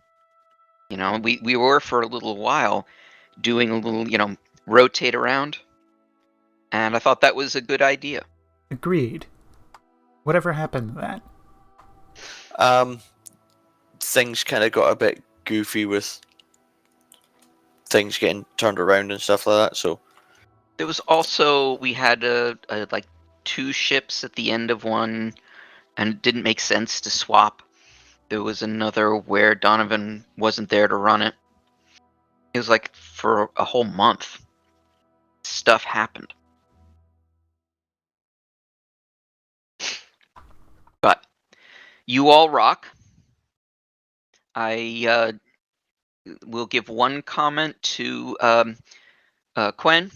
You know, we were for a little while doing a little, rotate around. And I thought that was a good idea. Agreed. Whatever happened to that? Things kind of got a bit goofy with things getting turned around and stuff like that, so... There was also, we had like 2 ships at the end of one, and it didn't make sense to swap. There was another where Donovan wasn't there to run it. It was like for a whole month. Stuff happened. But you all rock. I will give one comment to Quen.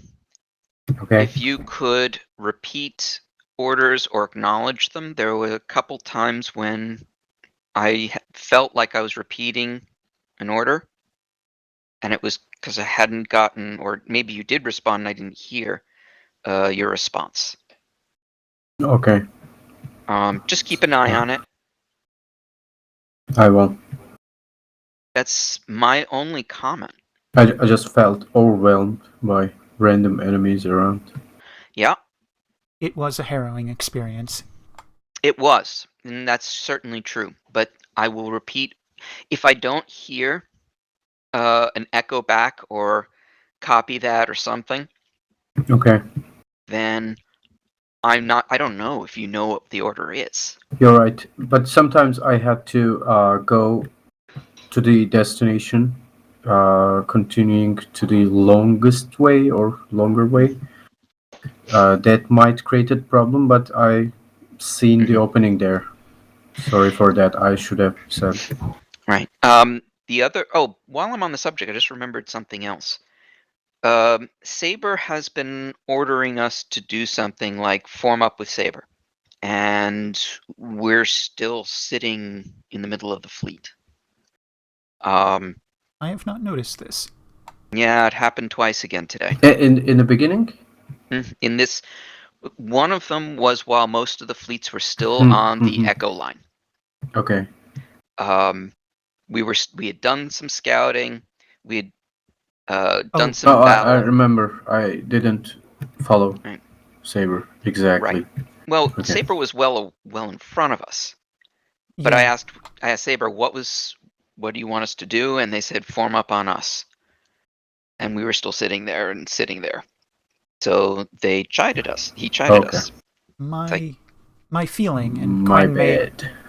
Okay. If you could repeat orders or acknowledge them. There were a couple times when I felt like I was repeating an order, and it was because I hadn't gotten, or maybe you did respond and I didn't hear your response. Okay. Just keep an eye on it. I will. That's my only comment. I just felt overwhelmed by random enemies around. Yeah. It was a harrowing experience. It was, and that's certainly true. But I will repeat, if I don't hear an echo back or copy that or something, Okay. then I don't know if you know what the order is. You're right. But sometimes I had to go to the destination, continuing to the longest way or longer way. That might create a problem, but I seen the opening there. Sorry for that. I should have said. Right. The other. Oh, while I'm on the subject, I just remembered something else. Saber has been ordering us to do something like form up with Saber, and we're still sitting in the middle of the fleet. I have not noticed this. Yeah, it happened twice again today. In the beginning? In this, one of them was while most of the fleets were still on the Echo line. Okay. We had done some scouting. We had done some battle. I remember. I didn't follow Saber exactly. Right. Well, Okay. Saber was well in front of us. But I asked Saber, what do you want us to do? And they said, form up on us. And we were still sitting there. So they chided us. He chided us. My feeling, and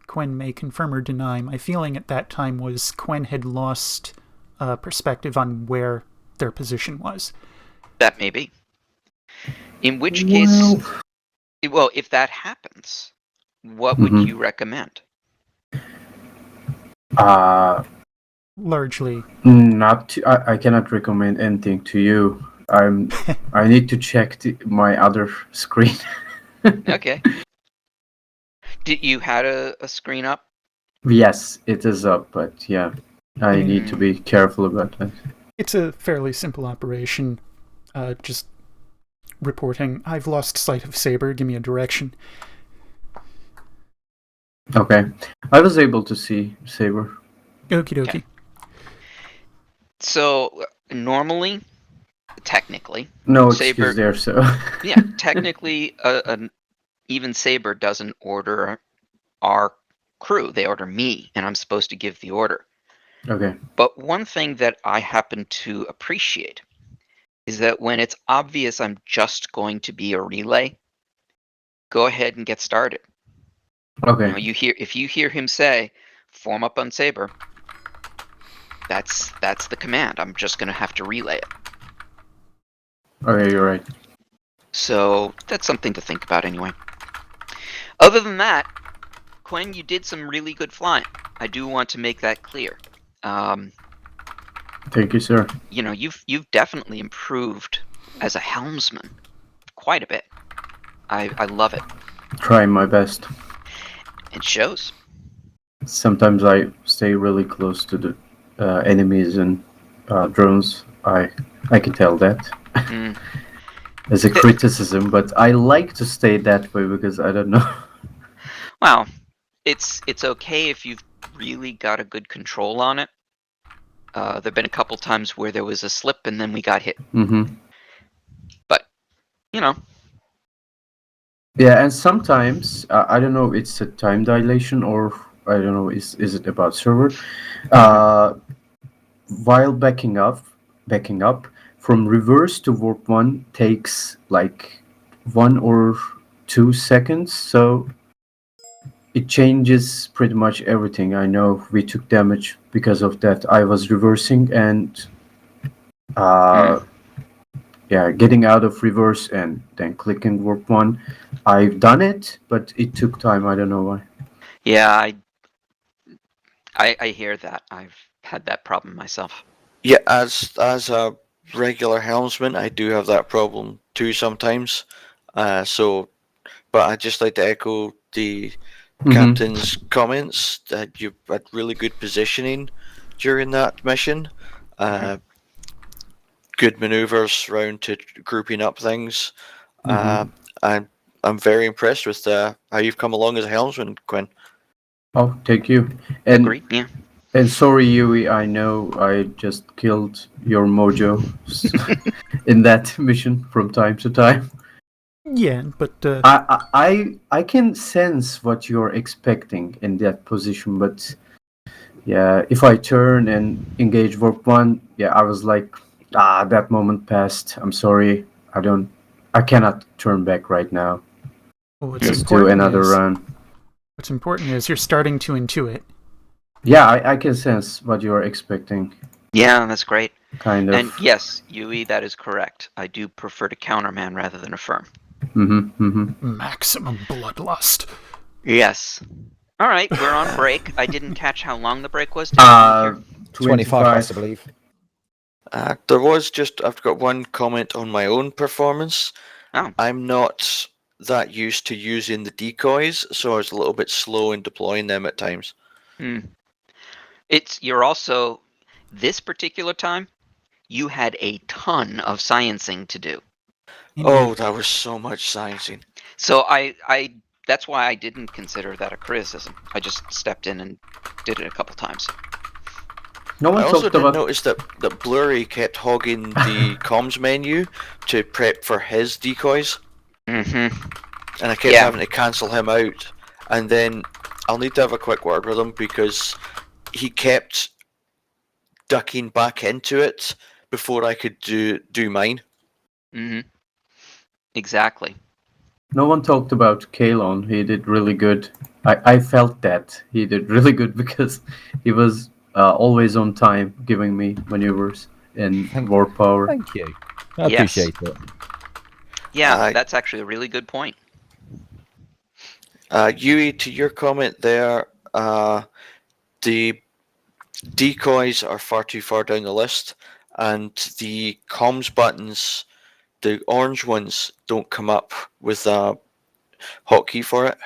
Quen may confirm or deny, my feeling at that time was Quen had lost perspective on where their position was. That may be. In which case, well, if that happens, what would you recommend? Largely. I cannot recommend anything to you. I need to check my other screen. Okay. Did you had a screen up? Yes, it is up, but yeah, I need to be careful about that. It's a fairly simple operation. Just reporting, I've lost sight of Saber, give me a direction. Okay. I was able to see Saber. Okie dokie. Okay. So, normally, technically... No Saber, excuse there, so... yeah, technically, even Saber doesn't order our crew. They order me, and I'm supposed to give the order. Okay. But one thing that I happen to appreciate is that when it's obvious I'm just going to be a relay, go ahead and get started. Okay. If you hear him say, form up on Saber, that's the command. I'm just going to have to relay it. Okay, you're right. So that's something to think about anyway. Other than that, Quen, you did some really good flying. I do want to make that clear. Thank you, sir. You know, you've definitely improved as a helmsman quite a bit. I love it. Trying my best. It shows. Sometimes I stay really close to the enemies and drones. I can tell that as a criticism, but I like to stay that way because I don't know. Well, it's okay if you've really got a good control on it. There've been a couple times where there was a slip and then we got hit. But, you know. Yeah, and sometimes I don't know. It's a time dilation, or I don't know. Is it about server? While backing up from reverse to warp 1 takes like 1 or 2 seconds. So it changes pretty much everything. I know we took damage because of that. I was reversing and getting out of reverse and then clicking warp 1. I've done it, but it took time. I don't know why. Yeah, I hear that. I've had that problem myself. Yeah, as a regular helmsman, I do have that problem too sometimes. But I'd just like to echo the captain's comments that you had really good positioning during that mission. Good maneuvers round to grouping up things. I'm very impressed with how you've come along as a helmsman, Quinn. Oh, thank you. And agreed, yeah. And sorry, Yui, I know I just killed your mojo in that mission from time to time. Yeah, but I can sense what you're expecting in that position, but yeah, if I turn and engage warp 1, yeah, I was like, that moment passed. I'm sorry, I cannot turn back right now. Well, Just do another run. What's important is you're starting to intuit. Yeah, I can sense what you're expecting. Yeah, that's great. Kind of. And yes, Yui, that is correct. I do prefer to counterman rather than affirm. Maximum bloodlust. Yes. All right, we're on break. I didn't catch how long the break was. 25 past, I believe. I've got one comment on my own performance. Oh. I'm not that used to using the decoys, so I was a little bit slow in deploying them at times. You're also, this particular time, you had a ton of sciencing to do. Oh, that was so much sciencing. So that's why I didn't consider that a criticism. I just stepped in and did it a couple times. No one I also talked did about... notice that Blurry kept hogging the comms menu to prep for his decoys. And I kept having to cancel him out. And then I'll need to have a quick word with him because he kept ducking back into it before I could do mine. Exactly. No one talked about Kalon. He did really good. I felt that he did really good because he was always on time, giving me maneuvers and warp power. Thank you. I appreciate it. Yeah, that's actually a really good point. Yui, to your comment there, the decoys are far too far down the list, and the comms buttons, the orange ones, don't come up with a hotkey for it.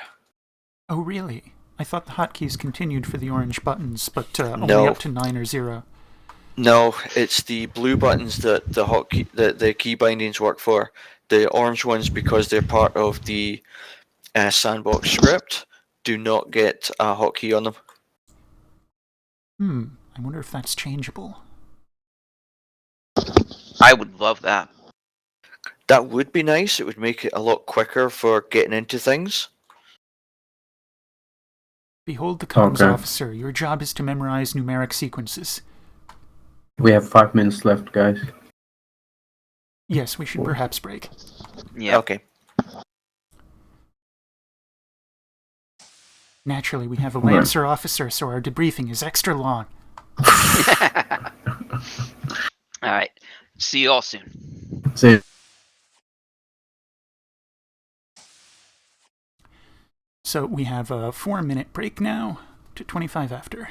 Oh, really? I thought the hotkeys continued for the orange buttons, but only No. up to 9 or 0. No, it's the blue buttons that the key bindings work for. The orange ones, because they're part of the sandbox script, do not get a hotkey on them. I wonder if that's changeable. I would love that. That would be nice. It would make it a lot quicker for getting into things. Behold the comms officer. Your job is to memorize numeric sequences. We have 5 minutes left, guys. Yes, we should perhaps break. Yeah. Okay. Naturally, we have a Lancer officer, so our debriefing is extra long. All right. See you all soon. See you. So we have a 4-minute break now to 25 after.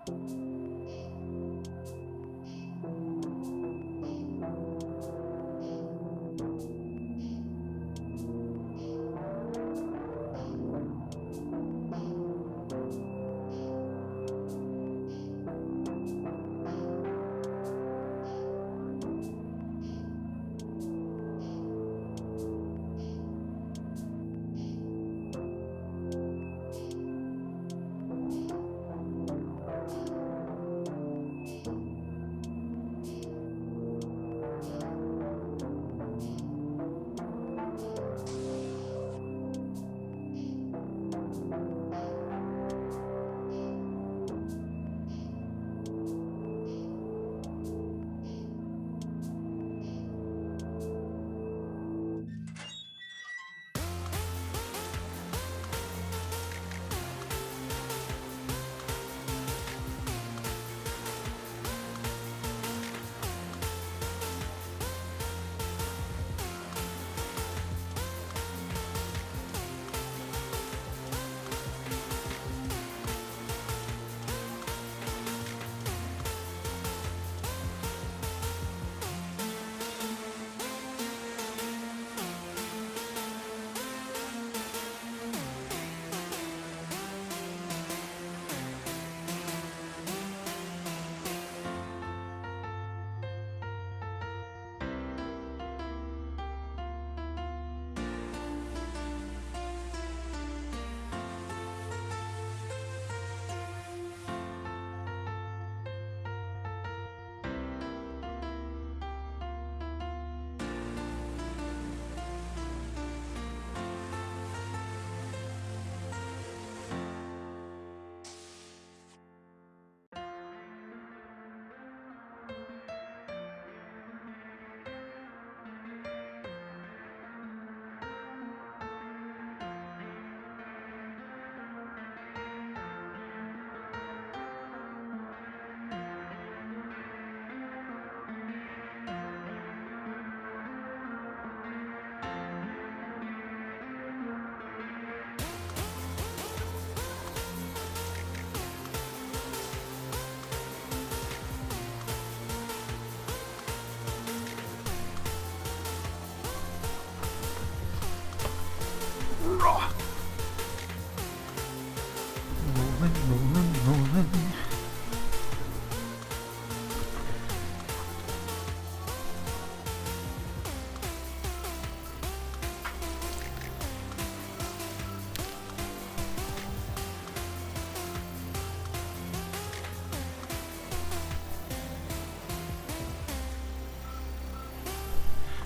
Rolling.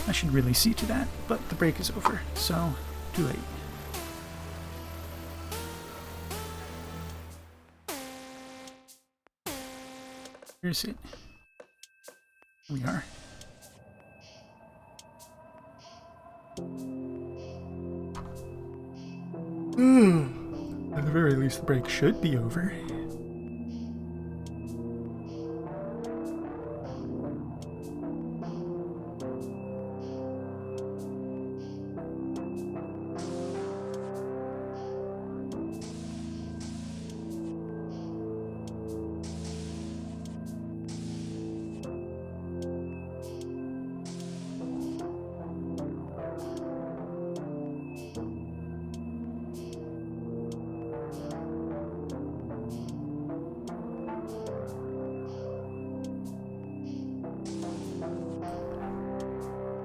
I should really see to that, but the break is over, so too late. Where is it? We are. At the very least, the break should be over.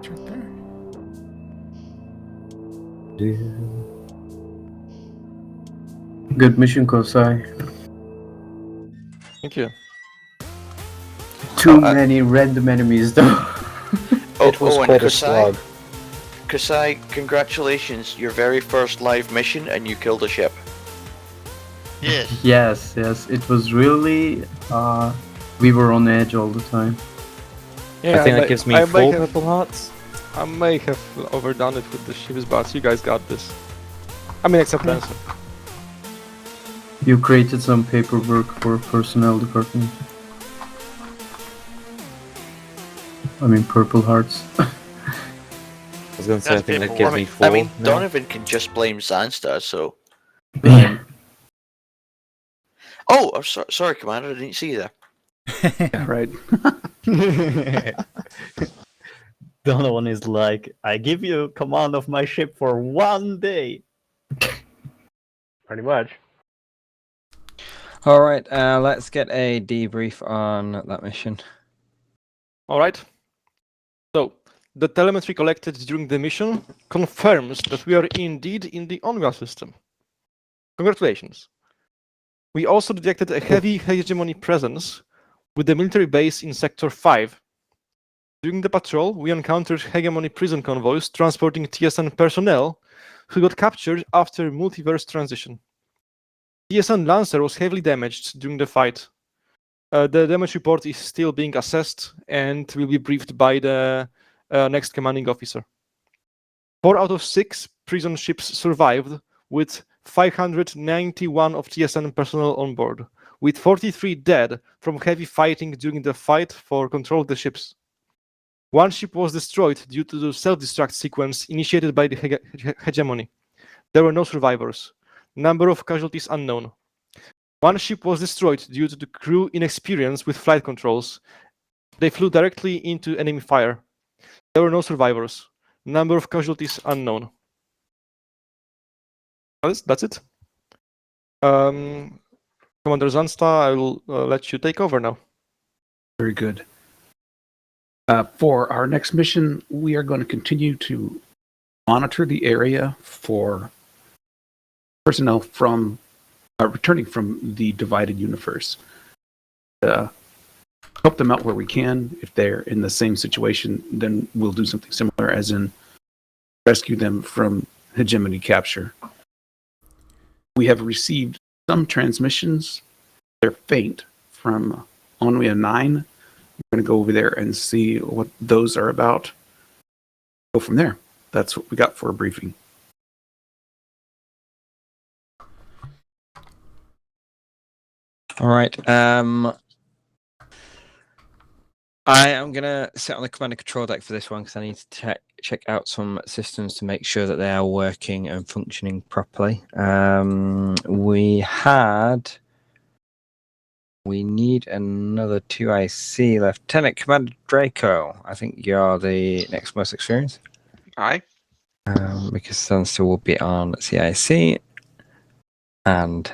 Right there. Good mission, Kosai. Thank you. Too many random enemies, though. It was quite a slog. Kasai, congratulations! Your very first live mission, and you killed a ship. Yes. Yes. It was really. We were on edge all the time. Yeah, I think that gives me 4 purple hearts. I may have overdone it with the ships, but you guys got this. I mean, except Ransom. You created some paperwork for personnel department. I mean, purple hearts. I was going to say, I think that gives me 4. I mean, now. Donovan can just blame Zandstar, so. Oh, I'm sorry, Commander. I didn't see you there. Yeah, right. Donovan is like, I give you command of my ship for 1 day. Pretty much. All right, let's get a debrief on that mission. All right. So, the telemetry collected during the mission confirms that we are indeed in the Onga system. Congratulations. We also detected a heavy hegemony presence with the military base in Sector 5. During the patrol, we encountered hegemony prison convoys transporting TSN personnel who got captured after multiverse transition. TSN Lancer was heavily damaged during the fight. The damage report is still being assessed and will be briefed by the next commanding officer. 4 out of 6 prison ships survived, with 591 of TSN personnel on board, with 43 dead from heavy fighting during the fight for control of the ships. 1 ship was destroyed due to the self-destruct sequence initiated by the hegemony. There were no survivors. Number of casualties unknown. 1 ship was destroyed due to the crew inexperience with flight controls. They flew directly into enemy fire. There were no survivors. Number of casualties unknown. That's it. Commander Zansta, I will let you take over now. Very good. For our next mission, we are going to continue to monitor the area for personnel from returning from the divided universe. Help them out where we can. If they're in the same situation, then we'll do something similar, as in rescue them from hegemony capture. We have received some transmissions. They're faint from Onwea 9. We're going to go over there and see what those are about. Go from there. That's what we got for a briefing. All right. I am going to sit on the command and control deck for this one because I need to check out some systems to make sure that they are working and functioning properly. We need another 2IC. Lieutenant Commander Draco, I think you're the next most experienced. Aye. Because Sunster will be on CIC. And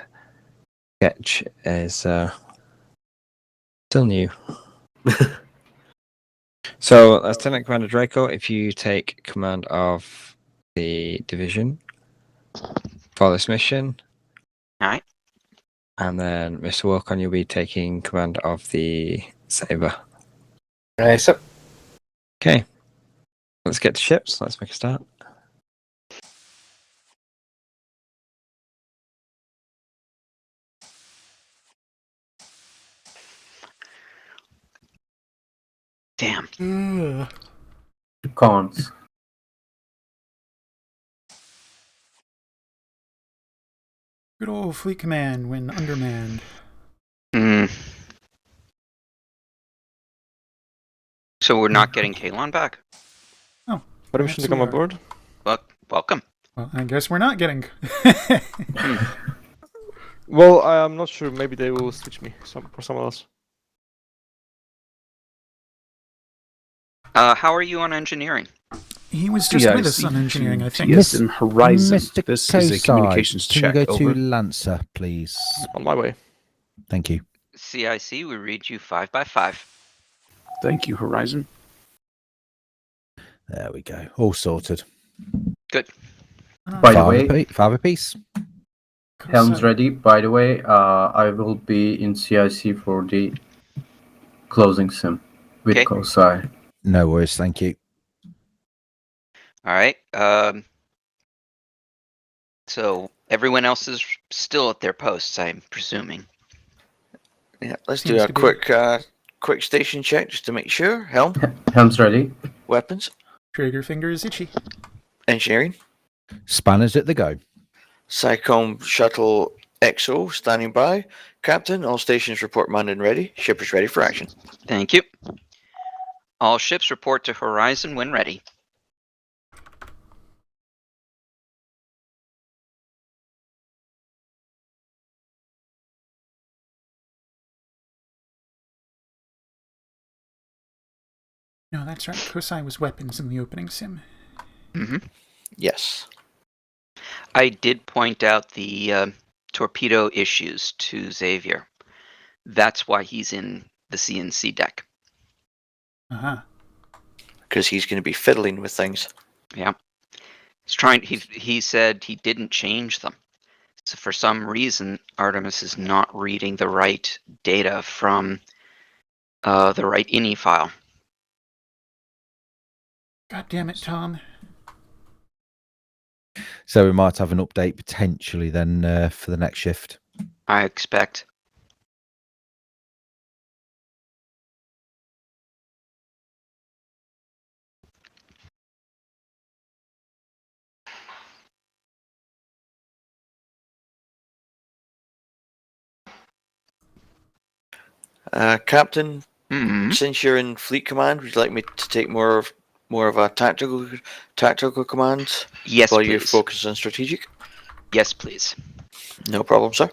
Sketch is still new. So, Lieutenant Commander Draco, if you take command of the division for this mission. Alright. And then Mr. Wilcon, you'll be taking command of the Saber. Right, so. Okay. Let's get to ships. Let's make a start. Damn. Cons. Good old fleet command when undermanned. So we're not getting Kalon back? Oh. Permission to come aboard? Welcome. Well, I guess we're not getting. Well, I'm not sure. Maybe they will switch me for someone else. How are you on engineering? He was just with us on engineering, I think. TSN Horizon. Mr. This Kosai, is a communications can check. you go Over. to Lancer, please? On my way. Thank you. CIC, we read you 5x5. Thank you, Horizon. There we go. All sorted. Good. By the way, 5 apiece. Helm's ready. By the way, I will be in CIC for the closing sim with Kosai. No worries, thank you. All right. So everyone else is still at their posts, I'm presuming. Yeah, let's do a quick station check just to make sure. Helm. Helm's ready. Weapons. Trigger finger is itchy. Engineering. Spanners at the go. SciComm Shuttle XO standing by. Captain, all stations report manned and ready. Ship is ready for action. Thank you. All ships report to Horizon when ready. No, that's right. Kosai was weapons in the opening sim. Mm-hmm. Yes. I did point out the torpedo issues to Xavier. That's why he's in the CNC deck. Uh-huh. Because he's going to be fiddling with things. Yeah. He's trying. He said he didn't change them. So for some reason, Artemis is not reading the right data from the right INI file. God damn it, Tom. So we might have an update potentially then for the next shift. I expect. Captain, Mm-hmm. since you're in fleet command, would you like me to take more of a tactical command? Yes, while please. you're focused on strategic? Yes, please. No problem, sir.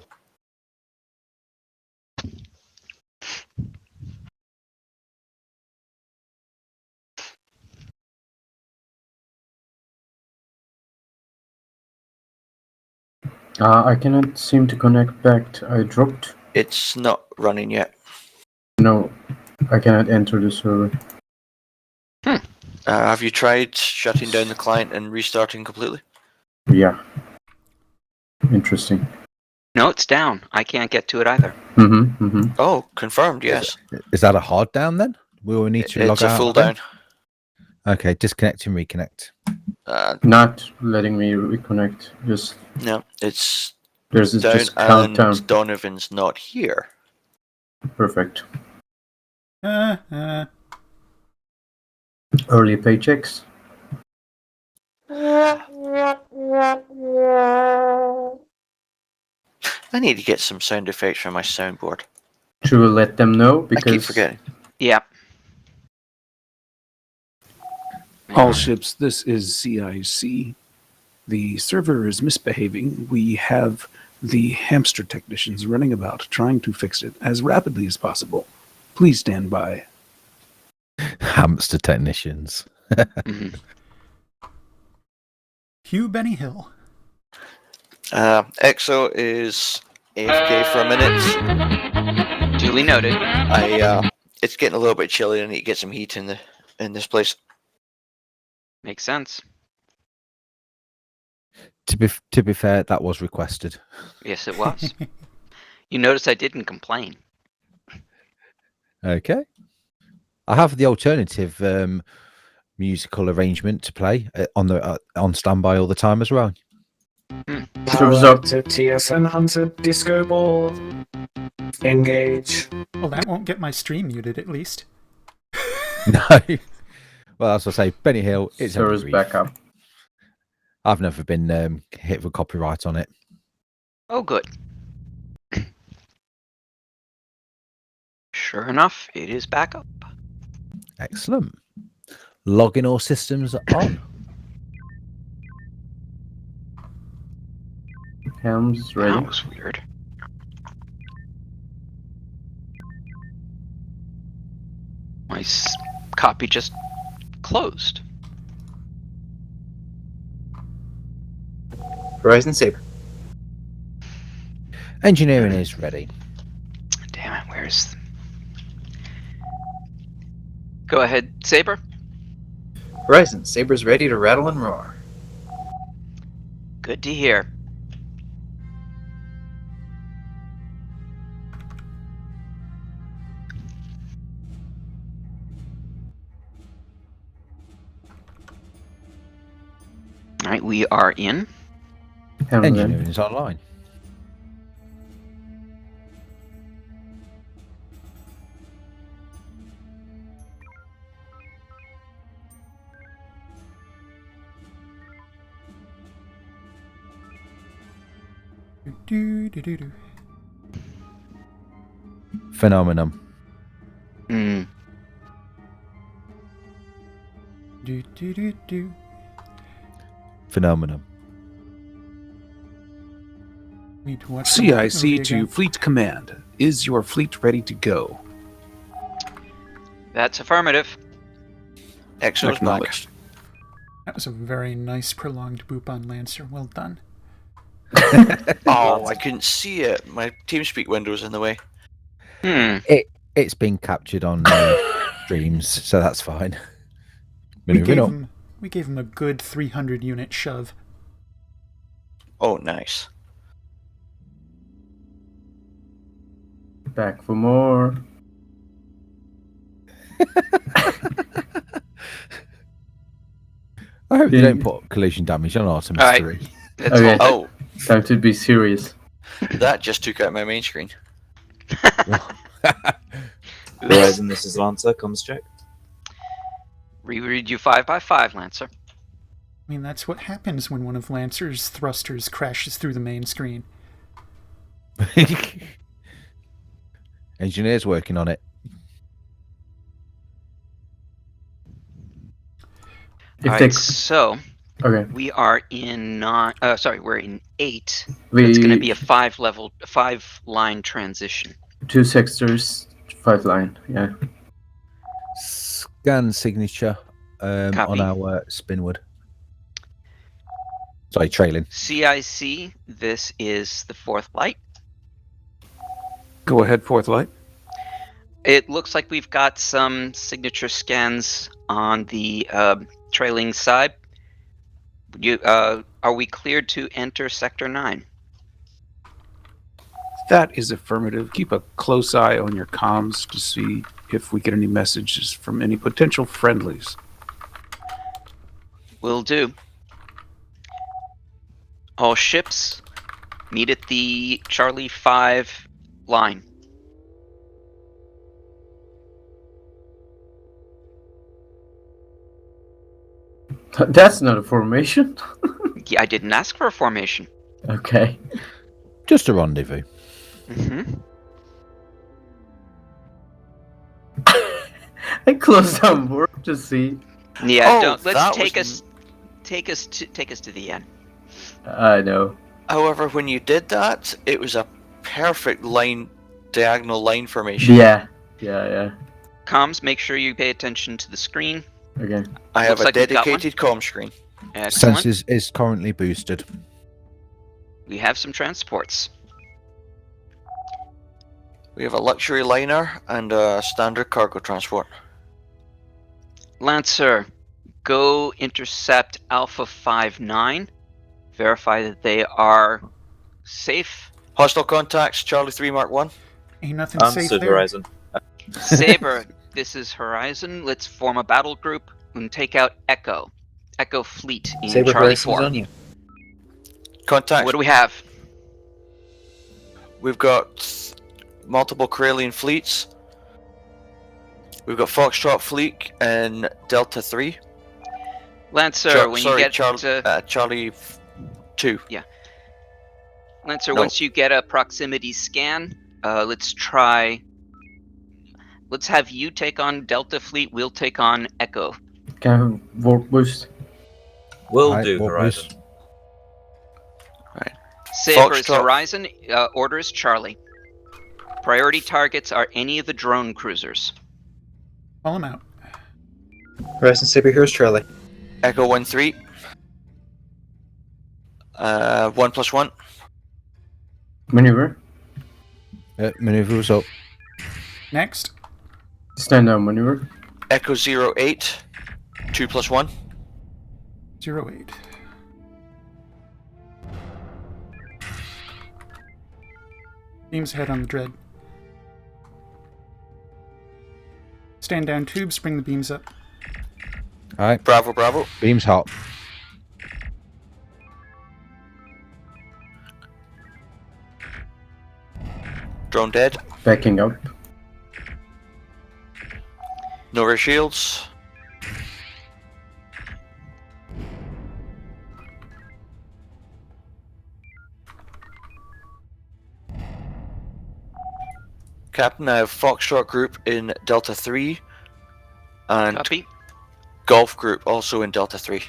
I cannot seem to connect back. I dropped. It's not running yet. No, I cannot enter the server. Have you tried shutting down the client and restarting completely? Yeah. Interesting. No, it's down. I can't get to it either. Mm-hmm. Mm-hmm. Oh, confirmed, yes. Is that a hard down then? We will need to log It's a out full again? down. Okay, disconnect and reconnect. Not letting me reconnect. Just No, it's there's down just countdown. and Donovan's not here. Perfect. Uh-huh. Early paychecks. I need to get some sound effects from my soundboard. Should we let them know? Because I keep forgetting. Yeah. All ships, this is CIC. The server is misbehaving. We have the hamster technicians running about trying to fix it as rapidly as possible. Please stand by. Hamster technicians. Mm-hmm. Hugh Benny Hill. EXO is AFK for a minute. Duly noted. It's getting a little bit chilly. I need to get some heat in this place. Makes sense. To be fair, that was requested. Yes, it was. You notice I didn't complain. Okay. I have the alternative musical arrangement to play on standby all the time as well. Power up to TSN Hunter Disco Ball. Engage. Well, that won't get my stream muted at least. No. Well, as I say, Benny Hill, it's server's back up. I've never been hit with copyright on it. Oh, good. Sure enough, it is back up. Excellent. Logging all systems on. Helm's ready. That was weird. My copy just closed. Horizon Saber. Engineering is ready. Damn it, where's... Go ahead, Saber. Horizon Saber's ready to rattle and roar. Good to hear. All right, we are in. Engineering is online. Phenomenon. Phenomenon. CIC to Fleet Command. Is your fleet ready to go? That's affirmative. Excellent. Acknowledged. That was a very nice prolonged boop on Lancer. Well done. Oh, I couldn't see it. My TeamSpeak window's in the way. It's been captured on streams, so that's fine. We gave him a good 300 unit shove. Oh, nice. Back for more. I hope you don't put collision damage on Artemis 3. Okay. Oh, time to be serious. That just took out my main screen. Horizon, this is Lancer. Comms check. Reread you 5x5, Lancer. I mean, that's what happens when one of Lancer's thrusters crashes through the main screen. Engineers working on it. So okay. We are in we're in 8. It's going to be a 5-line transition. 2 sectors, 5 line. Yeah. Scan signature on our spinward. Sorry, trailing. CIC, this is the 4th light. Go ahead, 4th light. It looks like we've got some signature scans on the trailing side. Are we cleared to enter Sector 9? That is affirmative. Keep a close eye on your comms to see if we get any messages from any potential friendlies. Will do. All ships meet at the Charlie 5 line. That's not a formation. Yeah, I didn't ask for a formation. Okay. Just a rendezvous. I closed down work to see. Yeah, let's take us to the end. I know. However, when you did that, it was a perfect diagonal line formation. Yeah. Comms, make sure you pay attention to the screen. Okay. I have a dedicated comm screen. Excellent. Census is currently boosted. We have some transports. We have a luxury liner and a standard cargo transport. Lancer, go intercept Alpha 5-9. Verify that they are safe. Hostile contacts, Charlie 3 Mark 1. Ain't nothing safe there. Horizon. Saber, this is Horizon. Let's form a battle group and take out Echo. Echo Fleet in Saber Charlie Horizon's 4. on you. Contacts. What do we have? We've got multiple Corellian fleets. We've got Foxtrot Fleet in Delta 3. Lancer, when you get Charlie 2. Yeah. Lancer, once you get a proximity scan, let's have you take on Delta Fleet, we'll take on Echo. Can I have warp boost? Will do, Horizon. Right. Saber is Horizon, order is Charlie. Priority targets are any of the drone cruisers. Call them out. Horizon Saber, here's Charlie. Echo 1-3. 1+1. Maneuver. Maneuvers up. Next. Stand down maneuver. Echo 08. 2+1. 08. Beams ahead on the dread. Stand down tubes, bring the beams up. Alright. Bravo. Beam's hot. Drone dead. Backing up. No rear shields. Captain, I have Foxtrot Group in Delta 3 and Copy. Golf Group also in Delta 3.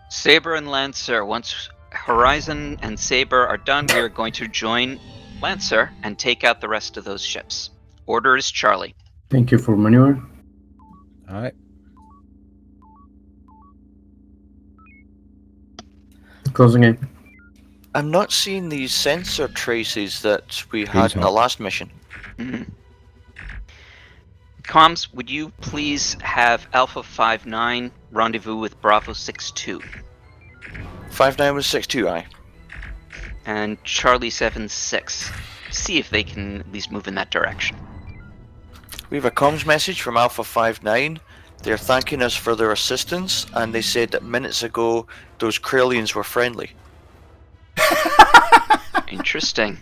Saber and Lancer, once Horizon and Saber are done, we are going to join Lancer and take out the rest of those ships. Order is Charlie. Thank you for maneuver. All right. Closing in. I'm not seeing these sensor traces that we had in the last mission. Comms, would you please have Alpha 59 rendezvous with Bravo 62? 59 was 62, aye. And Charlie 76. See if they can at least move in that direction. We have a comms message from Alpha 59. They're thanking us for their assistance, and they said that minutes ago those Kralians were friendly. Interesting.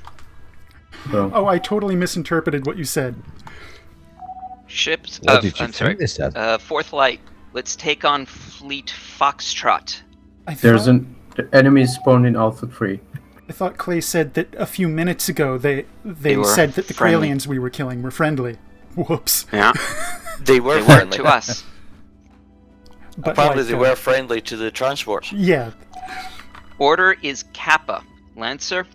Oh, I totally misinterpreted what you said. Ships. What did you I'm think sorry. they said? Fourth Light. Let's take on Fleet Foxtrot. There's an enemy spawned in Alpha 3. I thought Clay said that a few minutes ago they were said that the friendly. Kralians we were killing were friendly. Whoops. Yeah. They were They friendly. weren't to us. But apparently like, they were friendly to the transports. Yeah. Order is Kappa. Lancer,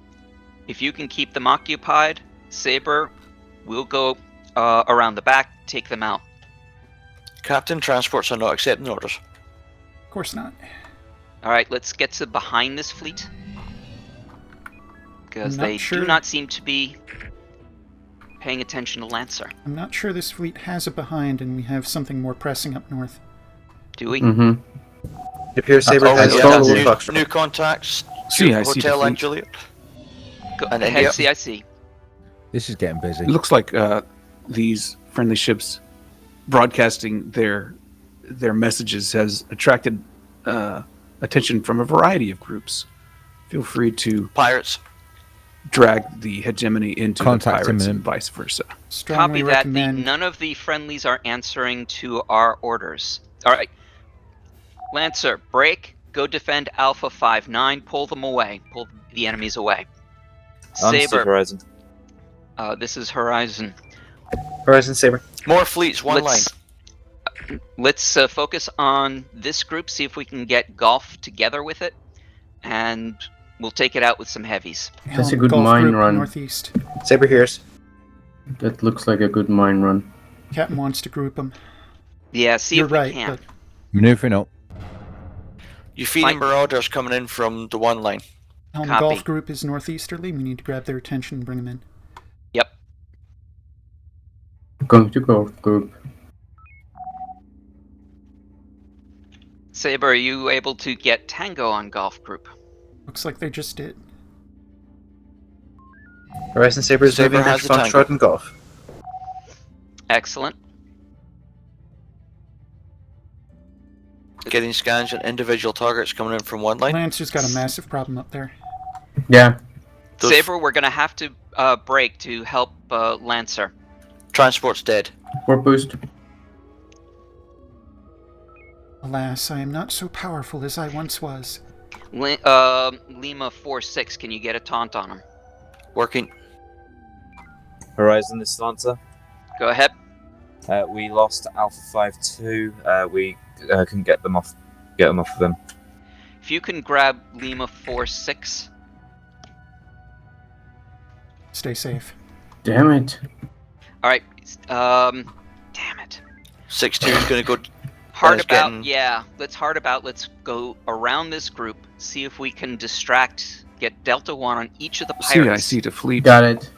if you can keep them occupied, Saber, we'll go around the back, take them out. Captain, transports are not accepting orders. Of course not. Alright, let's get to behind this fleet. Because I'm not they sure. do not seem to be paying attention to Lancer. I'm not sure this fleet has a behind, and we have something more pressing up north. Do we? Mm-hmm. It appears Saber Oh, has yeah, total new, Foxtrot. new contacts. CIC Hotel to and fleet. Juliet. Go And ahead, India. CIC. This is getting busy. It looks like these friendly ships broadcasting their messages has attracted attention from a variety of groups. Feel free to Pirates. drag the hegemony into Contact the pirates imminent. and vice versa. Strongly Copy that. recommend. None of the friendlies are answering to our orders. Alright. Lancer, break. Go defend Alpha 59. Pull them away. Pull the enemies away. Understood, Saber. Horizon. This is Horizon. Horizon, Saber. More fleets, one line. Let's focus on this group, see if we can get Golf together with it, and we'll take it out with some heavies. That's a Helm good Golf mine group, run. Northeast. Saber hears. That looks like a good mine run. Captain wants to group them. Yeah, see You're if we right, can. but Maneuvering up. You feeding marauders coming in from the one line. Helm Copy. Golf group is northeasterly. We need to grab their attention and bring them in. Yep. Going to Golf Group. Saber, are you able to get Tango on Golf group? Looks like they just did. Horizon, Saber is Saber moving has next the tango. Foxtrot and Golf. Excellent. Getting scans on individual targets coming in from one line. Lancer's got a massive problem up there. Yeah. Those Saber, we're going to have to break to help Lancer. transport's dead. Warp boost. Alas, I am not so powerful as I once was. Lima 4-6, can you get a taunt on him? Working. Horizon, this is Lancer. Go ahead. We lost Alpha 5-2. We couldn't get them off of them. If you can grab Lima 4-6. Stay safe. Damn it. Alright, damn it. 6-2 is going to go. Hard is about, getting- yeah. Let's go around this group, see if we can distract, get Delta 1 on each of the pirates. CIC to fleet. Got it.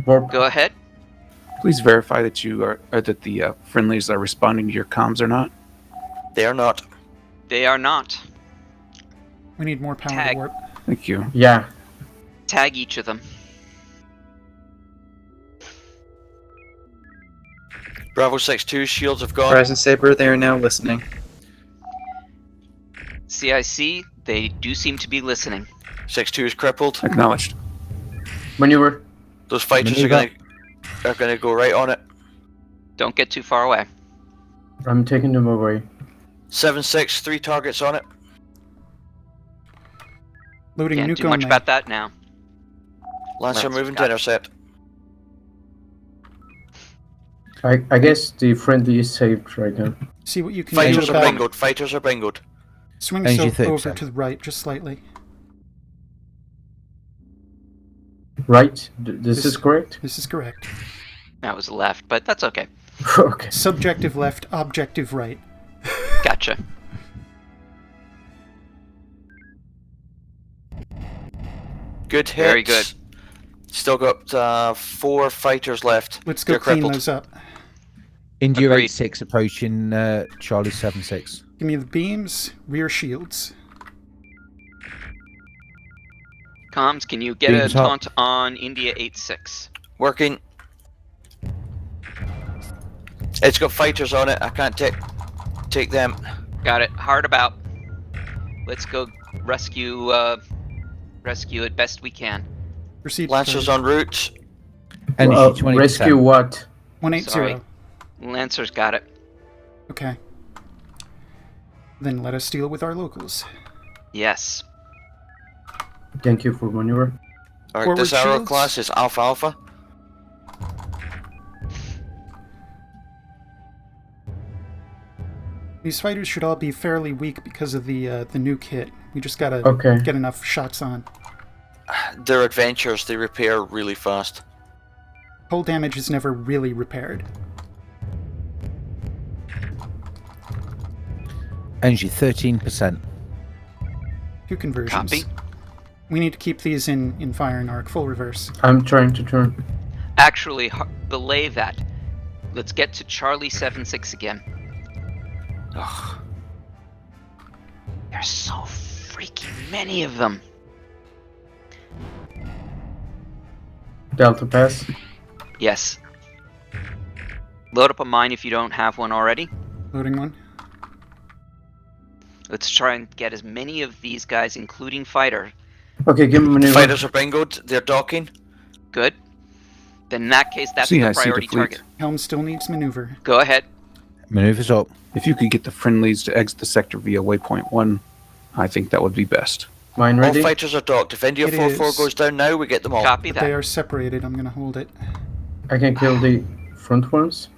Warp. Go ahead. Please verify that that the friendlies are responding to your comms or not. They are not. They are not. We need more power Tag. to warp. Thank you. Yeah. Tag each of them. Bravo 6-2, shields have gone. Horizon, Saber, they are now listening. CIC, they do seem to be listening. 6-2 is crippled. Acknowledged. Maneuver. Those fighters are going to go right on it. Don't get too far away. I'm taking them away. 7-6, 3 targets on it. Loading Can't nuke do much only. about that now. Lancer Let's moving to go. intercept. I guess the friendly is saved right now. See what you can Fighters do are about bingoed. Fighters are bingoed. Swing As you so think, over Sam. to the right, just slightly. Right? This is correct? This is correct. That was left, but that's okay. Okay. Subjective left, objective right. Gotcha. Good hits. Very good. Still got 4 fighters left. Let's go They're clean crippled. those up. India Agreed. 8-6 approaching Charlie 7-6. Give me the beams, rear shields. Comms, can you get Beams a up. taunt on India 8-6? Working. It's got fighters on it. I can't take them. Got it. Hard about. Let's go rescue it best we can. Proceed. Lancers on route. Energy 20%. Rescue what? 180. Sorry. Lancer's got it. Okay. Then let us deal with our locals. Yes. Thank you for maneuver. Alright, Forward this arrow shields. class is Alpha Alpha. These fighters should all be fairly weak because of the new kit. We just gotta Okay. get enough shots on. They're adventures. They repair really fast. Hull damage is never really repaired. Energy 13%. 2 conversions. Copy. We need to keep these in firing arc, full reverse. I'm trying to turn. Actually, belay that. Let's get to Charlie 7-6 again. Ugh. There's so freaking many of them. Delta pass. Yes. Load up a mine if you don't have one already. Loading one. Let's try and get as many of these guys, including fighter. Okay, give me maneuver. Fighters are bingoed. They're docking. Good. Then in that case, that's See, the I see the priority fleet. target. Helm still needs maneuver. Go ahead. Maneuvers up. If you could get the friendlies to exit the sector via waypoint 1, I think that would be best. Mine ready? All fighters are docked. If India It 4-4 is. goes down now, we get them all. Copy But they that. are separated. I'm gonna hold it. I can kill the front ones.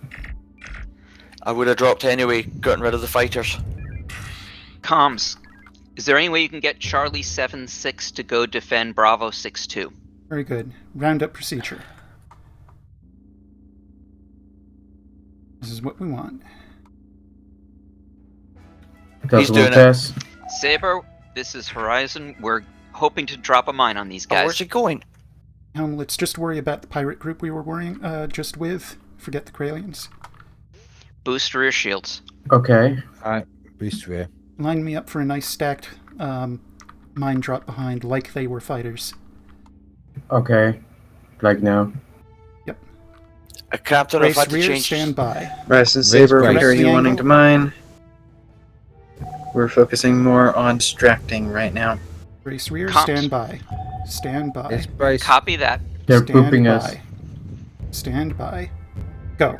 I would have dropped anyway, gotten rid of the fighters. Comms. Is there any way you can get Charlie 7-6 to go defend Bravo 6-2? Very good. Roundup procedure. This is what we want. He's Delta doing will it. pass. Saber, this is Horizon. We're hoping to drop a mine on these Oh, guys. where's he going? Helm, let's just worry about the pirate group we were worrying just with. Forget the Kralians. Boost rear shields. Okay. Alright, boost rear. Line me up for a nice stacked mine drop behind, like they were fighters. Okay. Like now. A captain, I've Race had to rear, change. stand by. Ryson Saber, brace. what are you Angle. wanting to mine? We're focusing more on distracting right now. Race rear, Comms. stand by. Stand by. Yes, brace. Copy that. They're Stand pooping by. us. Stand by. Go.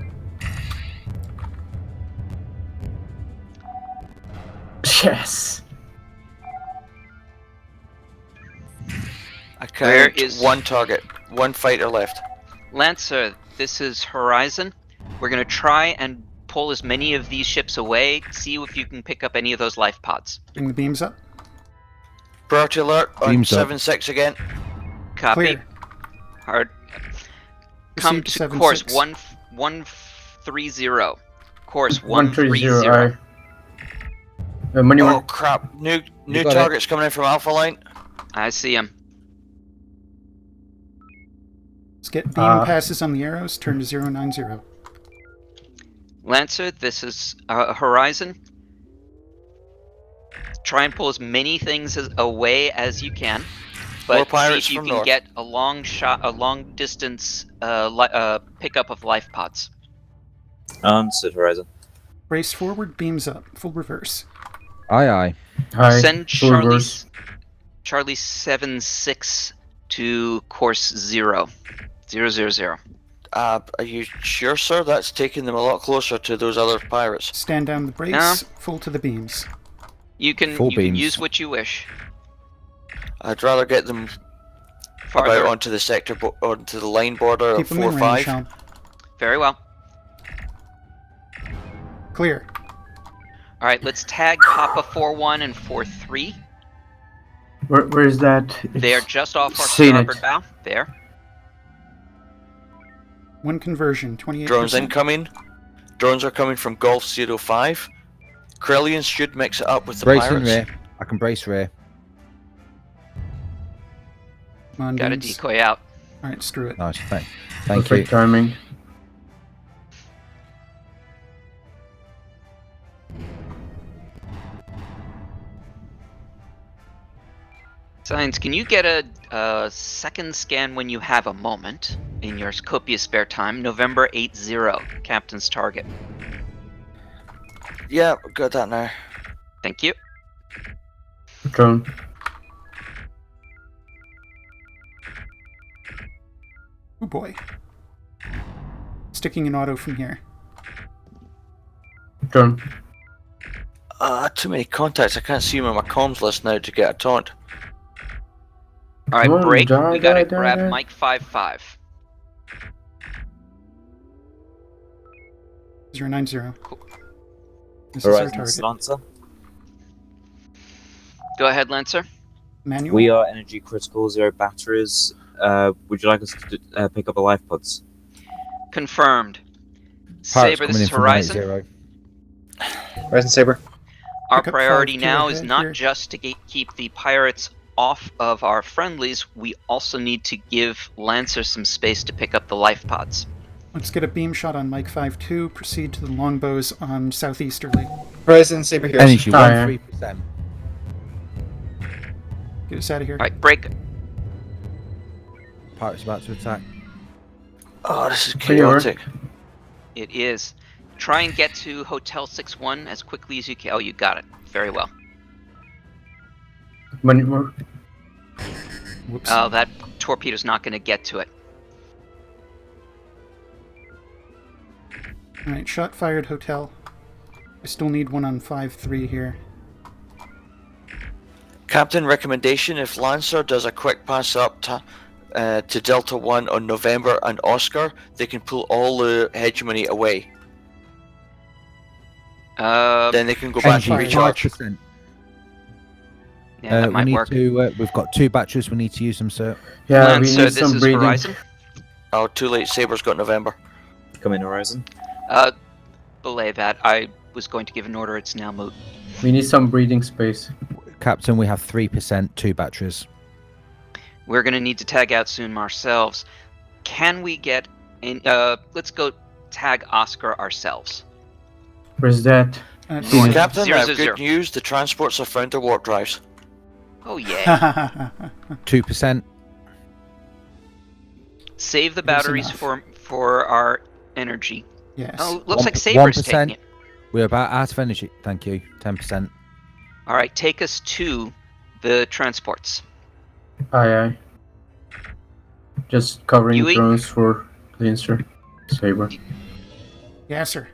Yes. I Where count is- one target, one fighter left. Lancer, this is Horizon. We're going to try and pull as many of these ships away, see if you can pick up any of those life pods. Bring the beams up. Priority alert on Beams up. 7-6 again. Copy. Clear. Hard. Come Proceed to 7-6. course 130. Course 130. 130. Maneuver. Oh crap! New got targets coming in from Alpha Line. I see him. Let's get beam passes on the arrows. Turn to 090. Lancer, this is Horizon. Try and pull as many things away as you can, More but see pirates if you from can north. get a long distance pickup of life pods. Answered, Horizon. Brace forward, beams up. Full reverse. Aye, aye. Hi. Send Full reverse. Charlie 7-6 to course 0. 000. Are you sure, sir? That's taking them a lot closer to those other pirates. Stand down the brace. No. Full to the beams. You can Full beams. use what you wish. I'd rather get them Farther. about onto the sector, onto the line border Keep of them in range, 4-5. Helm. Very well. Clear. All right, let's tag Papa 4-1 and 4-3. Where is that? They are It's- just off our seen it. starboard bow. There. One conversion. 28%. Drones incoming. Drones are coming from Golf 05. Krellians should mix it up with the Bracing pirates. rear. I can brace rear. Come on, Got a dudes. decoy out. All right, screw it. Nice, thank Perfect you. timing. Science, can you get a second scan when you have a moment in your copious spare time? November 80, Captain's target. Yeah, got that now. Thank you. Drone. Oh boy. Sticking an auto from here. Drone. Too many contacts. I can't see them on my comms list now to get a taunt. All right, Come on, break. die, We gotta die, grab die. Mike 55. 090. Cool. This is our Horizon target. Lancer. Go ahead, Lancer. Manual. We are energy critical, 0 batteries. Would you like us to pick up the life pods? Confirmed. Pirates Saber, coming this in is from Horizon. 90. Horizon Saber. Our Pick up priority 5-2 now is ahead not here. just to keep the pirates off of our friendlies. We also need to give Lancer some space to pick up the life pods. Let's get a beam shot on Mike 5-2. Proceed to the longbows on southeasterly. Horizon Saber here. Energy, Oh, yeah. 13%. Get us out of here. All right, break. Pirates about to attack. Oh, this is Pretty work. chaotic. It is. Try and get to Hotel 6-1 as quickly as you can. Oh, you got it. Very well. Maneuver. Whoops. Oh, that torpedo's not going to get to it. All right, shot fired, hotel. I still need one on 5-3 here. Captain, recommendation: if Lancer does a quick pass up to Delta 1 on November and Oscar, they can pull all the hegemony away. Then they can go back Energy, and recharge. 5%. Yeah, that we might need work. to. We've got 2 batteries. We need to use them, sir. Yeah, we Lancer, need this some is breeding. Horizon. Oh, too late. Saber's got November. Come in, Horizon. Belay that. I was going to give an order. It's now moot. We need some breeding space. Captain, we have 3%, 2 batteries. We're going to need to tag out soon ourselves. Can we get in? Let's go tag Oscar ourselves. Where's that? Captain, I have 000. good news. The transports have found their warp drives. Oh, yeah. 2%. Save the That was batteries enough. for our energy. Yes. Oh, looks like Saber's taking it. We're about out of energy. Thank you. 10%. All right, take us to the transports. Aye, aye. Just covering Yui? drones for Lancer. Saber. Yes, sir.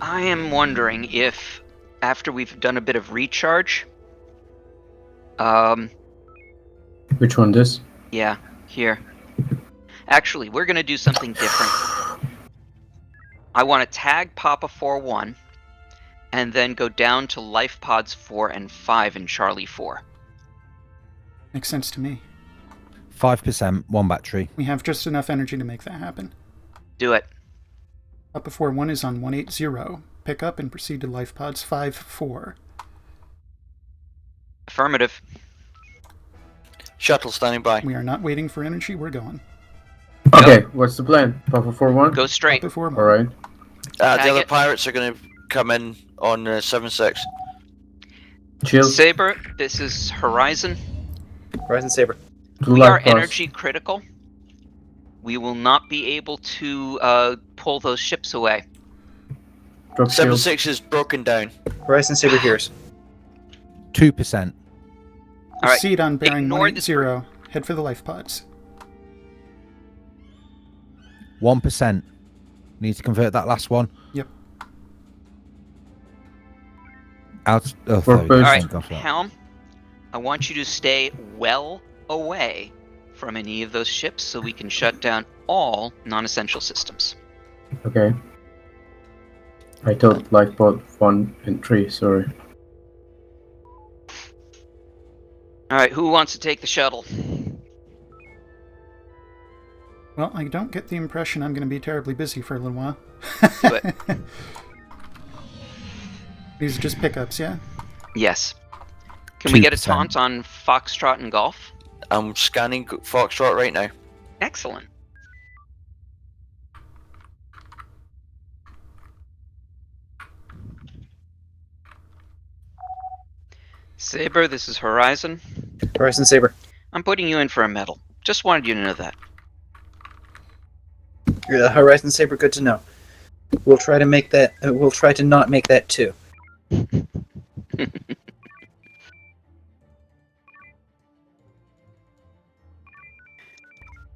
I am wondering if, after we've done a bit of recharge, Which one, this? yeah, here. Actually, we're gonna do something different. I want to tag Papa 4-1, and then go down to Life Pods 4 and 5 in Charlie 4. Makes sense to me. 5%, 1 battery. We have just enough energy to make that happen. Do it. Up before 1 is on 180. Pick up and proceed to life pods 5-4. Affirmative. Shuttle standing by. We are not waiting for energy. We're going. Okay, what's the plan? Papa 4-1? Go straight. Before 1. Alright. The Tag other it. pirates are going to come in on 7-6. Chill. Saber, this is Horizon. Horizon Saber. To We life are pods. energy critical. We will not be able to pull those ships away. Drop shield. 7-6 is broken down. Horizon Saber hears. 2%. All right, Proceed on bearing ignore this 180. Head for the life pods. 1%. Need to convert that last one. Yep. Out. Oh, For there we go. All first- right, Thank God for that. Helm, I want you to stay well away from any of those ships so we can shut down all non-essential systems. Okay. I thought lifeboat 1 and 3, sorry. All right, who wants to take the shuttle? Well, I don't get the impression I'm going to be terribly busy for a little while. Do it. These are just pickups, yeah? Yes. Can we get a 2%. taunt on Foxtrot and Golf? I'm scanning Foxtrot right now. Excellent. Saber, this is Horizon. Horizon Saber. I'm putting you in for a medal. Just wanted you to know that. Horizon Saber, good to know. We'll try to make that. We'll try to not make that 2.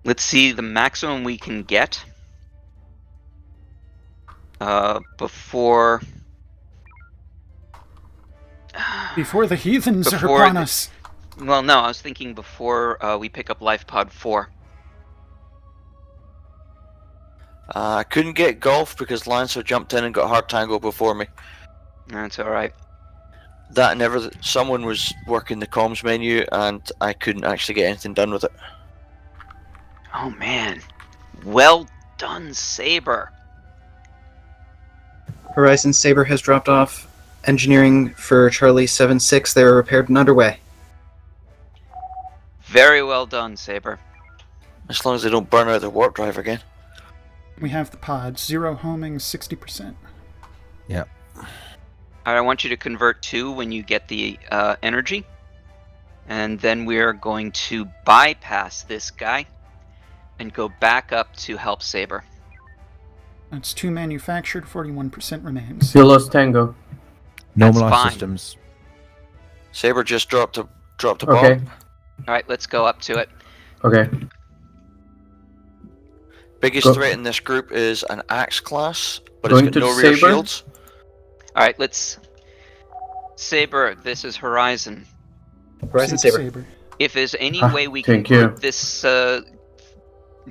Let's see the maximum we can get before the heathens are before upon the- us. Well, no, I was thinking before we pick up Life Pod 4. I couldn't get Golf because Lancer jumped in and got Hard Tango before me. That's alright. That never. Someone was working the comms menu and I couldn't actually get anything done with it. Oh man. Well done, Saber. Horizon Saber has dropped off engineering for Charlie 7-6. They are repaired and underway. Very well done, Saber. As long as they don't burn out their warp drive again. We have the pods. 0 homing, 60%. Yep. Alright, I want you to convert 2 when you get the energy. And then we're going to bypass this guy and go back up to help Saber. That's 2 manufactured, 41% remains. You lost Tango. Normalized fine. systems. Saber just dropped a Okay. bomb. Alright, let's go up to it. Okay. Biggest Go- threat in this group is an Axe class, but Going it's got to no rear Saber? shields. Alright, let's... Saber, this is Horizon. Horizon Saber. If there's any Ah, way we can thank you. group this,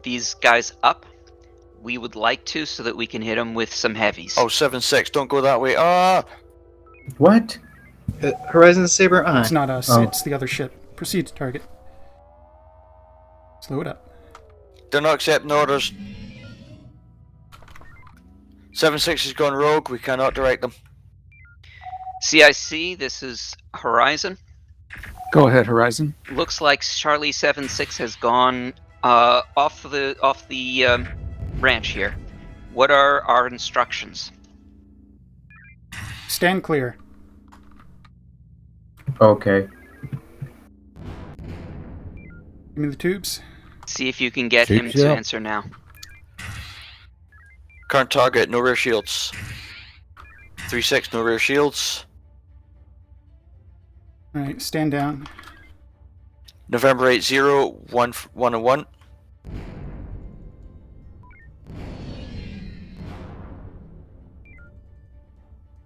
these guys up, we would like to, so that we can hit them with some heavies. Oh, 7-6, don't go that way. Ah! What? Horizon Saber on. It's not us, Oh. it's the other ship. Proceed to target. Slow it up. They're not accepting orders. 7-6 has gone rogue, we cannot direct them. CIC, this is Horizon. Go ahead, Horizon. Looks like Charlie 7-6 has gone off the ranch here. What are our instructions? Stand clear. Okay. Give me the tubes. See if you can get him Tubes, to yeah. answer now. Current target, no rear shields. 3-6, no rear shields. Alright, stand down. November 8-0, 1-1.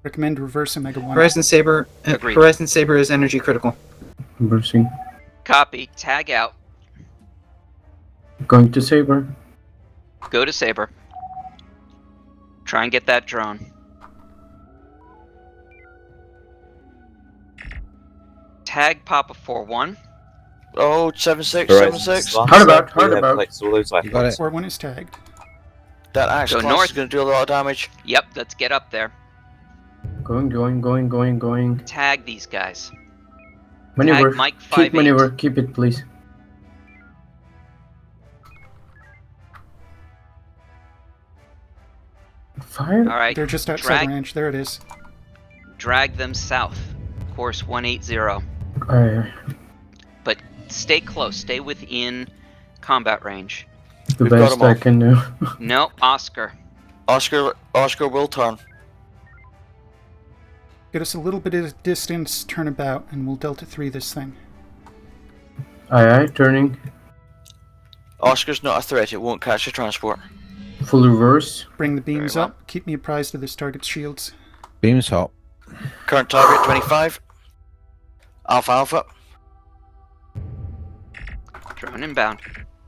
Recommend reverse Omega 1. Horizon Saber. Agreed. Horizon Saber is energy critical. Reversing. Copy. Tag out. Going to Saber. Go to Saber. Try and get that drone. Tag Papa 4-1. Oh, 7-6, Horizon 7-6. Slot. Hard about, We hard have about. collected all those You got weapons. it. 4-1 is tagged. That Axe Go class north. is going to do a lot of damage. Yep, let's get up there. Going. Tag these guys. Maneuver. Tag Mike Keep 5-8. maneuver. Keep it, please. Fire? Alright, They're just outside drag- ranch. There it is. drag them south. Course 180. Alright. Stay close. Stay within combat range. The We've got best 'em I all. can do. No, Oscar. Oscar will turn. Get us a little bit of distance, turn about, and we'll Delta 3 this thing. Aye, turning. Oscar's not a threat, it won't catch the transport. Full reverse. Bring the beams well. up. Keep me apprised of this target's shields. Beams hot. Current target 25. Alpha. Drone inbound.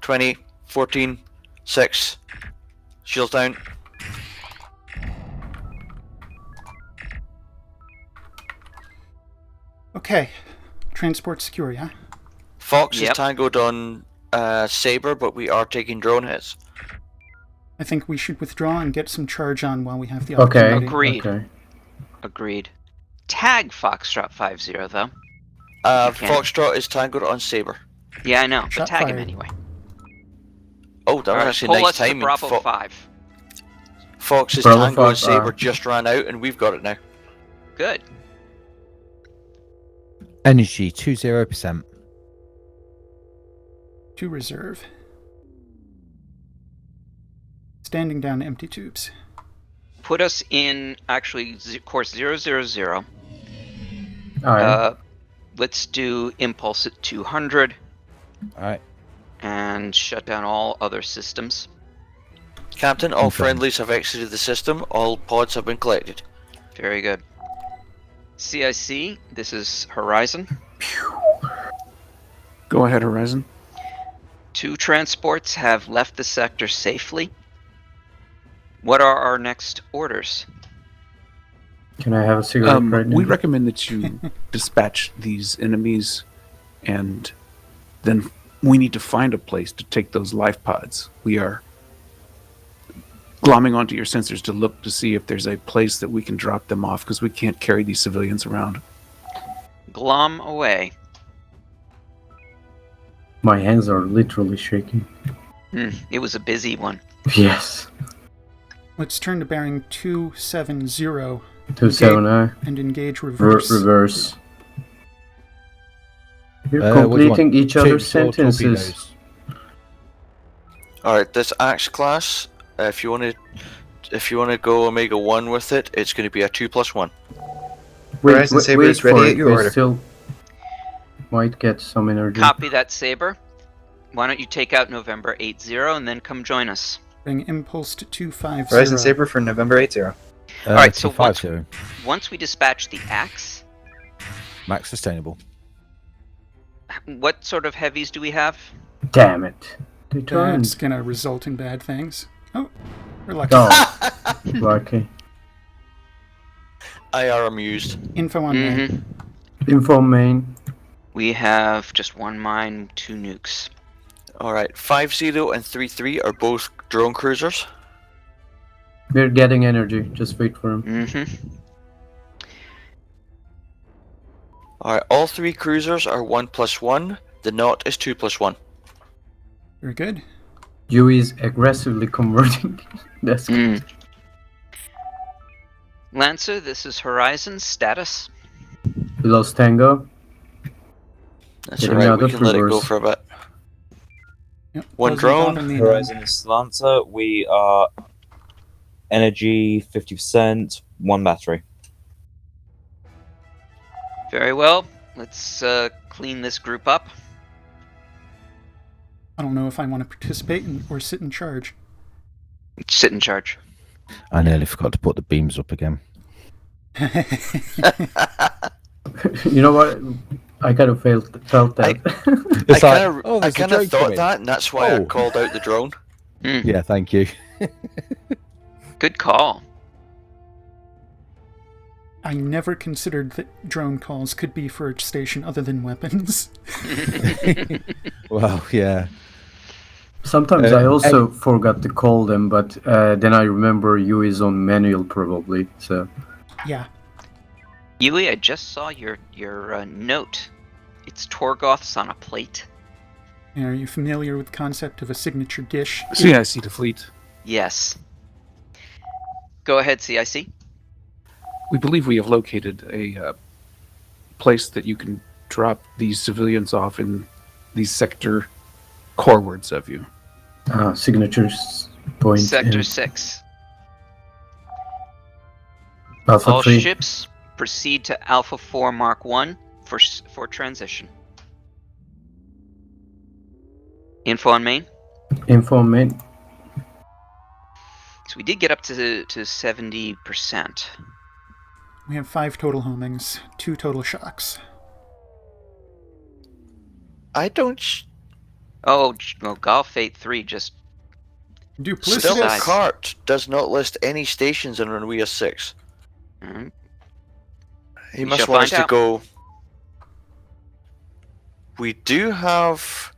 20, 14, 6. Shields down. Okay. Transport secure, yeah? Fox Yep. is tangoed on Saber, but we are taking drone hits. I think we should withdraw and get some charge on while we have the Okay. opportunity. Agreed. Okay. Agreed. Tag Foxtrot 50 though. Foxtrot is tangled on Saber. Yeah, I know, Shot but tag him fired. anyway. Oh, that was Alright, actually pull nice us to timing. Bravo 5. Fox's Bravo tango on 5, Saber just ran out, and we've got it now. Good. Energy 20%. To reserve. Standing down empty tubes. Put us in, actually, course 000. Alright. Let's do impulse at 200. Alright. And shut down all other systems. Captain, all Okay. friendlies have exited the system. All pods have been collected. Very good. CIC, this is Horizon. Go ahead, Horizon. 2 transports have left the sector safely. What are our next orders? Can I have a cigarette right now? We recommend that you dispatch these enemies, and then we need to find a place to take those life pods. We are glomming onto your sensors to look to see if there's a place that we can drop them off, because we can't carry these civilians around. Glom away. My hands are literally shaking. It was a busy one. Yes. Let's turn to bearing 270. 270. And engage reverse. Reverse. You're What do you want? completing each other's Chips or sentences. torpedoes? All right, this Axe class. If you want to go Omega 1 with it, it's going to be a 2+1. Horizon Saber is ready at your order. Still might get some energy. Copy that, Saber. Why don't you take out November 80 and then come join us? Bring impulse to 250. Horizon Saber for November 80. Alright, so 250. once we dispatch the Axe, Max sustainable. what sort of heavies do we have? Damn it. They turned. That's gonna result in bad things. Oh, we're lucky. Oh, lucky. I are amused. Info on main. Info main. We have just 1 mine, 2 nukes. Alright, 50 and 33 are both drone cruisers. We're getting energy. Just wait for him. Alright, all 3 cruisers are 1+1. The Knot is 2+1. Very good. Yui is aggressively converting. That's good. Lancer, this is Horizon. Status? We lost Tango. That's Getting alright, out we of can let it go reverse. for a bit. Yep. One drone. Horizon is Lancer. We are energy 50%, 1 battery. Very well. Let's clean this group up. I don't know if I want to participate or sit in charge. Sit in charge. I nearly forgot to put the beams up again. You know what? I kind of felt that. I kind of thought that, and that's why I called out the drone. Yeah, thank you. Good call. I never considered that drone calls could be for a station other than weapons. Well, yeah. Sometimes I also forgot to call them, but then I remember Yui is on manual probably. So yeah. Yui, I just saw your note. It's Torgoth's on a plate. Are you familiar with the concept of a signature dish? CIC to fleet. Yes. Go ahead, CIC. We believe we have located a place that you can drop these civilians off in the sector corewards of you. Signatures point. Sector 6. Alpha All 3. ships proceed to Alpha 4 Mark 1 for transition. Info on main? Info on main. So we did get up to 70%. We have 5 total homings, 2 total shocks. I don't. Oh, well, Golf Fate 3 just. Still, Cart does not list any stations in Runway 6. He must want us to go. We do have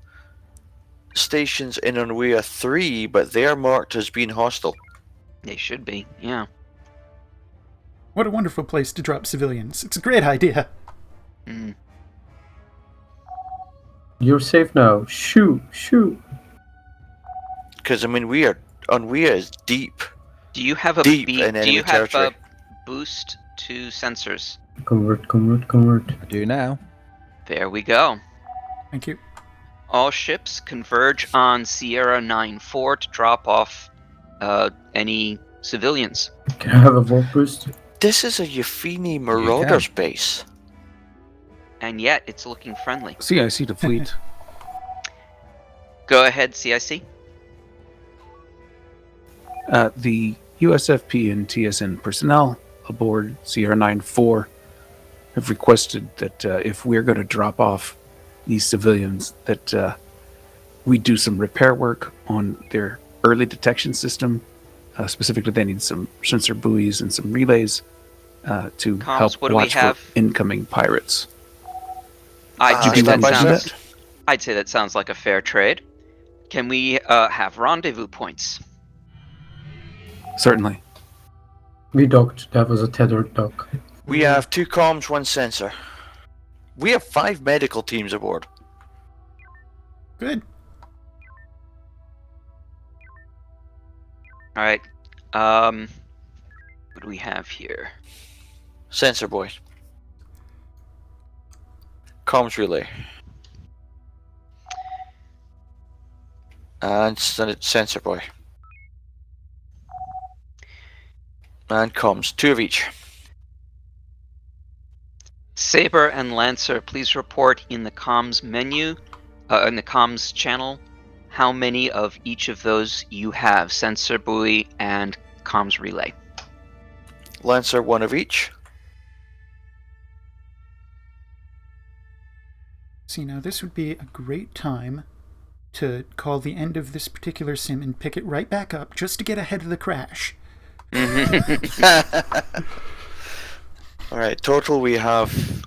stations in Onwea 3, but they're marked as being hostile. They should be, yeah. What a wonderful place to drop civilians. It's a great idea. Mm. You're safe now. Shoot, shoot. Because, I mean, Onwea is deep. Do you have a deep in do enemy you have territory. a boost to sensors? Convert, convert, convert. I do now. There we go. Thank you. All ships converge on Sierra 9-4 to drop off any civilians. Can I have a vault boost? This is a Yafini Marauders base. And yet, it's looking friendly. CIC to fleet. Go ahead, CIC. The USFP and TSN personnel aboard Sierra 9-4 have requested that if we're going to drop off these civilians, that we do some repair work on their early detection system. Specifically, they need some sensor buoys and some relays to Comms, help what do we watch have? for incoming pirates. I'd say stand by that that? I'd say that sounds like a fair trade. Can we have rendezvous points? Certainly. We docked. That was a tethered dock. We have 2 comms, 1 sensor. We have 5 medical teams aboard. Good. All right. What do we have here? Sensor boy. Comms relay. And sensor boy. And comms. 2 of each. Saber and Lancer, please report in the comms menu, in the comms channel, how many of each of those you have, sensor buoy and comms relay. Lancer, 1 of each. See, now this would be a great time to call the end of this particular sim and pick it right back up just to get ahead of the crash. Alright, total we have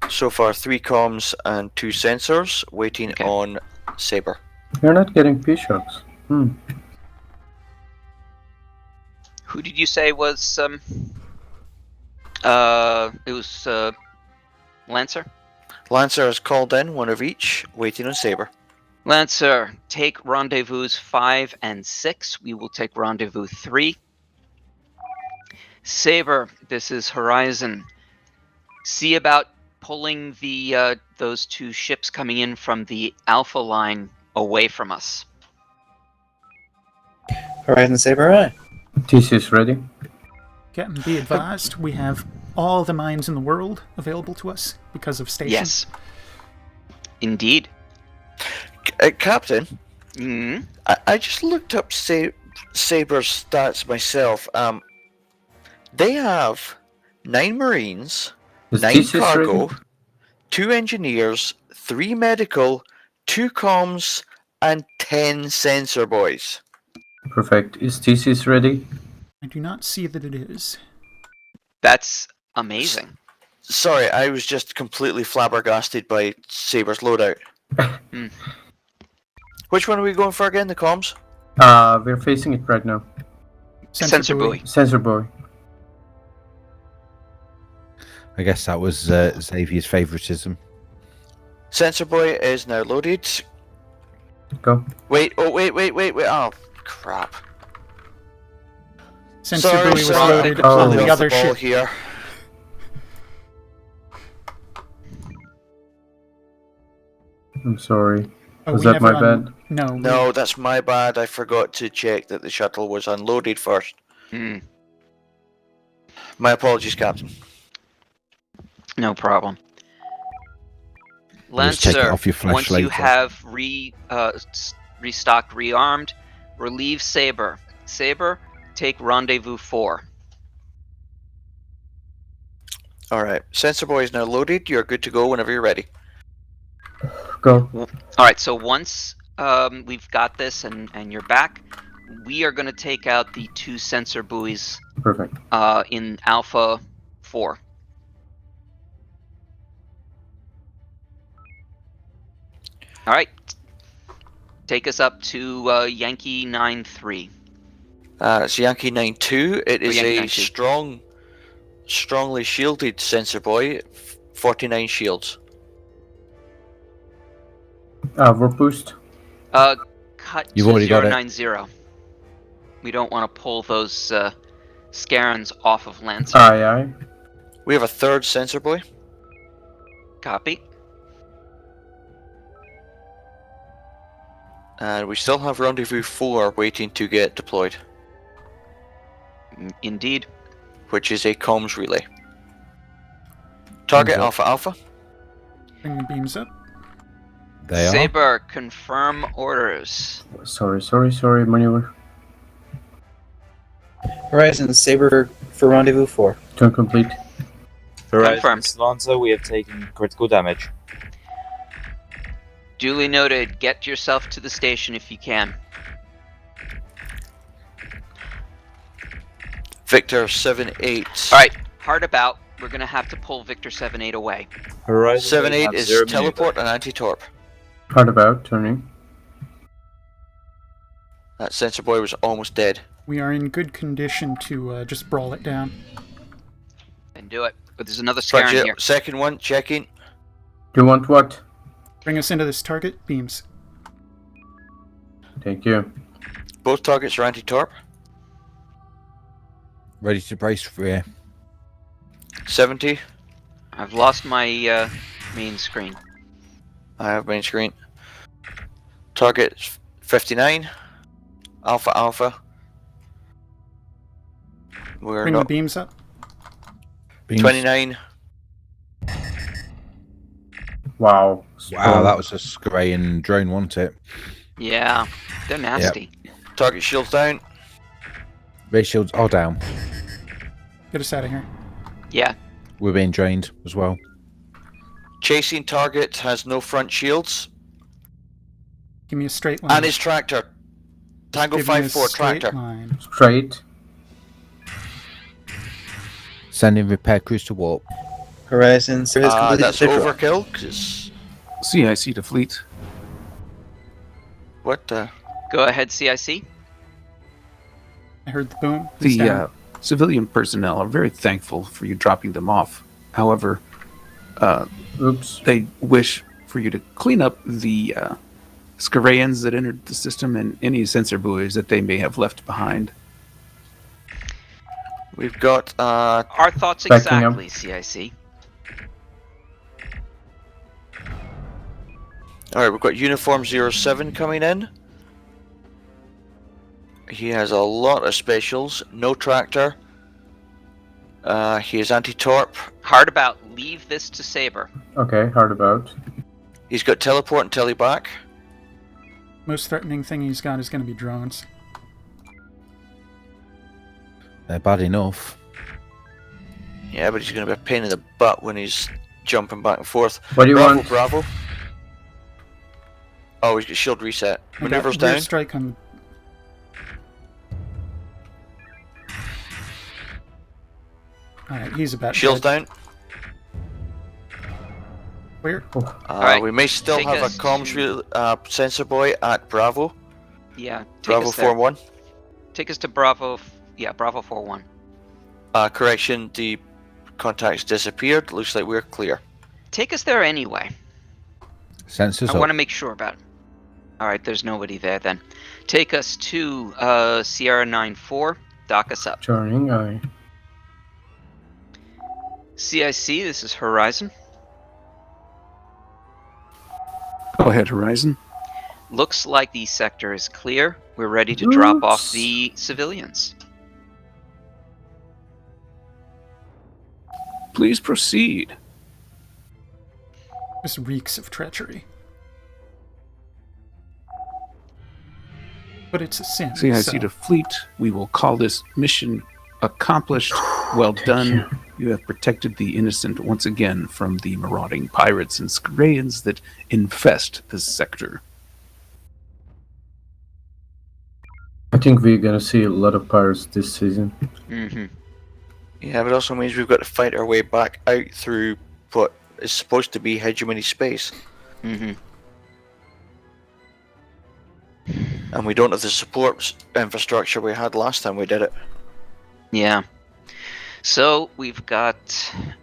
so far 3 comms and 2 sensors waiting on Saber. You're not getting P-shocks. Who did you say was it was Lancer? Lancer has called in, 1 of each, waiting on Saber. Lancer, take rendezvous 5 and 6. We will take rendezvous 3. Saber, this is Horizon. See about pulling the those 2 ships coming in from the Alpha line away from us. Horizon Saber, right? TC ready. Captain, be advised, we have all the mines in the world available to us because of station. Yes. Indeed. Captain, Mm-hmm. I just looked up Saber's stats myself. They have 9 Marines, Is 9 TC cargo, ready? 2 engineers, 3 medical, 2 comms, and 10 sensor boys. Perfect. Is TC ready? I do not see that it is. That's amazing. Sorry, I was just completely flabbergasted by Saber's loadout. Which one are we going for again? The comms? We're facing it right now. Sensor buoy. Sensor buoy. I guess that was Xavier's favoritism. Sensor boy is now loaded. Go. Wait. Oh, crap. Sensor buoy was loaded on the other ship. Here. I'm sorry. Oh, Was we that my never bad? No, that's my bad. I forgot to check that the shuttle was unloaded first. My apologies, Captain. No problem. Just take it Lancer, off your flesh once you later. have restocked, rearmed, relieve Saber. Saber, take rendezvous 4. Alright, Sensor Boy is now loaded. You're good to go whenever you're ready. Go. Alright, so once we've got this and you're back, we are going to take out the 2 sensor buoys Perfect. in Alpha 4. Alright. Take us up to Yankee 9-3. It's Yankee 9-2. It is Yankee a 9-2. strongly shielded sensor buoy. 49 shields. Warp boost. Cut You've to already got it. 090. We don't want to pull those Scarens off of Lancer. Aye. We have a third sensor buoy. Copy. And we still have Rendezvous 4 waiting to get deployed. Indeed. Which is a comms relay. Target Alpha Alpha. Bring the beams up. They Saber, confirm orders. Sorry, maneuver. Horizon Saber for Rendezvous 4. Turn complete. Horizon Confirmed. Slanza, we have taken critical damage. Duly noted. Get yourself to the station if you can. Victor 7-8. Alright, hard about. We're going to have to pull Victor 7-8 away. Horizon 7-8 is teleport and anti-torp. Hard about, turning. That sensor buoy was almost dead. We are in good condition to just brawl it down. And do it. But there's another Scarren Roger, here. second one, checking. Do you want what? Bring us into this target. Beams. Thank you. Both targets are anti-torp. Ready to brace for air. 70. I've lost my main screen. I have main screen. Target 59. Alpha Alpha. We're Bring the not. beams up. Beams. 29. Wow. Wow, that was a Skrayan drone, wasn't it? Yeah, they're nasty. Target shields down. Ray shields are down. Get us out of here. Yeah. We're being drained as well. Chasing target has no front shields. Give me a straight line. And his tractor. Tango Give me a 5-4 straight tractor. line. Straight. Sending repair crews to warp. Horizon Saber has completed That's the overkill. Cause CIC to fleet. what the? Go ahead, CIC. I heard the boom. He's The down. civilian personnel are very thankful for you dropping them off. However, Oops. they wish for you to clean up the Scarayans that entered the system and any sensor buoys that they may have left behind. We've got Our thoughts Backing up. exactly, CIC. Alright, we've got Uniform 07 coming in. He has a lot of specials. No tractor. He is anti-torp. Hard about. Leave this to Saber. Okay, hard about. He's got teleport and teleback. Most threatening thing he's got is going to be drones. They're bad enough. Yeah, but he's going to be a pain in the butt when he's jumping back and forth. What do you Bravo, want? Bravo. Oh, he's got shield reset. I got Maneuvers rear down. strike on. Alright, he's about Shields dead. down. Where? Alright, We may still take have a us comms to- sensor buoy at Bravo. Yeah, take Bravo us there. 4-1. Take us to Bravo. Yeah, Bravo 4-1. Correction, the contacts disappeared. Looks like we're clear. Take us there anyway. Sensors I up. want to make sure about it. Alright, there's nobody there then. Take us to Sierra 9-4. Dock us up. Turning, aye. CIC, this is Horizon. Go ahead, Horizon. Looks like the sector is clear. We're ready to drop off the civilians. Please proceed. This reeks of treachery. But it's a sin. CIC so. to fleet. We will call this mission accomplished. Well done. You have protected the innocent once again from the marauding pirates and Scarayans that infest this sector. I think we're gonna see a lot of pirates this season. Mm-hmm. Yeah, but it also means we've got to fight our way back out through what is supposed to be hegemony space. Mm-hmm. And we don't have the support infrastructure we had last time we did it. Yeah. So we've got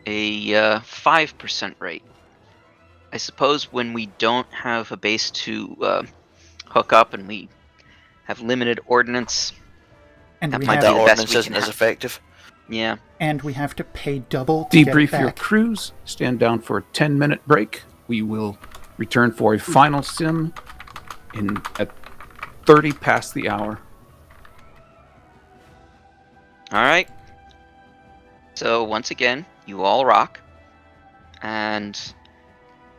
a 5% rate. I suppose when we don't have a base to hook up and we have limited ordnance, And that we might have be That the ordnance best we isn't can as have. effective. Yeah. And we have to pay double to get it Debrief your back. crews. Stand down for a 10-minute break. We will return for a final sim at 30 past the hour. All right. So once again, you all rock. And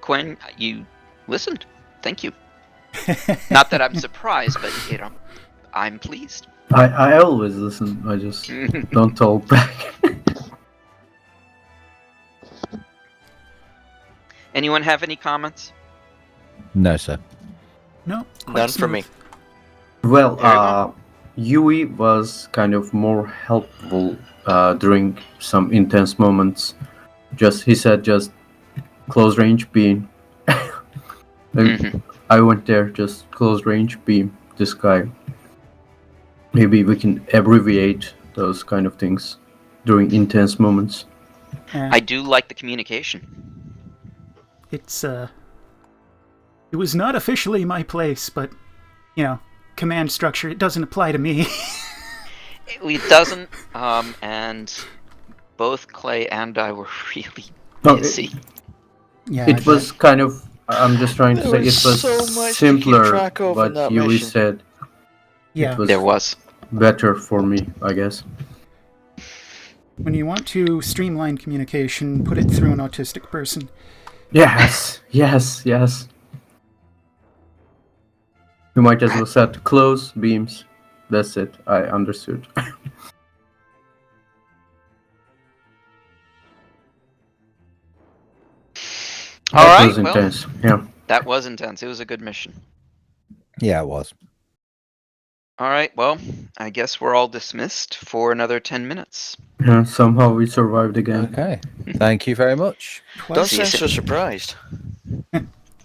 Quinn, you listened. Thank you. Not that I'm surprised, but I'm pleased. I always listen. I just don't talk back. Anyone have any comments? No, sir. No, None for me. Well, Yui was kind of more helpful during some intense moments. He said just close range beam. I went there, just close range beam this guy. Maybe we can abbreviate those kind of things during intense moments. I do like the communication. It's it was not officially my place, but command structure, it doesn't apply to me. It doesn't, and both Clay and I were really busy. It was kind of, I'm just trying to say, it was so much simpler, to keep track of in but that Yui mission. said Yeah. it There was. better for me, I guess. When you want to streamline communication, put it through an autistic person. Yes. You might as well set close beams. That's it. I understood. That was intense. Yeah. That was intense. It was a good mission. Yeah, it was. All right, well, I guess we're all dismissed for another 10 minutes. Yeah, somehow we survived again. Okay. Thank you very much. Don't sound so surprised.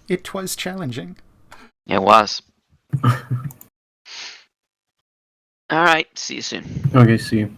It was challenging. It was. All right, see you soon. Okay, see you.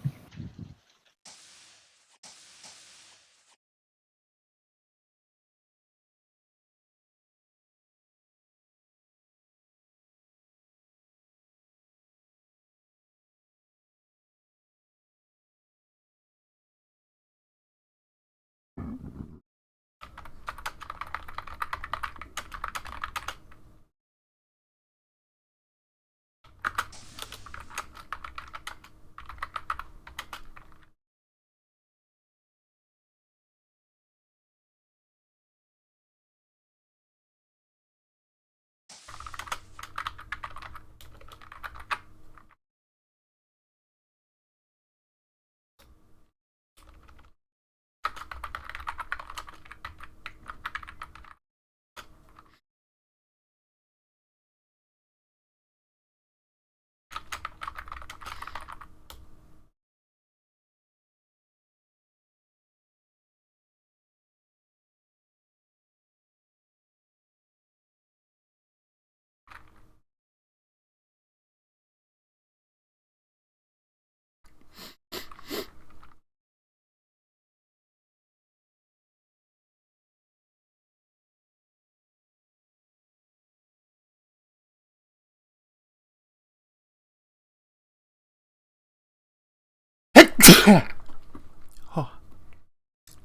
Oh.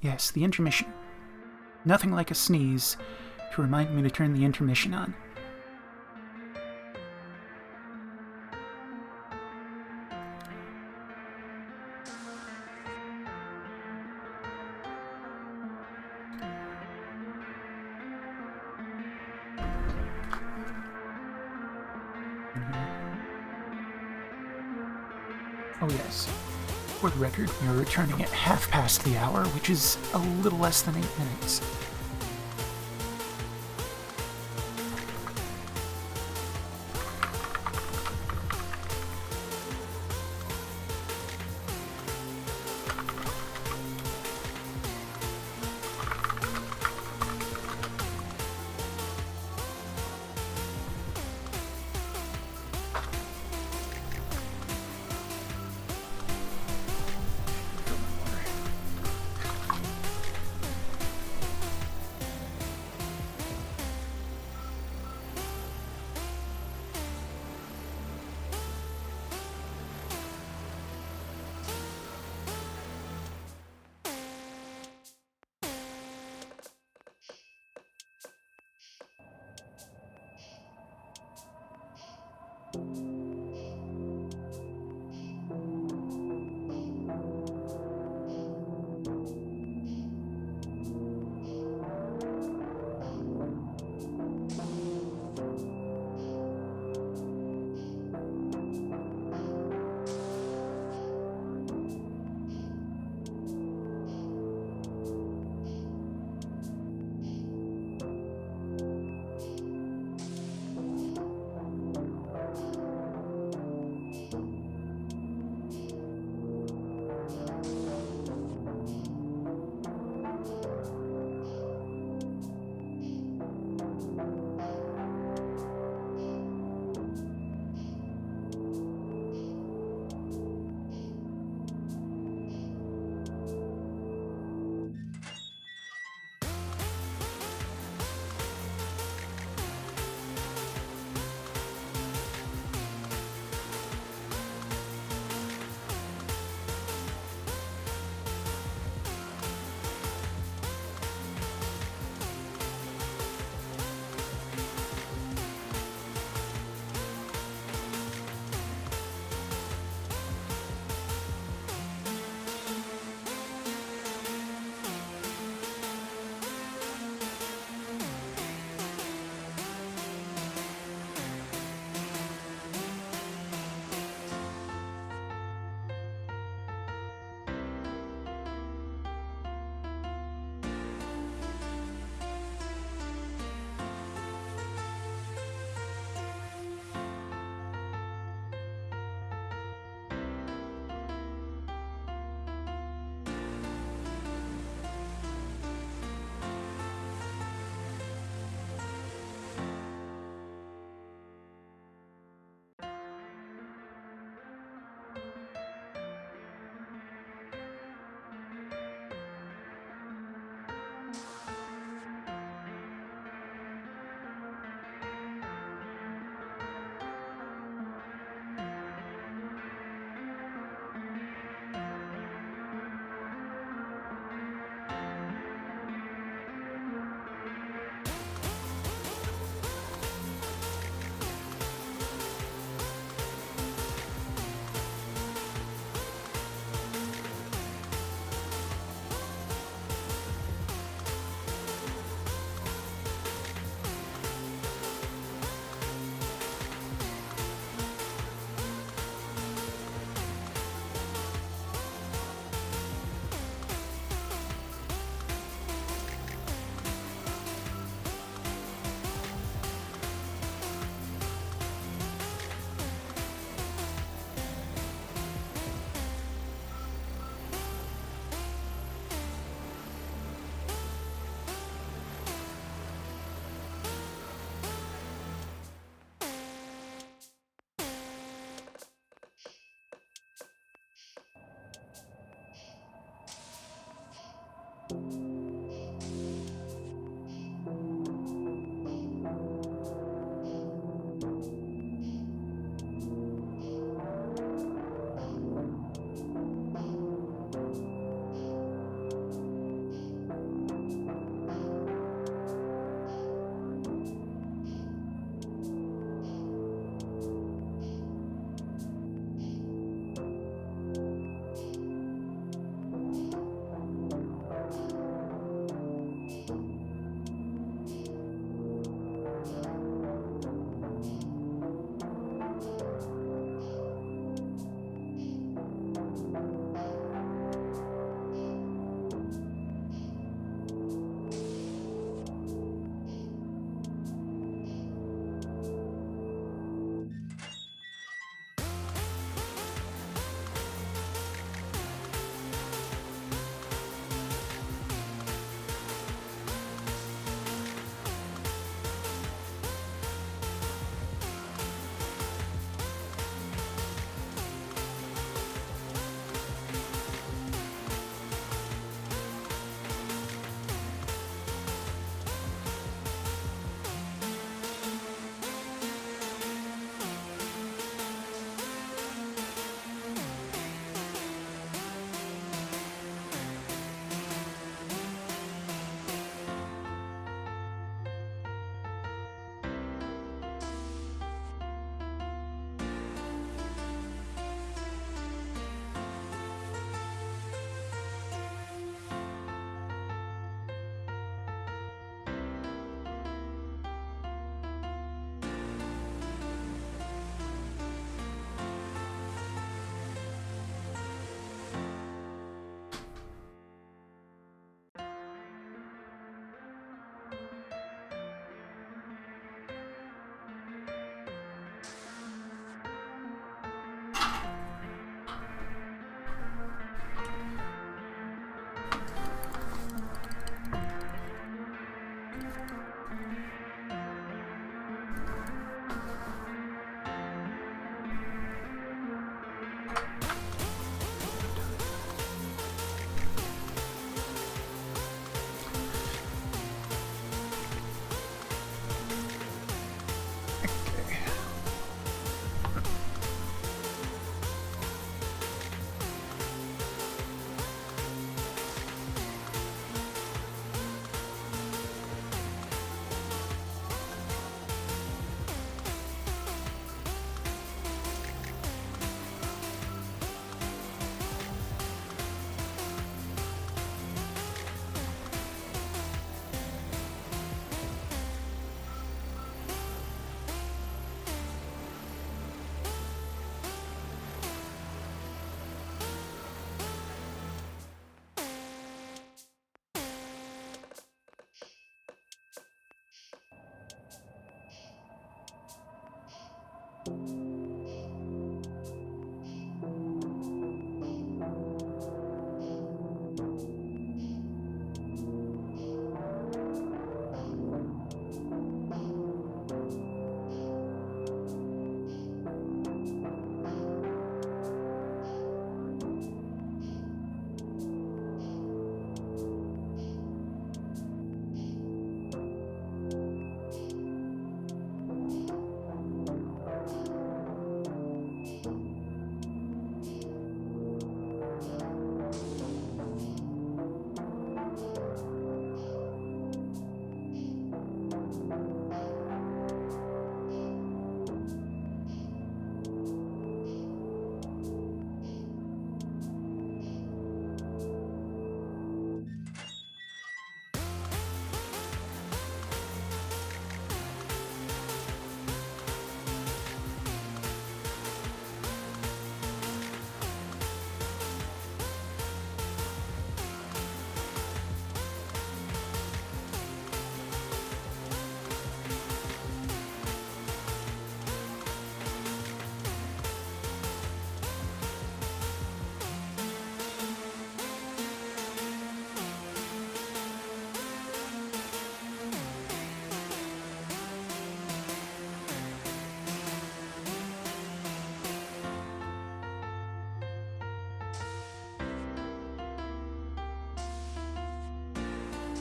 Yes, the intermission. Nothing like a sneeze to remind me to turn the intermission on. Oh yes. For the record, we are returning at 1/2 the hour, which is a little less than 8 minutes.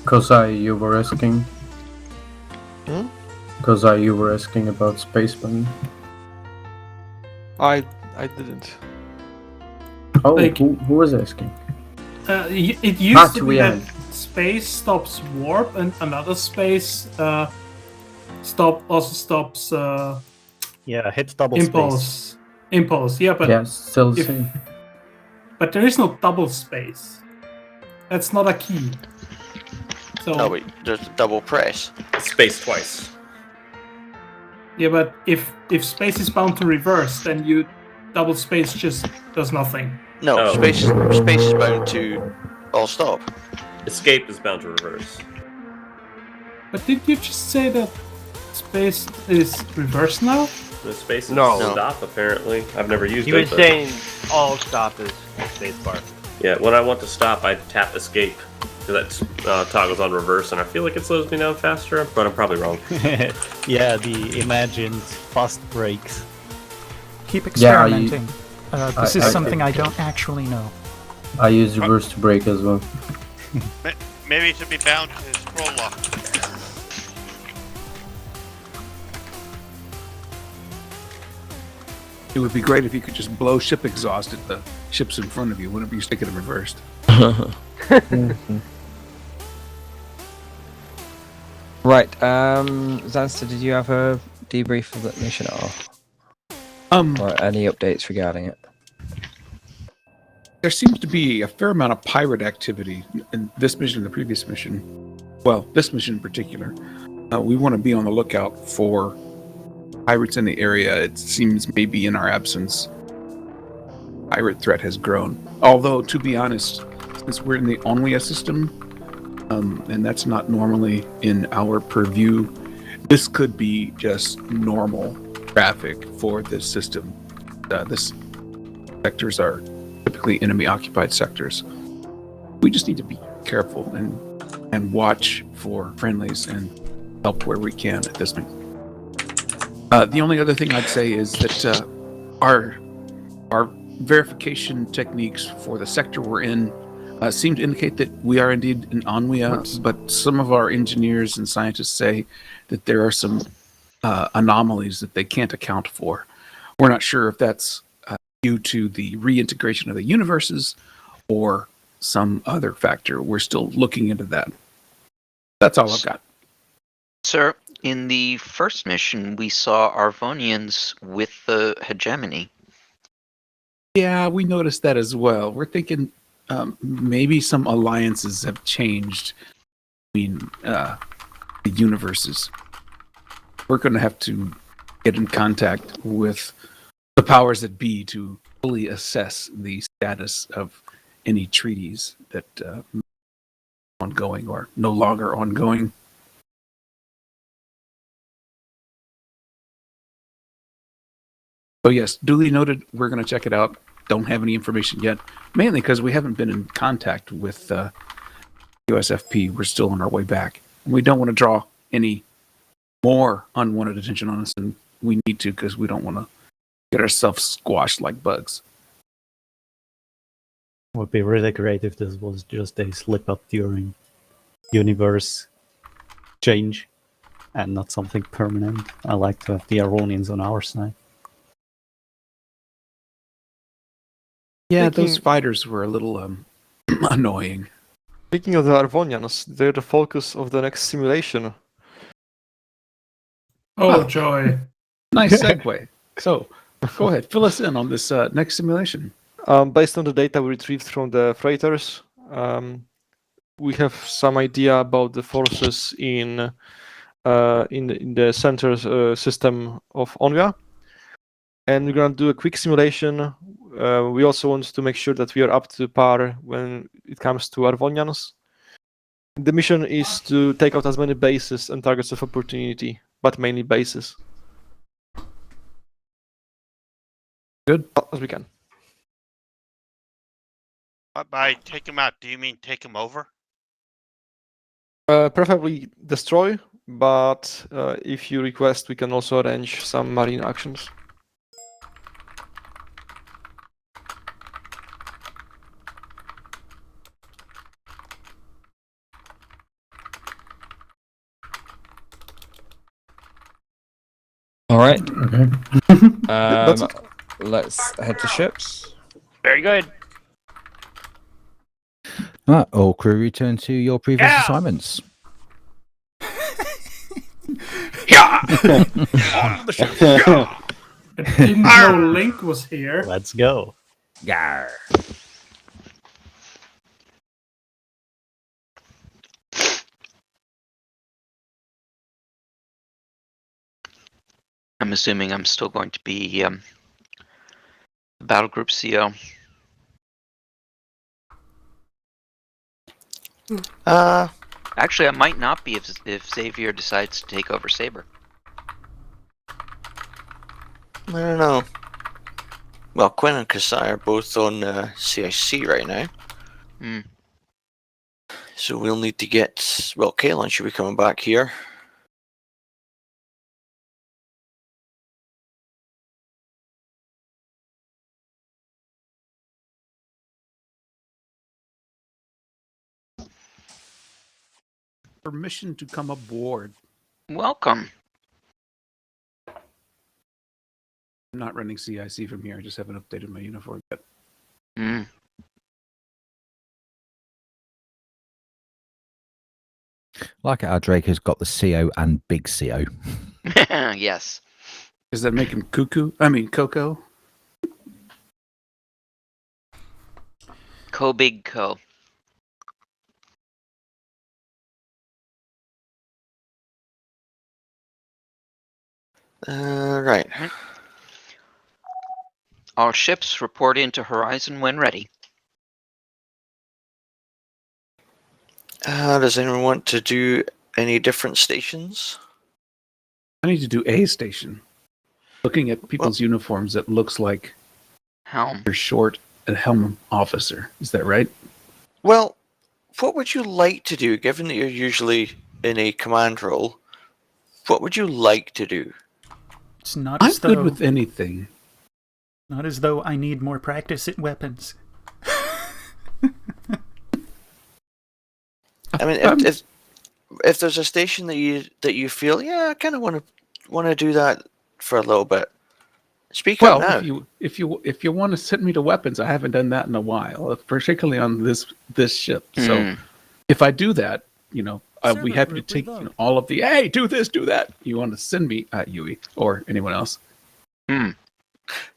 Kozai, you were asking. Hmm? Kozai, you were asking about spacemen. I didn't. Oh, Like- who was asking? It used to be that Tuyan. space stops warp and another space also stops Yeah, hit double impulse. space. Impulse, yeah, but Yeah, still the same. But there is no double space. That's not a key. So No, wait, there's double press. Space twice. yeah, but if space is bound to reverse, then you double space just does nothing. No, Oh. space is bound to all stop. Escape is bound to reverse. But did you just say that space is reverse now? The space is No. stop, apparently. I've never used He it. was but- saying all stop is spacebar. Yeah, when I want to stop, I tap escape. Because that toggles on reverse, and I feel like it slows me down faster, but I'm probably wrong. Yeah, the imagined fast brakes. Keep Yeah, experimenting. This is I- something I don't actually know. I use reverse to brake as well. Maybe it should be bound to scroll lock. It would be great if you could just blow ship exhaust at the ships in front of you whenever you stick it in reversed. Right, Zanster, did you have a debrief of that mission or any updates regarding it? There seems to be a fair amount of pirate activity in this mission and the previous mission. Well, this mission in particular. We want to be on the lookout for pirates in the area. It seems maybe in our absence, pirate threat has grown. Although, to be honest, since we're in the Onwia system, and that's not normally in our purview, this could be just normal traffic for this system. This sectors are typically enemy-occupied sectors. We just need to be careful and watch for friendlies and help where we can at this point. The only other thing I'd say is that our verification techniques for the sector we're in seem to indicate that we are indeed in Onwia, but some of our engineers and scientists say that there are some anomalies that they can't account for. We're not sure if that's due to the reintegration of the universes or some other factor. We're still looking into that. That's all I've got. Sir, in the first mission, we saw Arvonians with the hegemony. Yeah, we noticed that as well. We're thinking maybe some alliances have changed between the universes. We're going to have to get in contact with the powers that be to fully assess the status of any treaties that are ongoing or no longer ongoing. So yes, duly noted. We're going to check it out. Don't have any information yet, mainly because we haven't been in contact with USFP. We're still on our way back. We don't want to draw any more unwanted attention on us than we need to, because we don't want to get ourselves squashed like bugs. It would be really great if this was just a slip up during universe change and not something permanent. I like to have the Aronians on our side. Yeah, those fighters were a little annoying. Speaking of the Arvonians, they're the focus of the next simulation. Oh, joy. Nice segue. So, go ahead, fill us in on this next simulation. Based on the data we retrieved from the freighters, we have some idea about the forces in the center system of Onwia, and we're gonna do a quick simulation. We also want to make sure that we are up to par when it comes to Arvonians. The mission is to take out as many bases and targets of opportunity, but mainly bases. Good. As we can. By take them out, do you mean take them over? Preferably destroy, but if you request, we can also arrange some marine actions. right. That's Let's head to ships. Very good. Right, all crew return to your previous assignments. Yeah. On the ship. Yeah. I didn't know Link was here. Let's go. Yarr. I'm assuming I'm still going to be the battle group CO. Actually, I might not be if Xavier decides to take over Saber. I don't know. Well, Quinn and Kasai are both on CIC right now. So we'll need to get... Well, Kaelin should be coming back here. Permission to come aboard. Welcome. I'm not running CIC from here. I just haven't updated my uniform yet. Like our Drake has got the CO and big CO. Yes. Does that make him cuckoo? I mean, Coco? Big Co. Right. All ships report into Horizon when ready. Does anyone want to do any different stations? I need to do a station. Looking at people's uniforms, it looks like Helm. You're short a helm officer. Is that right? Well, what would you like to do, given that you're usually in a command role? What would you like to do? It's not I'm as though, good with anything. Not as though I need more practice at weapons. I mean, if there's a station that you feel, yeah, I kind of want to do that for a little bit. Speak up now. If you want to send me to weapons, I haven't done that in a while, particularly on this ship. So if I do that, I'll be happy to take all of the hey, do this, do that. You want to send me at Yui or anyone else?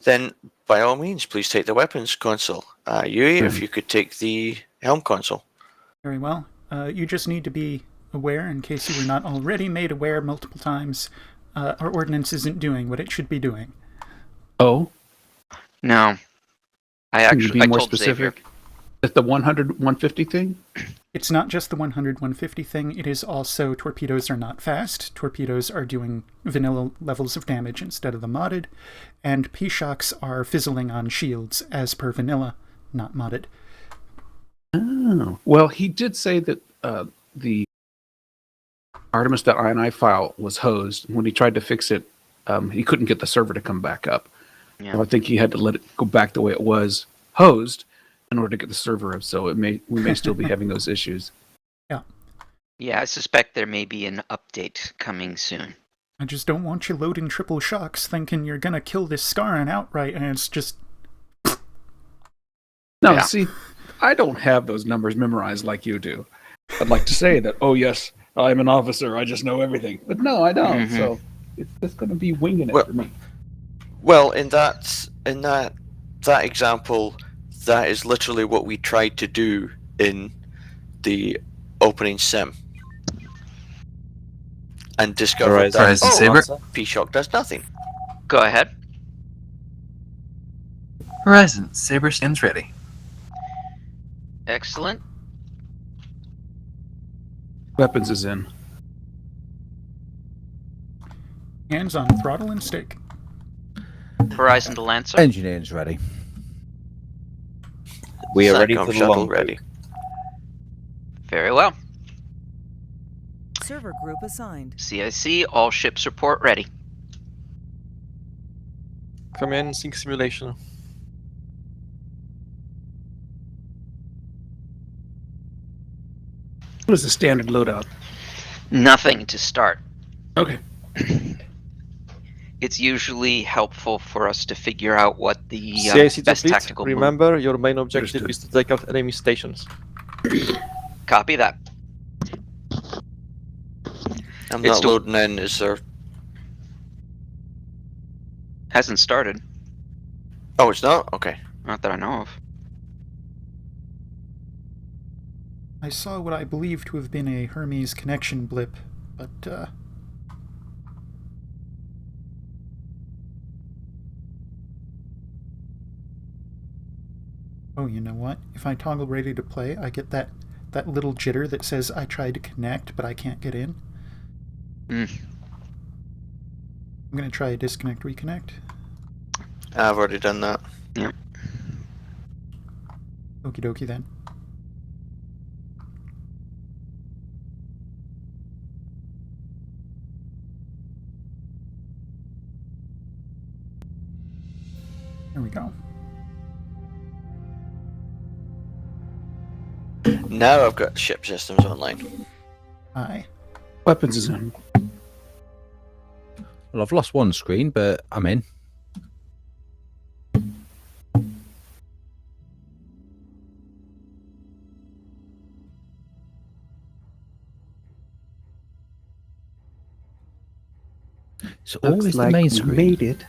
Then by all means, please take the weapons console. Yui, if you could take the helm console. Very well. You just need to be aware, in case you were not already made aware multiple times, our ordnance isn't doing what it should be doing. Oh? No. Can you be more told specific? Xavier. Is the 100, 150 thing? It's not just the 100, 150 thing. It is also torpedoes are not fast. Torpedoes are doing vanilla levels of damage instead of the modded. And P-shocks are fizzling on shields as per vanilla, not modded. Oh. Well, he did say that the Artemis.ini file was hosed. When he tried to fix it, he couldn't get the server to come back up. Yeah. So I think he had to let it go back the way it was hosed in order to get the server up. So we may still be having those issues. Yeah. Yeah, I suspect there may be an update coming soon. I just don't want you loading triple shocks thinking you're gonna kill this Scaran outright, and it's just... No, see, I don't have those numbers memorized like you do. I'd like to say that, oh yes, I'm an officer, I just know everything. But no, I don't. So it's just going to be winging it for me. Well, in that example, that is literally what we tried to do in the opening sim. And discovered that P-Shock does nothing. Go ahead. Horizon, Saber stands ready. Excellent. Weapons is in. Hands on throttle and stick. Horizon to Lancer. Engineering's ready. We are ready Satcom for the shuttle long ready. Very well. Server group assigned. CIC, all ships report ready. Come in, sync simulation. What is the standard loadout? Nothing to start. Okay. it's usually helpful for us to figure out what the CIC best fleet, tactical move. remember, your main objective is to take out enemy stations. Copy that. I'm It's not to- loading in, is there? Hasn't started. Oh, it's not? Okay. Not that I know of. I saw what I believe to have been a Hermes connection blip, but oh, you know what? If I toggle ready to play, I get that little jitter that says I tried to connect, but I can't get in. Mm. I'm going to try a disconnect reconnect. I've already done that. Yep. Okie dokie then. There we go. Now I've got ship systems online. Aye. Weapons is on. Well, I've lost one screen, but I'm in. So Looks always like the main we screen. made it.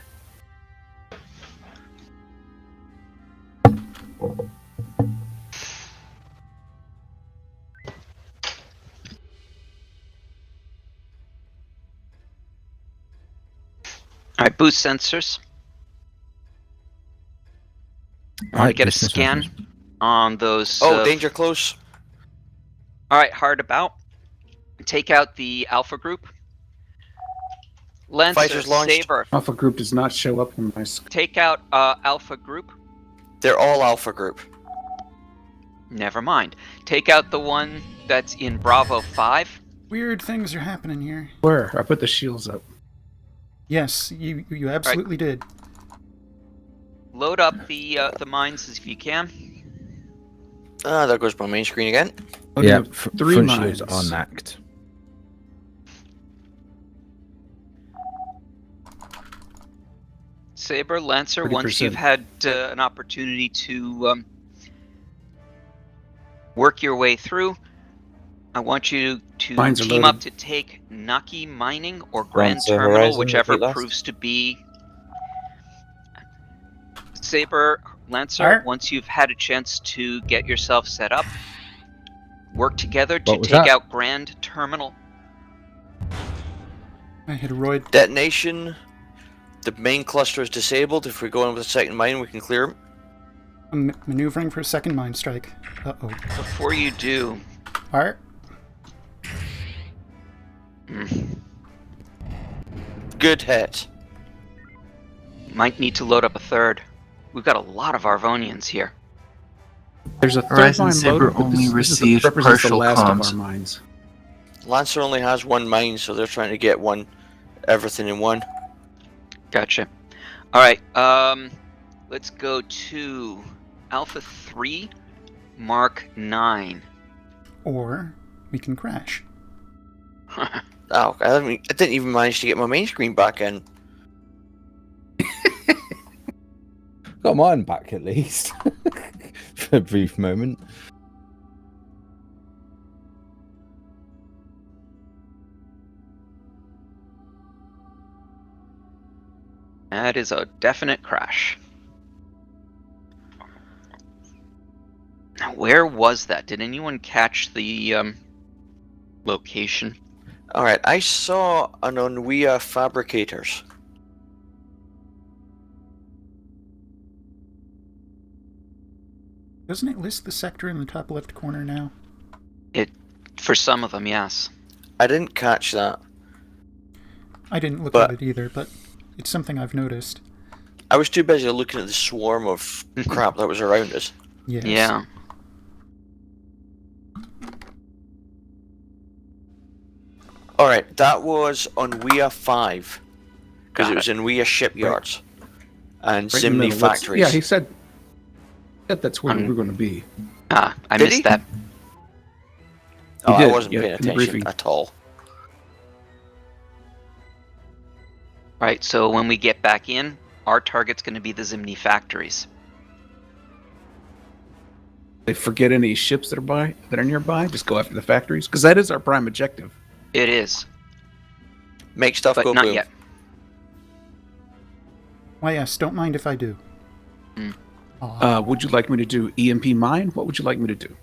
All right, boost sensors. I want to get a scan on those. Oh, danger close. All right, hard about. Take out the Alpha group. Lancer, Fighters launched. Saber. Alpha group does not show up on my screen. Take out Alpha group. They're all Alpha group. Never mind. Take out the one that's in Bravo 5. Weird things are happening here. Where? I put the shields up. Yes, you absolutely did. Load up the mines if you can. Ah, there goes my main screen again. Yeah, three front mines. shields are knacked. Saber, Lancer, 30%. once you've had an opportunity to work your way through, I want you to Mines are team loaded. up to take Naki Mining or Grand Lancer, Terminal, Horizon, whichever repeat last. proves to be. Saber, Lancer, Alright. once you've had a chance to get yourself set up, work together to What was take that? out Grand Terminal. I hit a roid. Detonation. The main cluster is disabled. If we go in with a second mine, we can clear them. I'm maneuvering for a second mine strike. Uh-oh. Before you do, Alright. Good hit. might need to load up a third. We've got a lot of Arvonians here. There's a third Horizon mine Saber loaded, but only this received represents the partial last of comms. our mines. Lancer only has one mine, so they're trying to get everything in one. Gotcha. All right. Let's go to Alpha 3, Mark 9. Or we can crash. Oh, I didn't even manage to get my main screen back in. Got mine back at least. For a brief moment. That is a definite crash. Now, where was that? Did anyone catch the location? Alright, I saw an Onwea Fabricators. Doesn't it list the sector in the top left corner now? For some of them, yes. I didn't catch that. I didn't look But- at it either, but it's something I've noticed. I was too busy looking at the swarm of crap that was around us. Yes. Yeah. Alright, that was Onwea 5. Because Got it was in Onwea shipyards. And Right in the Simney middle. What's- factories. Yeah, he said that's where we were going to be. Ah, I Did missed he? that. Oh, He I did, wasn't yeah, paying in the attention briefing. at all. Right, so when we get back in, our target's going to be the Zimni factories. They forget any ships that are nearby. Just go after the factories, because that is our prime objective. It is. Make stuff but go not boom. yet. Why, yes, don't mind if I do. Would you like me to do EMP mine? What would you like me to do?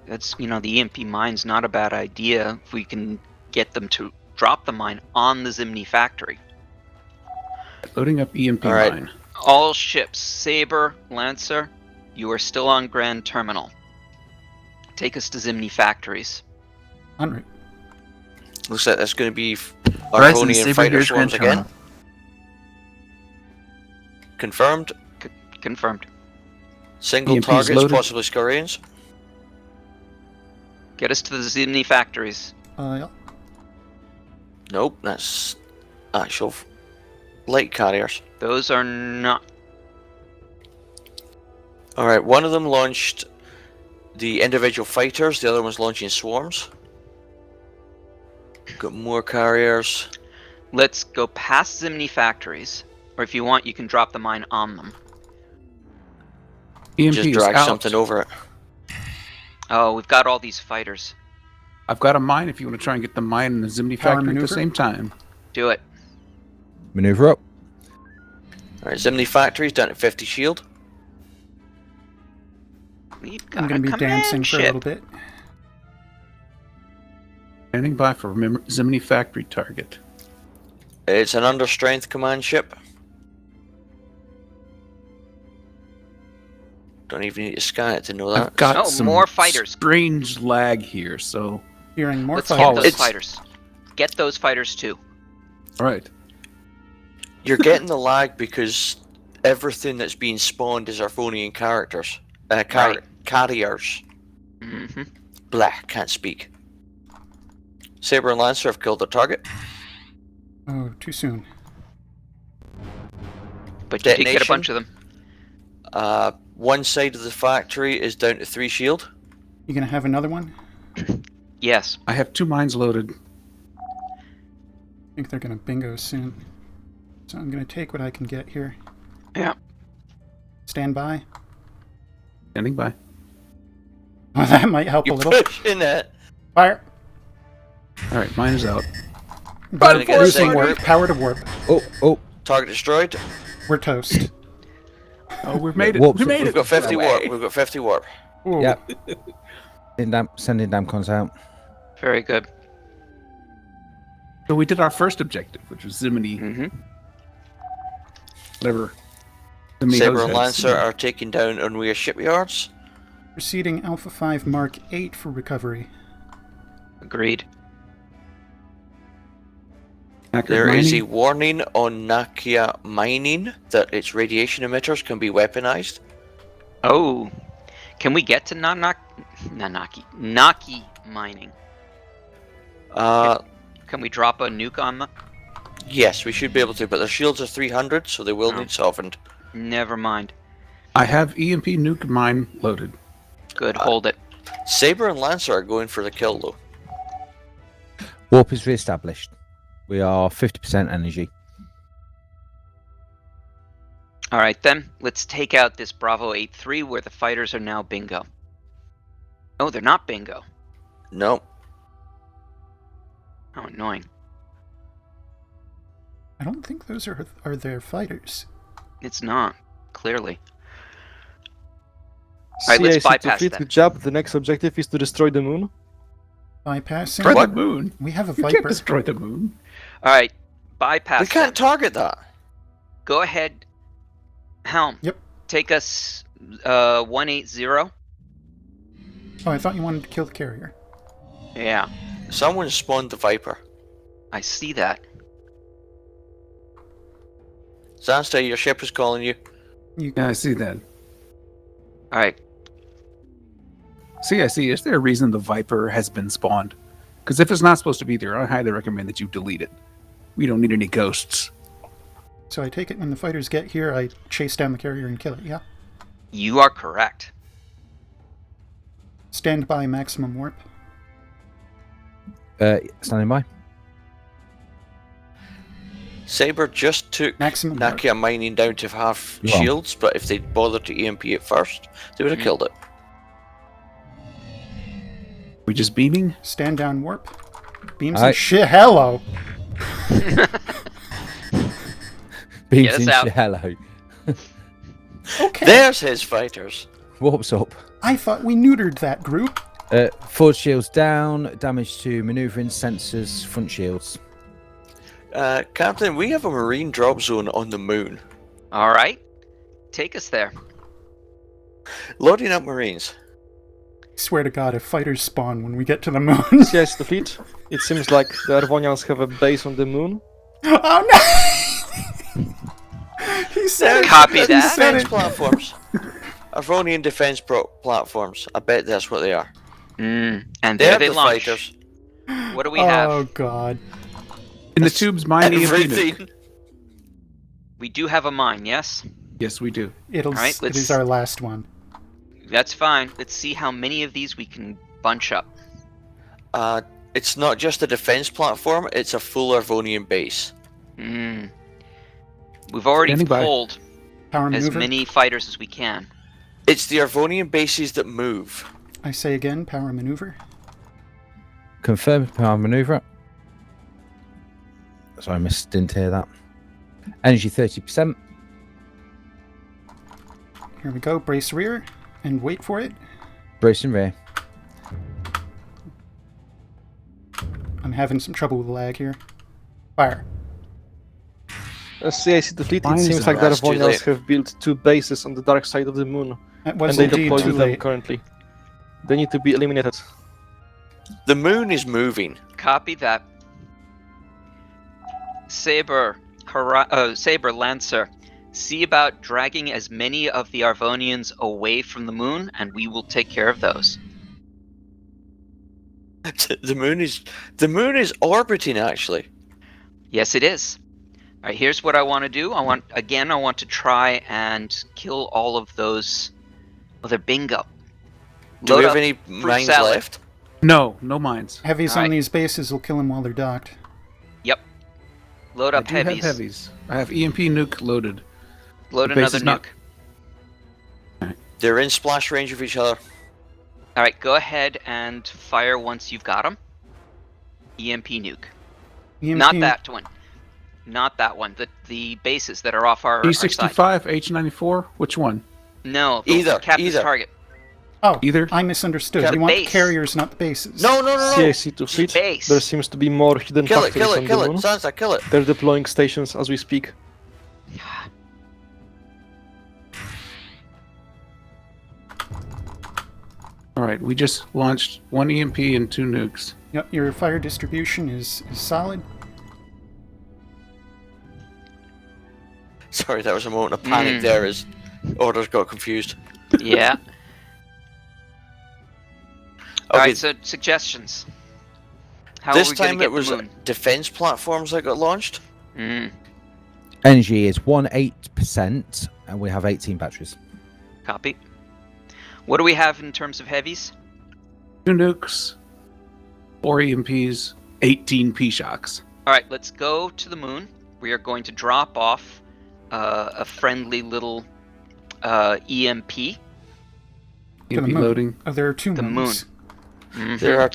That's, the EMP mine's not a bad idea if we can get them to drop the mine on the Zimni factory. Loading up EMP All right. mine. All ships, Saber, Lancer, you are still on Grand Terminal. Take us to Zimni factories. En route. Looks like that's going to be Horizon, Arconian Saber, fighter here's Grand swarms again. Terminal. Confirmed. Confirmed. Single EMPs targets, loaded. possibly Scorians. Get us to the Zimni factories. Yeah. Nope, that's actual light carriers. Those are not. Alright, one of them launched the individual fighters, the other one's launching swarms. Got more carriers. Let's go past Zimni factories, or if you want, you can drop the mine on them. EMP Just is drag out. something over it. Oh, we've got all these fighters. I've got a mine if you want to try and get the mine and the Zimni Power factory at maneuver? the same time. Do it. Maneuver up. Alright, Zimni factories down to 50 shield. We've got I'm going a to be command dancing for a ship. little bit. Standing by for Zimni factory target. It's an understrength command ship. Don't even need to scan it to know that. I've got Oh, some more fighters. strange lag here, so... Hearing more Let's get fighters. those fighters. Get those fighters too. Alright. You're getting the lag because everything that's being spawned is Arphonian characters. Right. Carriers. Mm-hmm. Blah, can't speak. Saber and Lancer have killed their target. Oh, too soon. But you did get a Detonation. bunch of them. One side of the factory is down to 3 shield. You going to have another one? Yes. I have 2 mines loaded. I think they're going to bingo soon. So I'm going to take what I can get here. Yeah. Stand by. Standing by. Oh, that might help a You little. push in it. Fire! Alright, mine is out. Gonna get a Bruising second warp. group. Power to warp. Oh. Target destroyed. We're toast. Oh, we've made it. Warps We made We've it. got 50 Away. warp. We've got 50 warp. Ooh. Yeah. Sending damcons out. Very good. So we did our first objective, which was Zimni. Mm-hmm. Whatever. Zimni Saber House and has. Lancer are taking down Unweir shipyards. Proceeding Alpha 5 Mark 8 for recovery. Agreed. Accurate There is a mining. warning on Nakia mining that its radiation emitters can be weaponized. Oh. Can we get to Naki mining? Can we drop a nuke on them? Yes, we should be able to, but their shields are 300, so they will Oh. need softened. Never mind. I have EMP nuke mine loaded. Good, hold it. Saber and Lancer are going for the kill, though. Warp is re-established. We are 50% energy. Alright then, let's take out this Bravo 8-3 where the fighters are now bingo. Oh, they're not bingo. No. How annoying. I don't think those are their fighters. It's not, clearly. Alright, let's CIC to bypass fleet, them. good job. The next objective is to destroy the moon. Bypassing? Destroy the moon. We have a You can't Viper. destroy the moon. Alright, bypass We can't them. target that. Go ahead. Helm. Yep. Take us 180. Oh, I thought you wanted to kill the carrier. Yeah, Someone spawned the Viper. I see that. Zansta, your ship is calling you. Yeah, I see that. Alright, See, I see. Is there a reason the Viper has been spawned? Because if it's not supposed to be there, I highly recommend that you delete it. We don't need any ghosts. So I take it when the fighters get here, I chase down the carrier and kill it, yeah? you are correct. Stand by maximum warp. Standing by. Saber just took Maximum Nakia mining down to half You're wrong. shields, but if they'd bothered to EMP it first, they would have killed it. We just beaming? Stand down warp. Beam Aye. some shit. Hello. Beams us in out. hello. Okay. There's his fighters. Warps up. I thought we neutered that group. Forward shields down. Damage to maneuvering sensors. Front shields. Captain, we have a marine drop zone on the moon. All right. Take us there. Loading up marines. Swear to God, if fighters spawn when we get to the moon. Yes, the fleet. It seems like the Arvonians have a base on the moon. Oh no! He said it. Copy They're that. defense platforms. Arvonian defense platforms. I bet that's what they are. And there They're they the launch. fighters. What do we have? Oh God. In the tubes, mine EMP nuke. Everything. We do have a mine, yes? Yes, we do. It Alright, is let's- our last one. That's fine. Let's see how many of these we can bunch up. It's not just a defense platform, it's a full Arvonian base. We've already Standing by. pulled Power as maneuver. many fighters as we can. It's the Arvonian bases that move. I say again, power maneuver. Confirm power maneuver. Sorry, I didn't hear that. Energy 30%. Here we go. Brace rear and wait for it. Brace and rear. I'm having some trouble with lag here. Fire. CIC the fleet, Why it is seems it like the that's too Arvonians late? have built 2 bases on the dark side of the moon, That was and they indeed deploy too them late. currently. They need to be eliminated. The moon is moving. Copy that. Saber, Saber Lancer, see about dragging as many of the Arvonians away from the moon, and we will take care of those. The moon is orbiting actually. Yes, it is. All right, here's what I want to do. I want to try and kill all of those. Oh, they're bingo. Do we Load have up any fruit mines salad. left? No, no mines. Heavies All on right. these bases will kill them while they're docked. Yep. Load I up do heavies. have heavies. I have EMP nuke loaded. Load The base another is not- nuke. They're in splash range of each other. All right, go ahead and fire once you've got them. EMP nuke. EMP Not that one. Not that one. The bases that are off our side. E65, H94, which one? No, Either, captain's either. target. Oh, Either? I misunderstood. Kill You want base. carriers, not the bases. No, no, no, no. CIC to fleet, Base. there seems to be more hidden Kill it, factories kill on it, kill the it. moon. Sansa, kill it. They're deploying stations as we speak. Alright, we just launched 1 EMP and 2 nukes. Yep, your fire distribution is solid. Sorry, that was a moment of panic there as orders got confused. Yeah. Okay, Alright, so suggestions. How this are we going time to it get was the moon? defense platforms that got launched. Energy is 18%, and we have 18 batteries. Copy. What do we have in terms of heavies? 2 nukes, 4 EMPs, 18 P-shocks. Alright, let's go to the moon. We are going to drop off a friendly little EMP. To EMP the moon. loading. Oh, there are 2 The moons. There are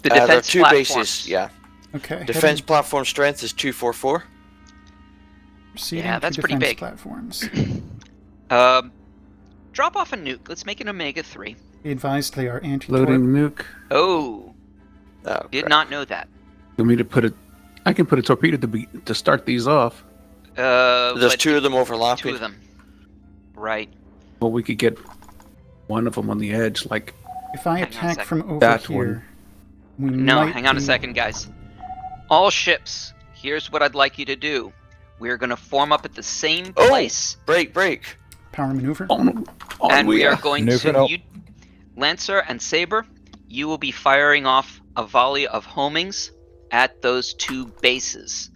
The there are defense 2 platforms. bases. Yeah, Okay. defense platform strength is 244. Proceeding Yeah, to that's pretty defense big. platforms. Drop off a nuke. Let's make an Omega 3. Be advised they are anti-torp. Loading nuke. Oh, Oh, did crap. not know that. You want me to put it? I can put a torpedo to start these off. There's but 2 of them 2 overlapping. of them. Right. Well, we could get one of them on the edge, like If I Hang on a attack sec. from over That here, we No, might hang on a be- second, guys. All ships, here's what I'd like you to do. We're going to form up at the same Oh! place, Break. Power maneuver. and we are going Maneuver it to... up. Lancer and Saber, you will be firing off a volley of homings at those 2 bases.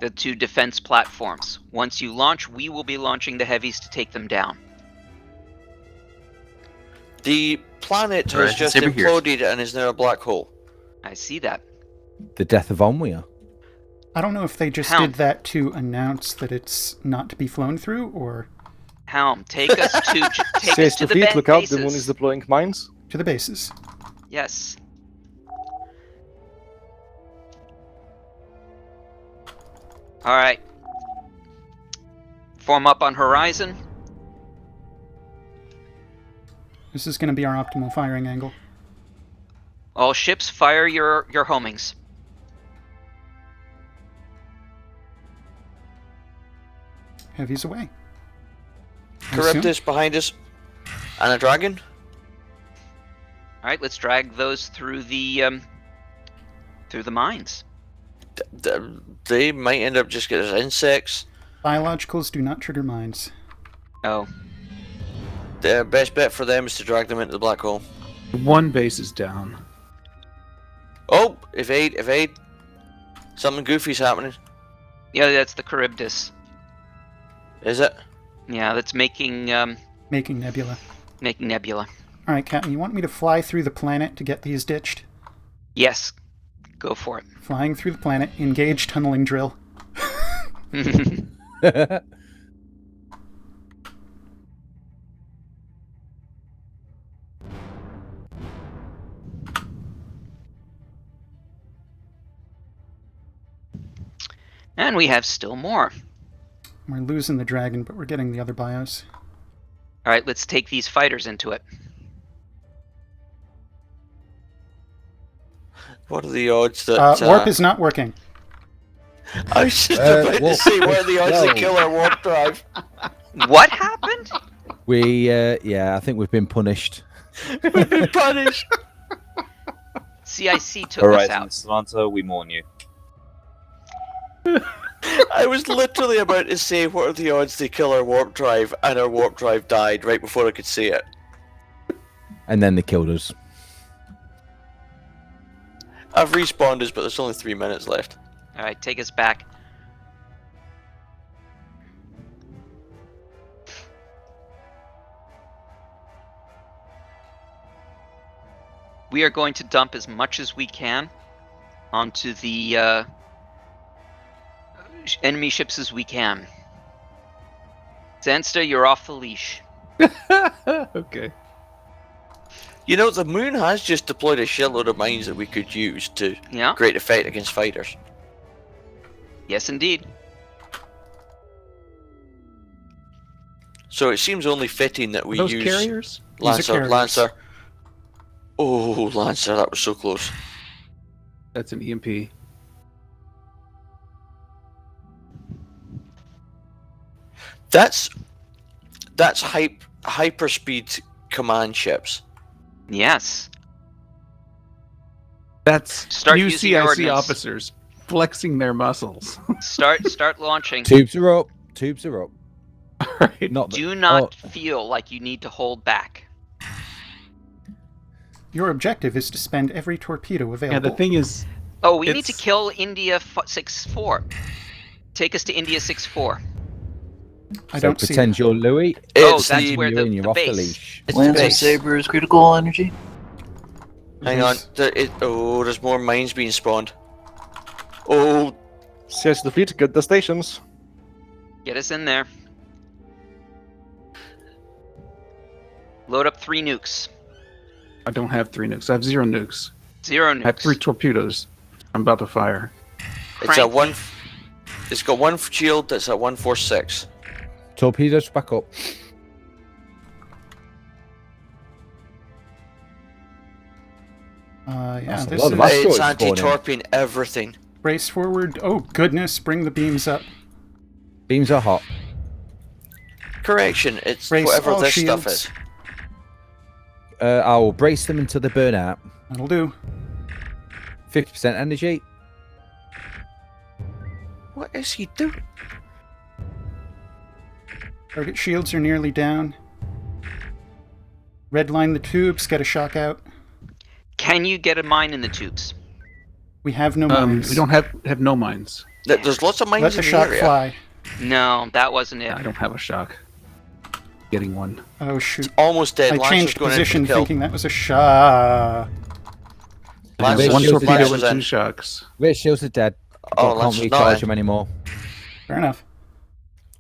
The 2 defense platforms. Once you launch, we will be launching the heavies to take them down. The planet has Alright, just Saber here. imploded and is now a black hole. I see that. The death of Onwea. I don't know if they just Helm. did that to announce that it's not to be flown through, or... Helm, take us to CS2 the fleet, look out, bases. the moon is deploying mines. To the bases. Yes. All right. Form up on horizon. This is going to be our optimal firing angle. All ships, fire your homings. Heavy's away. Charybdis behind us. And a dragon. All right, let's drag those through the mines. They might end up just getting insects. Biologicals do not trigger mines. Oh. The best bet for them is to drag them into the black hole. One base is down. Oh, evade. Something goofy's happening. Yeah, that's the Charybdis. Is it? Yeah, that's making nebula. Making nebula. All right, Captain, you want me to fly through the planet to get these ditched? Yes. Go for it. Flying through the planet, engage tunneling drill. And we have still more. We're losing the dragon, but we're getting the other bios. All right, let's take these fighters into it. What are the odds that... warp is not working. I was just about to say, what are the odds they kill our warp drive? What happened? We, I think we've been punished. We've been punished. CIC took us Horizon, out. Samantha, we mourn you. I was literally about to say, what are the odds they kill our warp drive, and our warp drive died right before I could say it. And then they killed us. I've respawned us, but there's only 3 minutes left. All right, take us back. We are going to dump as much as we can onto the enemy ships as we can. Zansta, you're off the leash. Okay. You know, the moon has just deployed a shitload of mines that we could use to great effect against fighters. Yes, indeed. So it seems only fitting that we Those use carriers? Lancer. Oh, Lancer, that was so close. That's an EMP. That's hyperspeed command ships. Yes. That's Start new using CIC ordnance. officers flexing their muscles. Start launching. Tubes are up. Tubes are up. Right. Do not feel like you need to hold back. Your objective is to spend every torpedo available. Yeah, the thing is... Oh, we need to kill India 6-4. Take us to India 6-4. I So don't see pretend you're Louis. Oh, that's where and you're the off the base. leash. Lancer Saber's critical energy. Hang on. There's more mines being spawned. Oh. CS the fleet, get the stations. Get us in there. Load up 3 nukes. I don't have 3 nukes. I have 0 nukes. 0 nukes. I have 3 torpedoes. I'm about to fire. It's at one. It's got 1 shield that's at 146. Torpedoes back up. Yeah, That's a this lot of is... asteroids It's spawning. anti-torping everything. Brace forward. Oh, goodness, bring the beams up. Beams are hot. Correction, it's Brace whatever all this shields. stuff is. I'll brace them until they burn out. That'll do. 50% energy. What is he doing? Target shields are nearly down. Redline the tubes, get a shock out. Can you get a mine in the tubes? We have no mines. We don't have no mines. There's lots of mines Let in the the shock area. fly. No, that wasn't it. I don't have a shock. Getting one. Oh, shoot. Almost dead. I Lancer's changed going in for position the kill. thinking that was a shot. Lancer's One just torpedo Lancer's and in. 2 shocks. Rear shields are dead. Oh, I can't that's recharge not him anymore. Fair enough.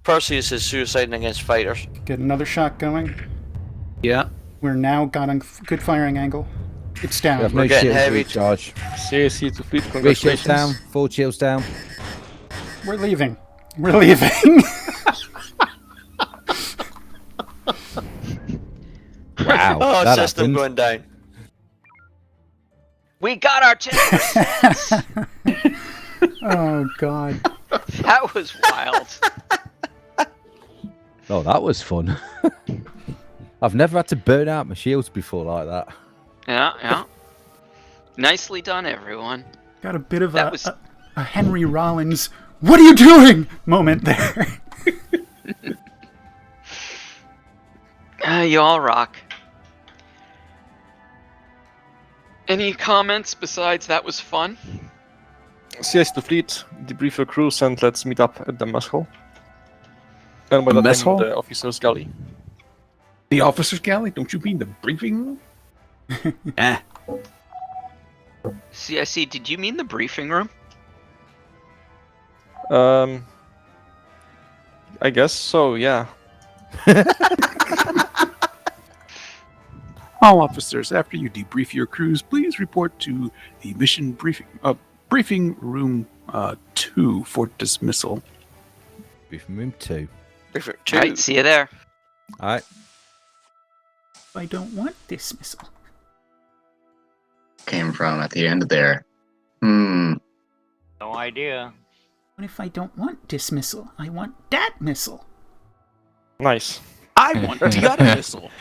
Perseus is suiciding against fighters. Get another shot going. Yeah. We're now got a good firing angle. It's down. We have We're no getting shields heavy. recharge. CAC to fleet, 3 shields down, congratulations. 4 shields down. We're leaving. We're leaving. Wow. Oh, that system happened. going down. We got our 10%. Oh, God. That was wild. Oh, that was fun. I've never had to burn out my shields before like that. Yeah. Nicely done, everyone. Got a bit of That a, was- a Henry Rollins, what are you doing moment there. You all rock. Any comments besides that was fun? CAC to fleet, debrief your crews, and let's meet up at the mess hall. And by The that mess I mean hall? the officer's galley. The officer's galley? Don't you mean the briefing room? CIC, did you mean the briefing room? I guess so, yeah. All officers, after you debrief your crews, please report to the mission briefing room 2 for dismissal. Briefing room 2. Alright, see you there. Alright. I don't want dismissal. Came from at the end there. No idea. What if I don't want dismissal? I want dat missile. Nice. I want the other missile.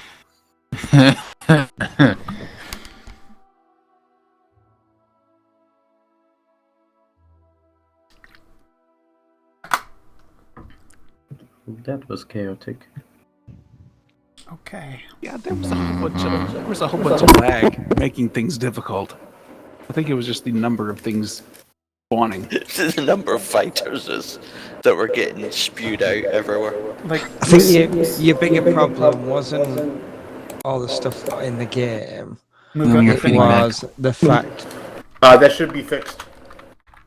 That was chaotic. Okay. Yeah, there was a whole bunch of lag making things difficult. I think it was just the number of things spawning. The number of fighters that were getting spewed out everywhere. Like, I think your bigger problem wasn't all the stuff in the game. It was the fact. That should be fixed.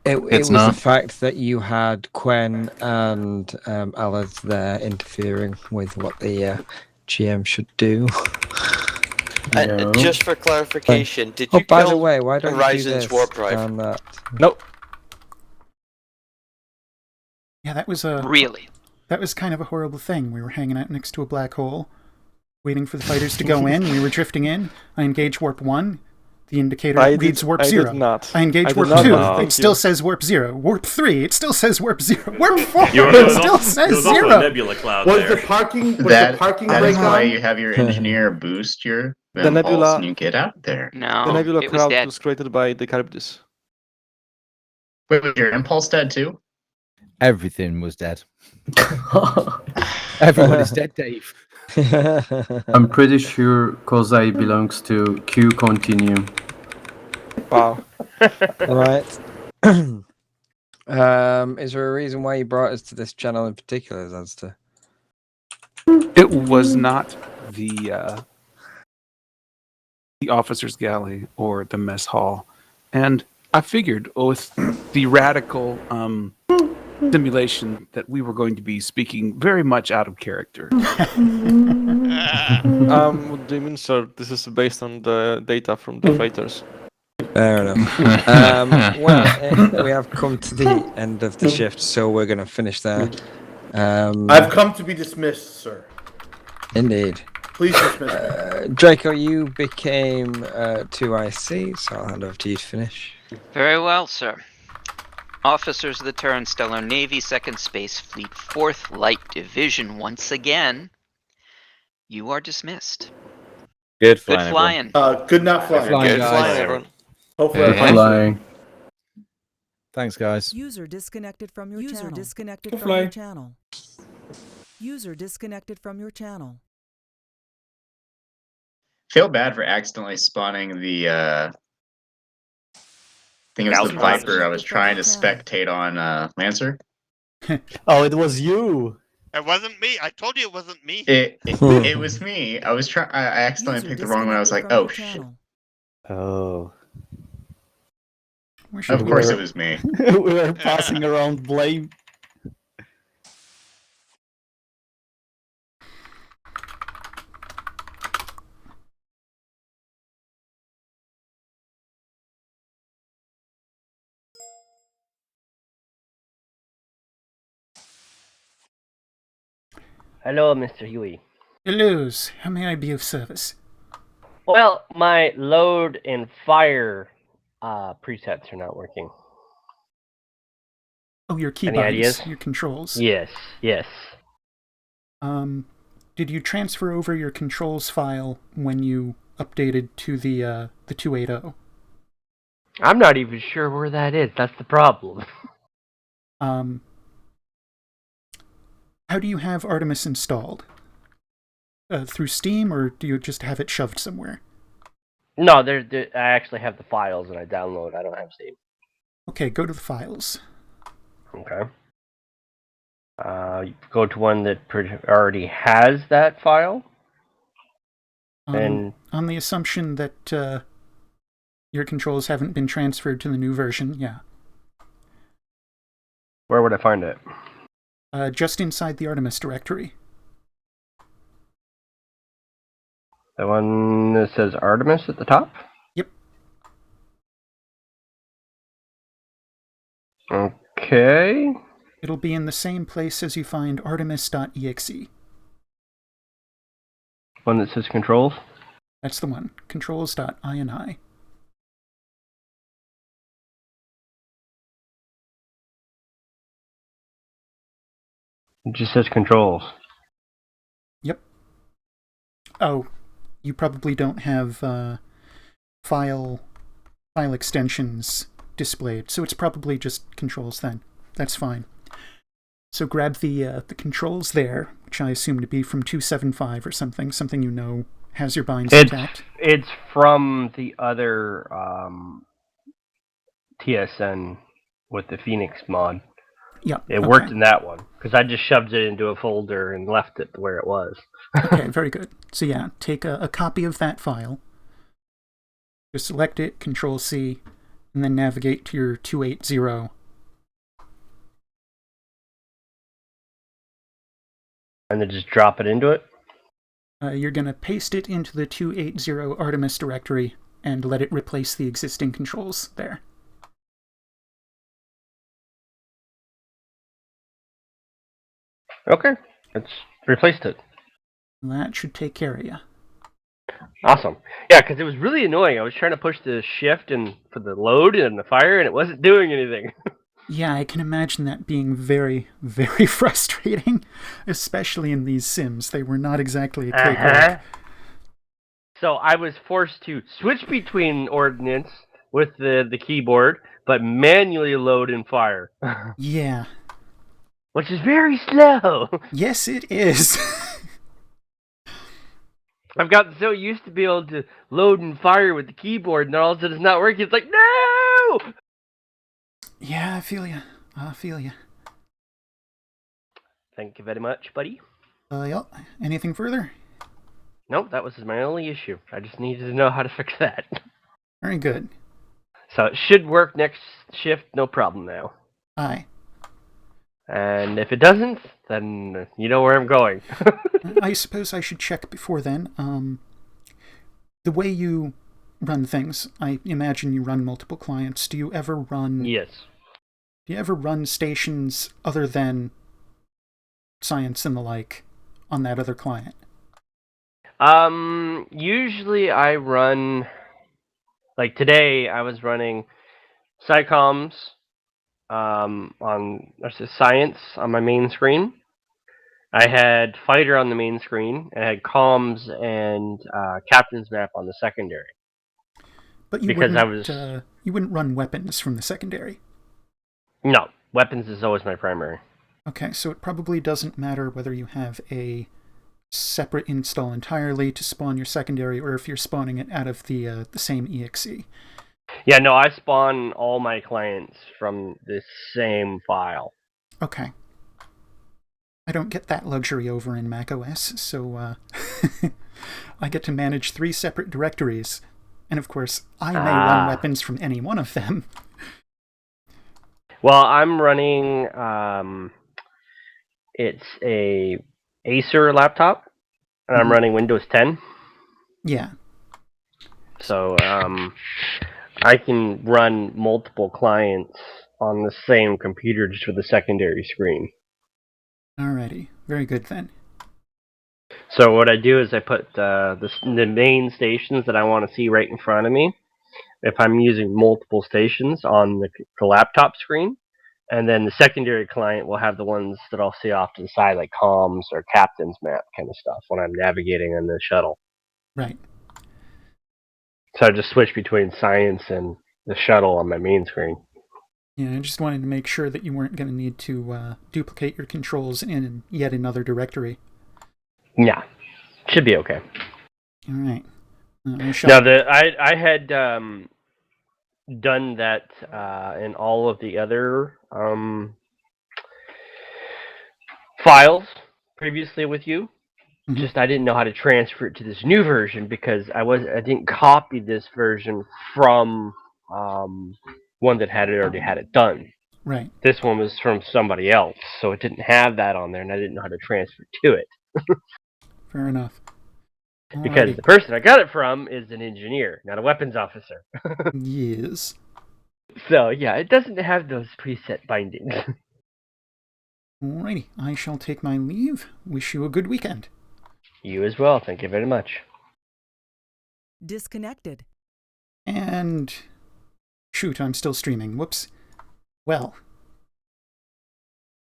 It was the fact that you had Quen and Alad there interfering with what the GM should do. And just for clarification, did you Oh, by the kill way, why don't you do Horizon's this warp drive? and that? Nope. Yeah, that was a... Really? That was kind of a horrible thing. We were hanging out next to a black hole, waiting for the fighters to go in. We were drifting in. I engage warp 1. The indicator reads warp 0. did not. I engage I did warp not 2. know. It Thank still you. says warp 0. Warp 3. It still says warp 0. Warp 4. It It was still also- says it was also 0. a nebula cloud Was there. the parking That is brake why on? you have your engineer boost your The impulse nebula- and you get out there. No, The nebula it was cloud dead. was created by the Charybdis. Wait, was your impulse dead too? Everything was dead. Everyone is dead, Dave. I'm pretty sure Kozai belongs to Q Continuum. Wow. Right. Is there a reason why you brought us to this channel in particular, Zanster? It was not the officer's galley or the mess hall, and I figured with the radical simulation that we were going to be speaking very much out of character. What do you mean, sir? This is based on the data from the fighters. Fair enough. We have come to the end of the shift, so we're going to finish there. I've come to be dismissed, sir. Indeed. Please dismiss me. Draco, you became 2IC, so I'll hand over to you to finish. Very well, sir. Officers of the Terran Stellar Navy, 2nd Space Fleet, 4th Light Division, once again, you are dismissed. Good Good flying. flying. Good not flying. Flying, Good guys. flying, everyone. Hopefully, Good flying. Thanks, guys. User disconnected from your channel. Disconnected Good from fly. your channel. User disconnected from your channel. Feel bad for accidentally spawning the I think it was the Thousand Viper I was trying to spectate on Lancer. Oh, it was you. It wasn't me. I told you it wasn't me. It was me. I was trying. I accidentally User picked the wrong one. I was like, disconnected from oh your shit. channel. Oh. Of course it was me. We were passing around blame. Hello, Mr. Huey. Hello, how may I be of service? Well, my load and fire presets are not working. Oh, your Any keybinds, ideas? your controls. Yes, yes. Did you transfer over your controls file when you updated to the 280? I'm not even sure where that is. That's the problem. How do you have Artemis installed? Through Steam, or do you just have it shoved somewhere? No, I actually have the files and I download. I don't have Steam. Okay, go to the files. Okay. Go to one that already has that file. And on the assumption that your controls haven't been transferred to the new version, yeah. Where would I find it? Just inside the Artemis directory. The one that says Artemis at the top? Yep. Okay. It'll be in the same place as you find artemis.exe. One that says controls? That's the one. Controls.ini. It just says controls. Yep. Oh, you probably don't have file extensions displayed, so it's probably just controls then. That's fine. So grab the controls there, which I assume to be from 275 or something you know has your binds intact. It's from the other TSN with the Phoenix mod. Yeah, it worked in that one because I just shoved it into a folder and left it where it was. Okay, very good. So yeah, take a copy of that file. Just select it, Control C, and then navigate to your 280. And then just drop it into it? You're going to paste it into the 280 Artemis directory and let it replace the existing controls there. Okay, it's replaced it. That should take care of you. Awesome. Yeah, because it was really annoying. I was trying to push the shift and for the load and the fire, and it wasn't doing anything. Yeah, I can imagine that being very, very frustrating, especially in these sims. They were not exactly a cakewalk. So I was forced to switch between ordnance with the keyboard, but manually load and fire. Yeah. Which is very slow. Yes, it is. I've gotten so used to be able to load and fire with the keyboard, and then all of a sudden it's not working. It's like, no! Yeah, I feel you. I feel you. Thank you very much, buddy. Yeah. Anything further? Nope, that was my only issue. I just needed to know how to fix that. Very good. So it should work next shift, no problem now. Aye. And if it doesn't, then you know where I'm going. I suppose I should check before then. The way you run things, I imagine you run multiple clients. Do you ever run... Yes. Do you ever run stations other than science and the like on that other client? Usually I run... Like today, I was running Psycoms on science on my main screen. I had fighter on the main screen, and I had comms and captain's map on the secondary. But you you wouldn't run weapons from the secondary. No, weapons is always my primary. Okay, so it probably doesn't matter whether you have a separate install entirely to spawn your secondary, or if you're spawning it out of the same exe. Yeah, no, I spawn all my clients from the same file. Okay. I don't get that luxury over in macOS, so I get to manage 3 separate directories. And of course, I may run weapons from any one of them. Well, I'm running. It's a Acer laptop, and I'm running Windows 10. Yeah. So I can run multiple clients on the same computer just with a secondary screen. Alrighty, very good then. So what I do is I put the main stations that I want to see right in front of me. If I'm using multiple stations on the laptop screen, and then the secondary client will have the ones that I'll see off to the side, like comms or captain's map kind of stuff when I'm navigating in the shuttle. Right. So I just switch between science and the shuttle on my main screen. Yeah, I just wanted to make sure that you weren't going to need to duplicate your controls in yet another directory. Yeah, should be okay. All right. Now, I had done that in all of the other files previously with you. Just I didn't know how to transfer it to this new version because I didn't copy this version from one that already had it done. Right. This one was from somebody else, so it didn't have that on there, and I didn't know how to transfer to it. Fair enough. Because Alrighty. the person I got it from is an engineer, not a weapons officer. Yes. So yeah, it doesn't have those preset bindings. Alrighty, I shall take my leave. Wish you a good weekend. You as well. Thank you very much. Disconnected. And shoot, I'm still streaming. Whoops. Well,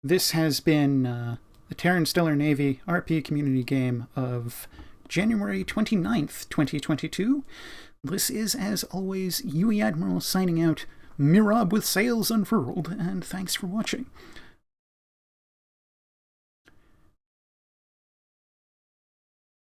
this has been the Terran Stellar Navy RP community game of January 29th, 2022. This is, as always, Yui Admiral signing out, Mirab with sails unfurled, and thanks for watching.